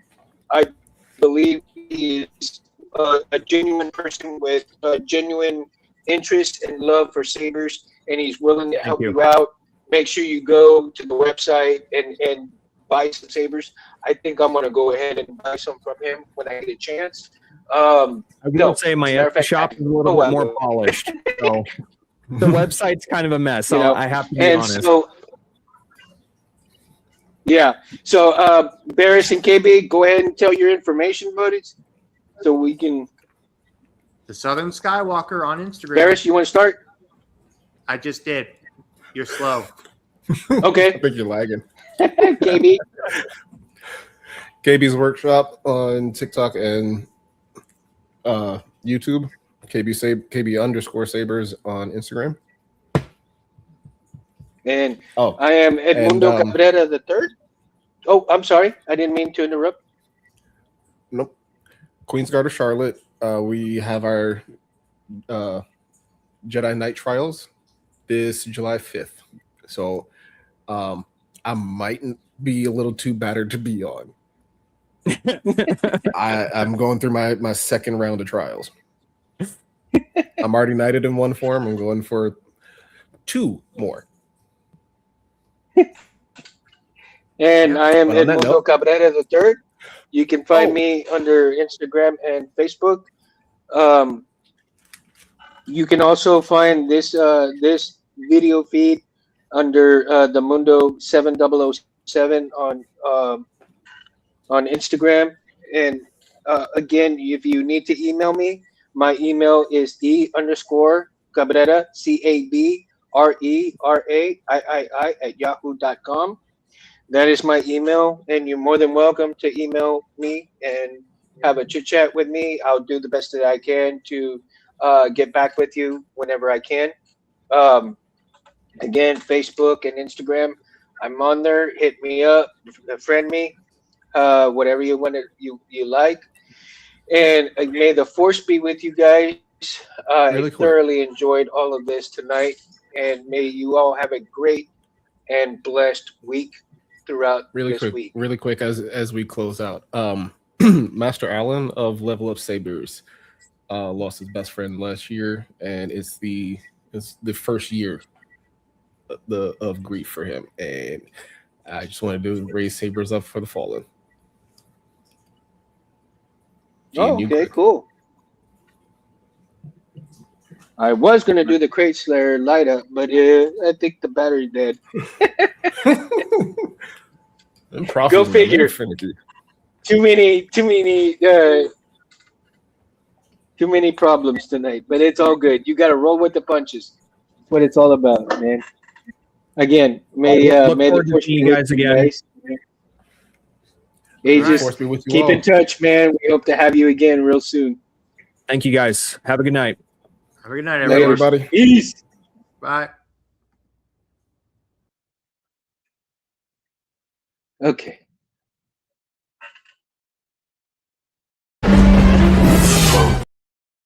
believe he is a genuine person with a genuine interest and love for sabers, and he's willing to help you out make sure you go to the website and buy some sabers. I think I'm gonna go ahead and buy some from him when I get a chance. I will No, say my as a matter of fact, shop is a little bit more polished. So the website's kind of a mess. You know, I have to be and honest. so yeah, so Barris and KB, go ahead and tell your information, buddies, so we can. The Southern Skywalker on Instagram. Barris, you want to start? I just did. You're slow. Okay. I think you're lagging. KB. KB's Workshop on TikTok and YouTube. KB _sabers on Instagram. And Oh, I am Edmundo and, Cabrera the third. Oh, I'm sorry. I didn't mean to interrupt. Nope. Queen's Guard of Charlotte. We have our Jedi Knight Trials this July 5th. So I might be a little too battered to be on. I'm going through my second round of trials. I'm already knighted in one form. I'm going for 2 more. And I am But on that Edmundo note- Cabrera the third. You can find me under Instagram and Facebook. You can also find this this video feed under the Mundo 7007 on Instagram. And again, if you need to email me, my email is e_Cabrera CABRERAIII @yahoo.com. That is my email, and you're more than welcome to email me and have a chit chat with me. I'll do the best that I can to get back with you whenever I can. Again, Facebook and Instagram, I'm on there. Hit me up, friend me, whatever you want to you like. And may the force be with you guys. Really I cool. thoroughly enjoyed all of this tonight, and may you all have a great and blessed week throughout this week. Really quick as we close out. Master Allen of Level Up Sabers lost his best friend last year, and it's the first year of grief for him, and I just wanted to raise sabers up for the fallen. Oh, okay, cool. I was gonna do the Crate Slayer light up, but I think the battery's dead. Go figure. Too many problems tonight, but it's all good. You got to roll with the punches. That's what it's all about, man. Again, may the force be you guys again. Guys. Aegis, keep in touch, man. We hope to have you again real soon. Thank you, guys. Have a good night. Have a good night, everybody. Peace. Bye. Okay.